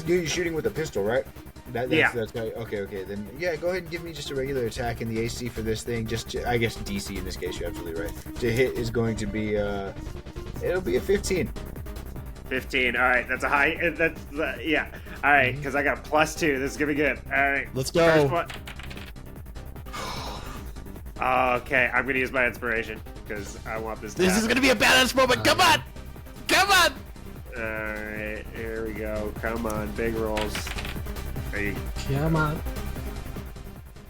you're shooting with a pistol, right? That's okay. Then go ahead and give me just a regular attack, and the AC for this thing, I guess DC in this case, you're absolutely right. To hit is going to be it'll be a 15. 15. All right, that's a high. Yeah. All right, because I got a +2. This is gonna be good. All right, let's go. First one. Okay, I'm gonna use my inspiration because I want this. This is gonna be a badass moment. Come on. All right, here we go. Come on, big rolls. Come on.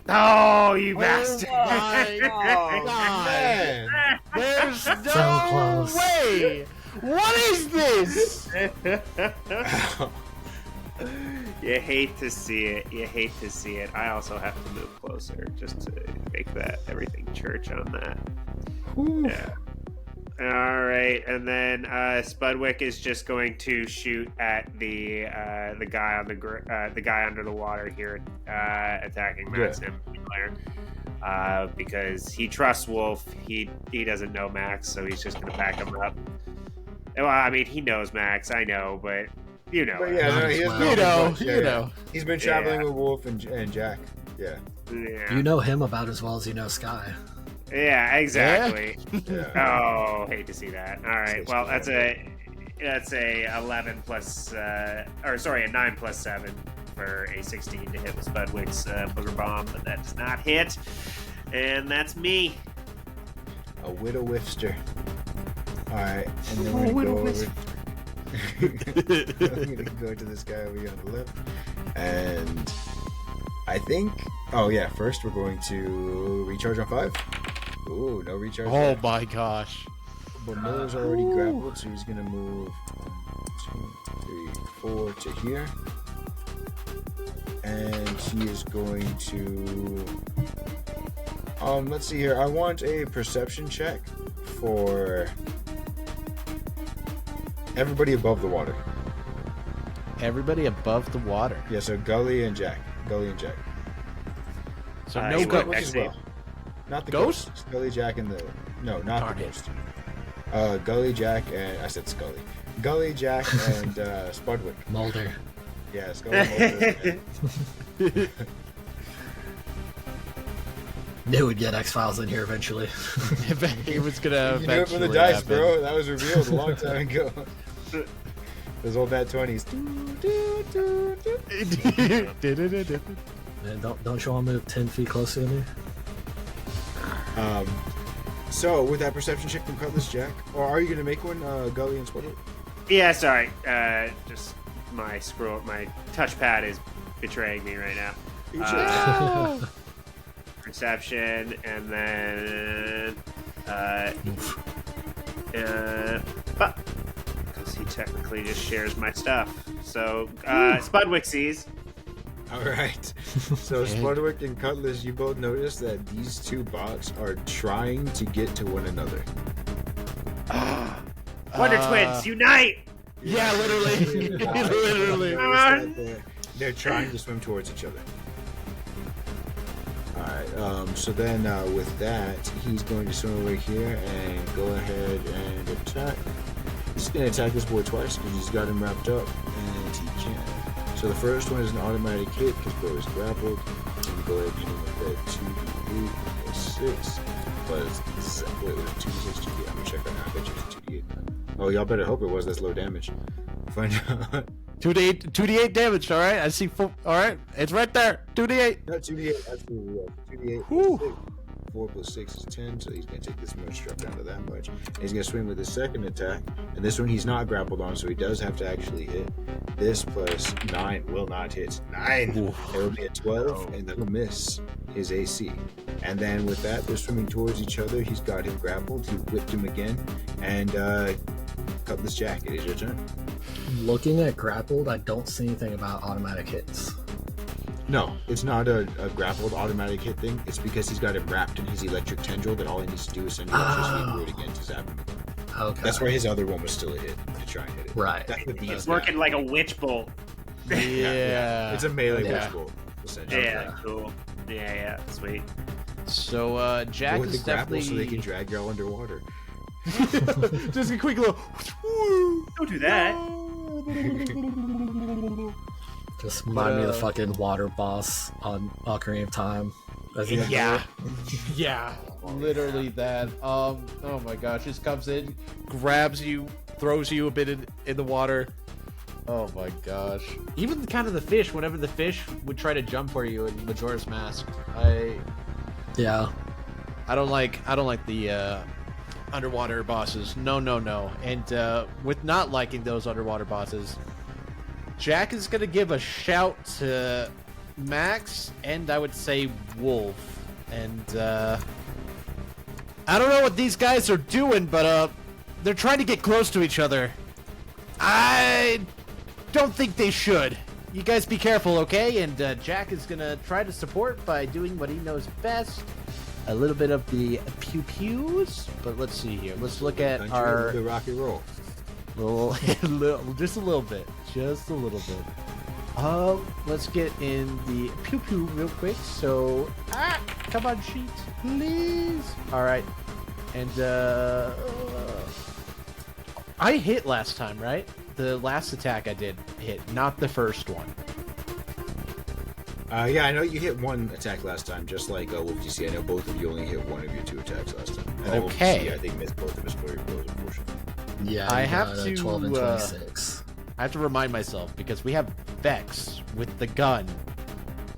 Oh, you bastard! My God. There's no So close. way. What is this? You hate to see it. I also have to move closer just to make that everything church on that. Whew. Yeah. All right, and then Spudwick is just going to shoot at the guy on the guy under the water here, attacking Max because he trusts Wolf. He doesn't know Max, so he's just going to back him up. Well, I mean, he knows Max. I know, but you know. But yeah, You know. He's been traveling with Wolf and Jack. Yeah. You know him about as well as you know Sky. Yeah, exactly. Yeah. Oh, hate to see that. All right, well, that's a 11 plus, a 9 plus 7 for a 16 to hit with Spudwick's booger bomb, but that does not hit, and that's me. A widow whifster. All right, and then we're gonna go over. I'm gonna go to this guy over here on the left. And I think... Oh, yeah. First, we're going to recharge on 5. Ooh, no recharge. Oh yet. my gosh. But Miller's already grappled, so he's going to move 1, 2, 3, 4 to here. And he is going to... let's see here. I want a perception check for everybody above the water. Everybody above the water. Yeah, so Gully and Jack. So Uh, no you ghost. want as well. Not the Ghost? ghost. Gully, Jack, and the... No, not Darn the it. ghost. Gully, Jack, and... I said Scully. Gully, Jack, and Spudwick. Mulder. Yeah, Scully, Mulder, Knew we'd get X-Files in here eventually. It was gonna You knew it from the eventually dice, happen. bro. That was revealed a long time ago. Those old nat 20s. Man, don't you want to move 10 feet closer to me? So, with that perception check from Cutlass Jack, or are you going to make one, Gully and Spudwick? Yeah, sorry. Just my touchpad is betraying me right now. Perception, and then because he technically just shares my stuff. So Spudwick sees. All right. So, Spudwick and Cutlass, you both notice that these two bots are trying to get to one another. Wonder Twins, unite! Yeah, literally. Literally. They're trying to swim towards each other. Alright, so then with that, he's going to swim over here and go ahead and attack. He's going to attack this boy twice because he's got him wrapped up, and he can. So the first one is an automatic hit because bro is grappled. And go ahead and hit him with that 2d8 plus 6 plus... Wait, was it 2d6, 2d8? I'm going to check right now. I bet you it's 2d8. Oh, y'all better hope it was. That's low damage. Find out. 2d8 damage, alright? I see alright, it's right there. 2d8. No, 2d8, absolutely. Yeah. 2d8 Whew. plus 6. 4 plus 6 is 10, so he's going to take this much, drop down to that much. And he's going to swing with his second attack. And this one he's not grappled on, so he does have to actually hit. This plus 9 will not hit. 9! Ooh. It will be a 12, and that'll miss his AC. And then with that, they're swimming towards each other. He's got him grappled. He whipped him again. And Cutlass Jack, it is your turn. Looking at grappled, I don't see anything about automatic hits. No, it's not a grappled automatic hit thing. It's because he's got him wrapped in his electric tendril that all he needs to do is send electricity through it again to zap him. Okay. That's why his other one was still a hit to try and hit it. Right. That's what He's working like a witch bolt. Yeah. It's a melee Yeah. witch bolt, essentially. Yeah, cool. Yeah, sweet. So Jack With is the grapple definitely so they can drag y'all underwater. just a quick little. Don't do that. Just remind me of the fucking water boss on Ocarina of Time. Yeah, yeah, literally that. Oh my gosh, just comes in, grabs you, throws you a bit in the water. Oh my gosh. Even kind of the fish. Whenever the fish would try to jump for you in Majora's Mask, Yeah. I don't like the underwater bosses. No. And with not liking those underwater bosses, Jack is gonna give a shout to Max and I would say Wolf. And I don't know what these guys are doing, but they're trying to get close to each other. I don't think they should. You guys be careful, okay? And Jack is gonna try to support by doing what he knows best. A little bit of the pew-pews, but let's see here. Let's look at Country our of the rock and roll. just a little bit. Let's get in the pew-pew real quick. So, come on, sheet, please. All right, and I hit last time, right? The last attack I did hit, not the first one. Yeah, I know you hit one attack last time, just like Wolf GC. I know both of you only hit one of your 2 attacks last time. And then Wolf Okay. GC, I think missed both of his flurry blows, unfortunately. Yeah, I you have got, to, 12 and 26. I have to remind myself because we have Vex with the gun.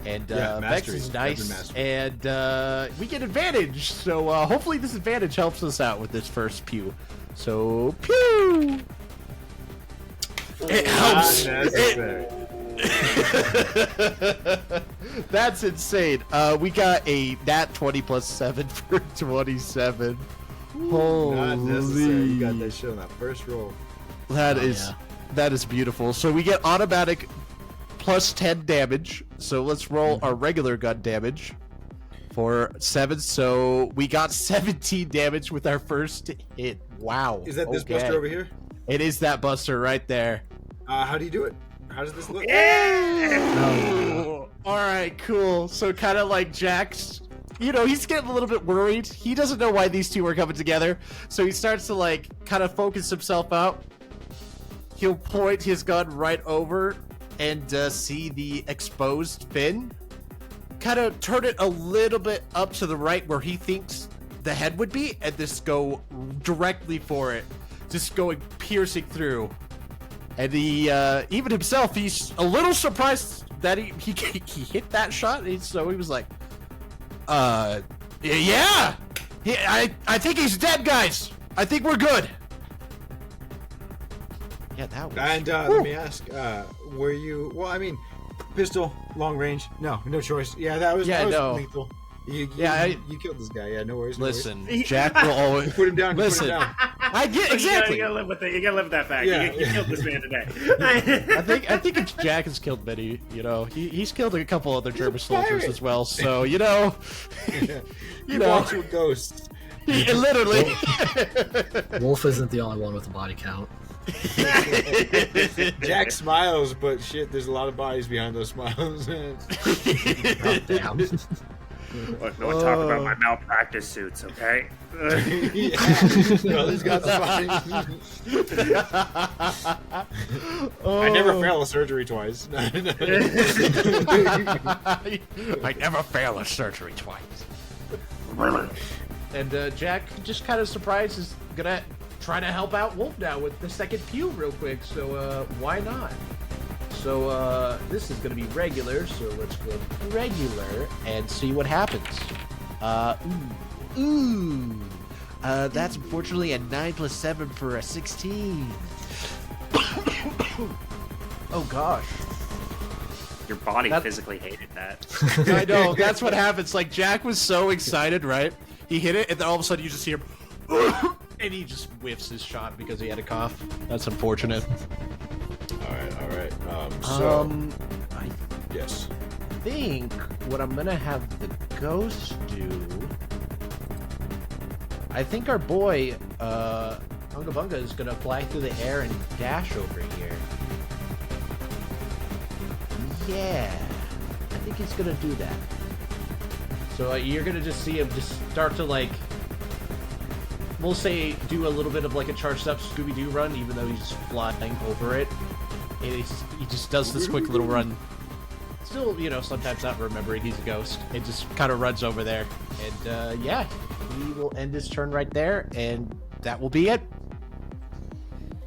And Yeah, Vex mastery. is Weapon nice, mastery. and we get advantage. So hopefully this advantage helps us out with this first pew. So pew. It helps. Unnecessary. That's insane. We got a nat 20 plus 7 for 27. Holy. Not necessary. You got that shit on that first roll. That is beautiful. So we get automatic plus 10 damage. So let's roll our regular gun damage for 7. So we got 17 damage with our first hit. Wow. Is that this buster over here? It is that buster right there. How do you do it? How does this look? Oh, all right, cool. So kind of like Jack's, he's getting a little bit worried. He doesn't know why these two are coming together. So he starts to like kind of focus himself out. He'll point his gun right over and see the exposed fin. Kind of turn it a little bit up to the right where he thinks the head would be, and just go directly for it. Just going piercing through. And he, even himself, he's a little surprised that he hit that shot. So he was like, yeah! I think he's dead, guys! I think we're good! Yeah, that was... And let me ask, were you... Well, I mean, pistol, long range. No choice. Yeah, that was lethal. You killed this guy. Yeah, no worries. Listen, Jack will always... Put him down. Listen, Put him down. I get exactly. You gotta live with it. You gotta live with that fact. Yeah. You killed this man today. I think Jack has killed many. He's killed a couple other German soldiers pirate. as well. So You walk to a ghost. literally. Wolf isn't the only one with a body count. Jack smiles, but shit, there's a lot of bodies behind those smiles. Oh, damn. Look, no one talk about my malpractice suits, okay? Yeah. Well, he's got the I never fail a surgery twice. I never fail a surgery twice. And Jack, just kind of surprised, is gonna try to help out Wolf now with the second pew real quick. So why not? So this is gonna be regular. So let's go regular and see what happens. That's unfortunately a 9 plus 7 for a 16. Oh gosh. Your body physically hated that. I know, that's what happens. Like, Jack was so excited, right? He hit it, and then all of a sudden you just hear him, and he just whiffs his shot because he had a cough. That's unfortunate. All right. Yes. I think what I'm gonna have the ghost do. I think our boy, Bunga Bunga, is gonna fly through the air and dash over here. Yeah, I think he's gonna do that. So you're gonna just see him just start to, like, we'll say, do a little bit of like a charged up Scooby-Doo run, even though he's flying over it. He just does this quick little run. Still, sometimes not remembering he's a ghost. It just kind of runs over there. And yeah, he will end his turn right there, and that will be it.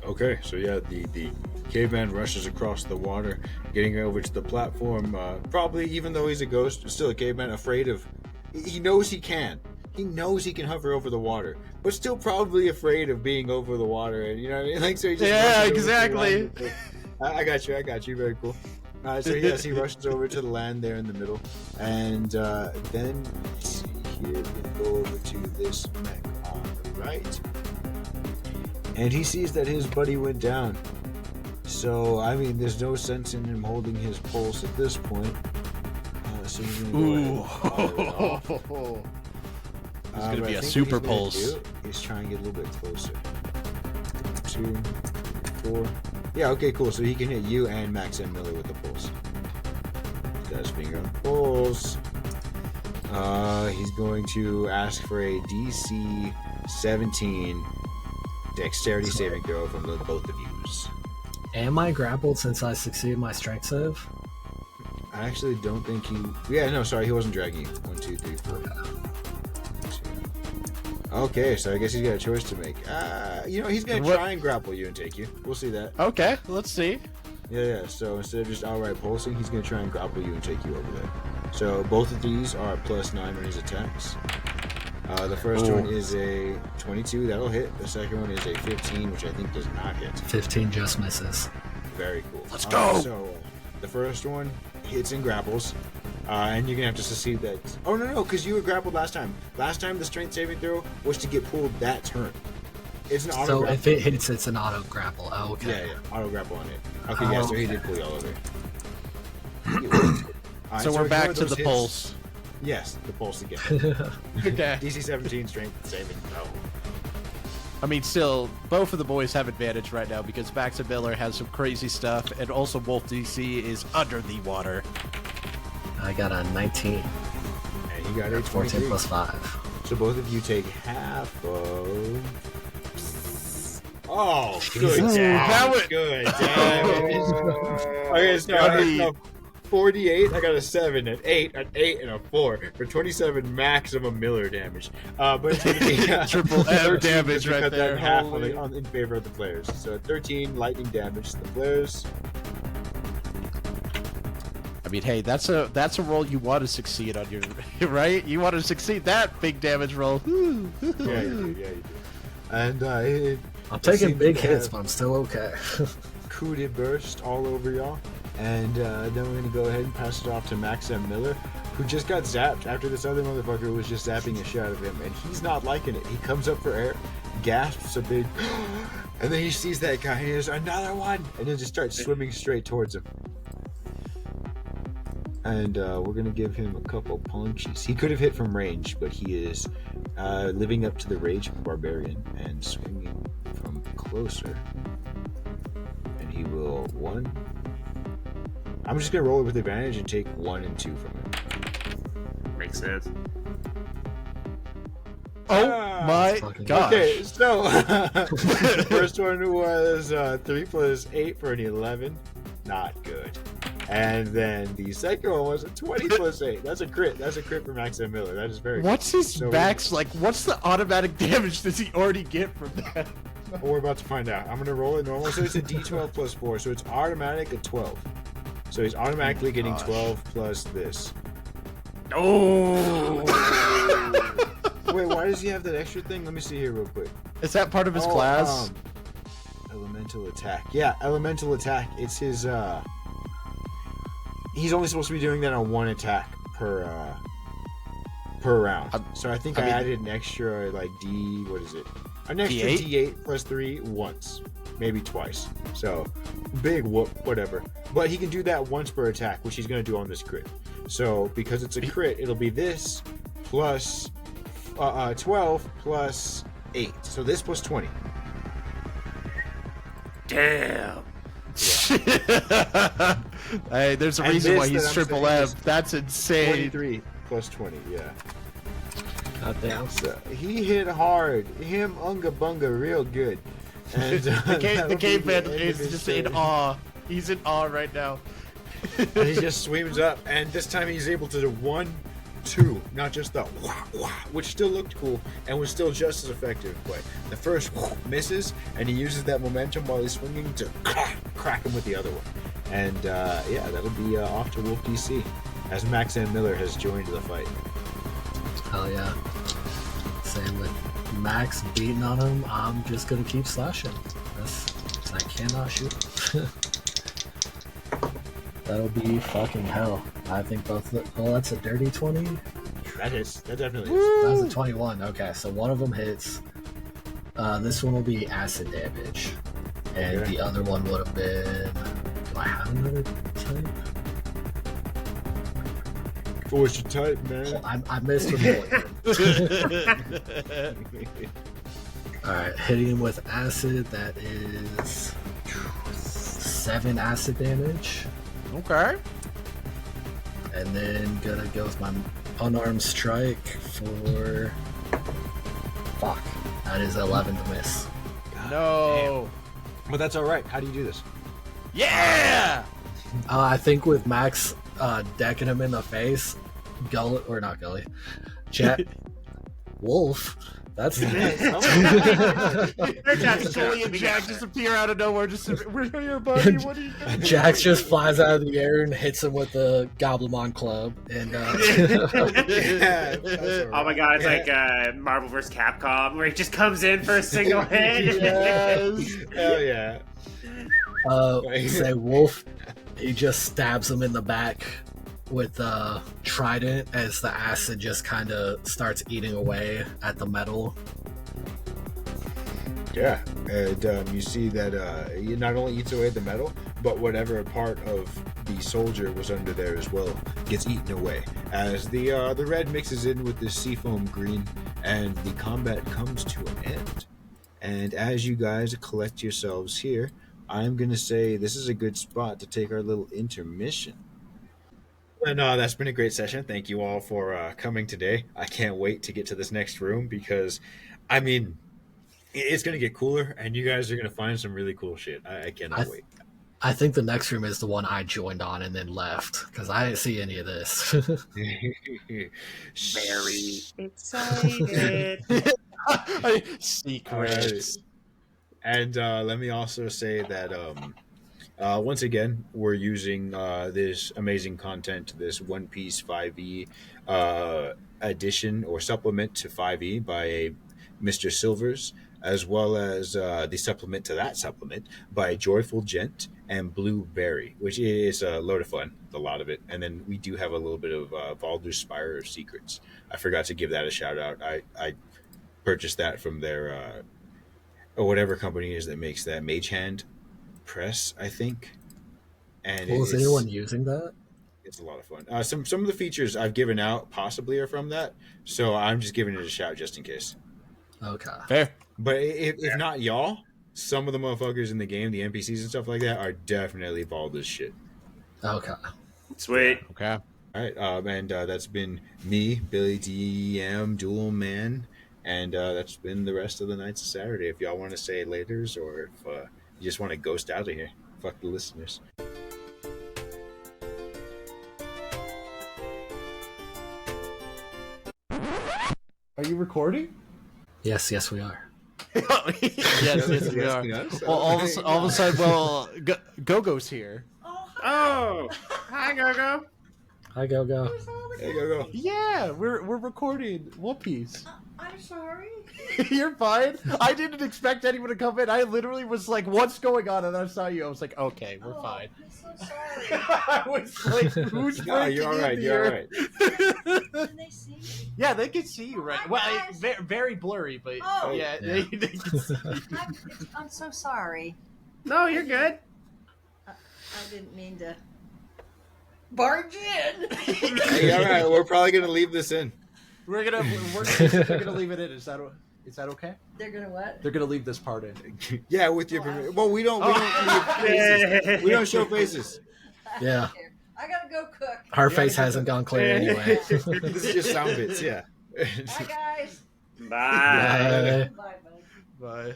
Okay, so yeah, the caveman rushes across the water, getting over to the platform. Probably, even though he's a ghost, still a caveman, afraid of... He knows he can. He knows he can hover over the water, but still probably afraid of being over the water. And you know what I mean? Like, so he just rushes over exactly. to the land. I got you. Very cool. So yes, he rushes over to the land there in the middle, and then let's see here, we go over to this mech on the right, and he sees that his buddy went down. So I mean, there's no sense in him holding his pulse at this point. So he's gonna go ahead and fire it off. It's gonna be I a think super what he's gonna pulse. do is try and get a little bit closer. 2, 4. Yeah, okay, cool. So he can hit you and Max and Miller with the pulse. He's got his finger on the pulse. He's going to ask for a DC 17 dexterity saving throw from the both of yous. Am I grappled since I succeeded my strength save? I actually don't think he... Yeah, no, sorry, he wasn't dragging you. 1, 2, 3, 4. Okay, so I guess he's got a choice to make. He's going to try and grapple you and take you. We'll see that. Okay, let's see. Yeah, so instead of just outright pulsing, he's going to try and grapple you and take you over there. So both of these are +9 on his attacks. The first one is a 22, that'll hit. The second one is a 15, which I think does not hit. 15 just misses. Very cool. Let's go! So The first one hits and grapples, and you're gonna have to succeed that. Oh no, because you were grappled last time. Last time the strength saving throw was to get pulled that turn. It's an auto. So grapple. if it hits, it's an auto grapple. Oh, okay. Yeah, auto grapple on it. Okay, yeah, so he did pull you all over. Alright, So we're ignore back to those the hits. pulse. Yes, the pulse again. Okay. DC 17 strength saving. No. I mean, still, both of the boys have advantage right now because Max and Miller has some crazy stuff, and also Wolf DC is under the water. I got a 19. And he got a 14 23. plus 5. So both of you take half of. Oh, Jesus. good. That was- Good damage. Okay, so I got 48. I got a 7, an 8, an 8, and a 4 for 27 maximum Miller damage. But it's going to be Triple M 13 damage to right cut there. that in half Holy- in favor of the players. So 13 lightning damage to the players. I mean, hey, that's a roll you want to succeed on your right. You want to succeed that big damage roll. Yeah, you do. And I'm taking seems big to hits, have- but I'm still okay. crude burst all over y'all. And then we're going to go ahead and pass it off to Max M. Miller, who just got zapped after this other motherfucker was just zapping a shit out of him. And he's not liking it. He comes up for air, gasps a big, and then he sees that guy and he goes, another one! And then just starts swimming straight towards him. And we're going to give him a couple punches. He could have hit from range, but he is living up to the rage of a barbarian and swinging from closer. And he will one. I'm just gonna roll it with advantage and take 1 and 2 from him. Makes sense. Oh my fucking gosh! Okay, so the first one was 3 plus 8 for an 11, not good. And then the second one was a 20 plus 8. That's a crit. That's a crit for Max M. Miller. That is very. What's his So max like? What's the automatic damage does he already get from that? We're about to find out. I'm gonna roll it normal, so it's a D12 plus 4, so it's automatic at 12. So he's automatically getting Gosh. 12 plus this. Oh! Wait, why does he have that extra thing? Let me see here real quick. Is that part of his class? Elemental attack. Yeah, elemental attack. It's his he's only supposed to be doing that on 1 attack per round. So I think I mean- added an extra like what is it? An extra D8? D8 plus 3 once. Maybe twice. So big whoop, whatever. But he can do that once per attack, which he's gonna do on this crit. So because it's a crit, it'll be this plus 12 plus 8. So this plus 20. Damn. Hey, there's a And reason this why he's that I'm triple saying M. is That's insane. 23 plus 20, yeah. God damn. So he hit hard. Him unga bunga real good. And The caveman the end is of his just in turn. awe. He's in awe right now. And he just swims up, and this time he's able to do 1, 2, not just the wah, wah, which still looked cool and was still just as effective. But the first misses, and he uses that momentum while he's swinging to crack him with the other one. And yeah, that'll be off to Wolf DC as Max M. Miller has joined the fight. Hell yeah. Same with Max beating on him, I'm just gonna keep slashing. I cannot shoot. That'll be fucking hell. I think both. Well, that's a dirty 20. That definitely is. That was a 21. Okay, so one of them hits. This one will be acid damage, and Okay. the other one would have been. Do I have another type? What's your type, man? I missed a bullet. Alright, hitting him with acid, that is 7 acid damage. Okay. And then gonna go with my unarmed strike for... Fuck. That is 11 to miss. No. But that's alright. How do you do this? Yeah. I think with Max decking him in the face, Gully, or not Gully, Wolf, that's Sully and Jack just appear out of nowhere. Just we're here, buddy. What are you doing? Jax just flies out of the air and hits him with the Goblimon club, and Oh my god, it's like Marvel vs. Capcom, where he just comes in for a single hit. Yes. Hell yeah. say Wolf He just stabs him in the back with a trident as the acid just kind of starts eating away at the metal. Yeah, and you see that he not only eats away the metal, but whatever part of the soldier was under there as well gets eaten away as the red mixes in with the seafoam green, and the combat comes to an end. And as you guys collect yourselves here, I'm gonna say this is a good spot to take our little intermission. And that's been a great session. Thank you all for coming today. I can't wait to get to this next room because, I mean, it's going to get cooler, and you guys are going to find some really cool shit. I cannot wait. I think the next room is the one I joined on and then left because I didn't see any of this. Very excited. Secrets. And let me also say that once again, we're using this amazing content, this One Piece 5e addition or supplement to 5e by Mr. Silvers, as well as the supplement to that supplement by Joyful Gent and Blueberry, which is a load of fun, a lot of it. And then we do have a little bit of Baldur's Spire of Secrets. I forgot to give that a shout out. I purchased that from their or whatever company is that makes that, Mage Hand Press, I think. And Well, is anyone using that? It's a lot of fun. Some of the features I've given out possibly are from that, so I'm just giving it a shout just in case. Okay. Fair. But if not y'all, some of the motherfuckers in the game, the NPCs and stuff like that, are definitely Baldur's shit. Okay. Sweet. Okay. All right, and that's been me, Billy DM, Dual Man, and that's been the rest of the Nights of Saturday. If y'all want to say laters, or if you just want to ghost out of here, fuck the listeners. Are you recording? Yes, we are. yes, we are. Well, all of a sudden, well, Go-Go's here. Oh, hi, Go-Go. Hi, Go. Hey, go. Yeah, we're recording One Piece. I'm sorry. You're fine. I didn't expect anyone to come in. I literally was like, "What's going on?" And I saw you. I was like, "Okay, we're fine." I'm so sorry. I was like, "Who's No, breaking you're all right. in You're all here?" right. Can they see me? Yeah, they can see you, right? Hi, Well, guys. very blurry, but Oh. yeah, Yeah. They can see. I'm so sorry. No, you're good. I didn't mean to barge in. Hey, all right. We're probably gonna leave this in. We're gonna leave it in. Is that okay? They're gonna what? They're gonna leave this part in. Yeah, with your permission. Well, we don't leave faces. We don't show faces. Yeah. I gotta go cook. Her face hasn't gone clear anyway. This is just sound bits. Yeah. Bye, guys. Bye. Bye, bud. Bye.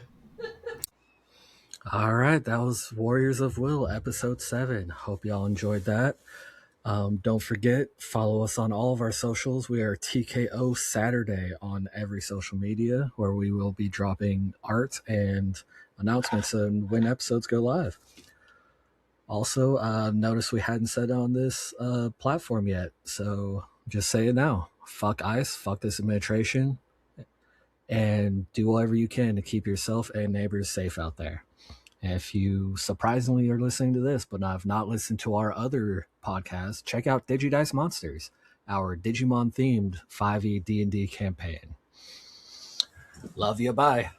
All right, that was Warriors of Will, episode 7. Hope y'all enjoyed that. Don't forget, follow us on all of our socials. We are TKO Saturday on every social media, where we will be dropping art and announcements and when episodes go live. Also, notice we hadn't said it on this platform yet, so just say it now. Fuck ICE, fuck this administration, and do whatever you can to keep yourself and neighbors safe out there. If you surprisingly are listening to this, but have not listened to our other podcast, check out Digidice Monsters, our Digimon-themed 5e D&D campaign. Love you, bye.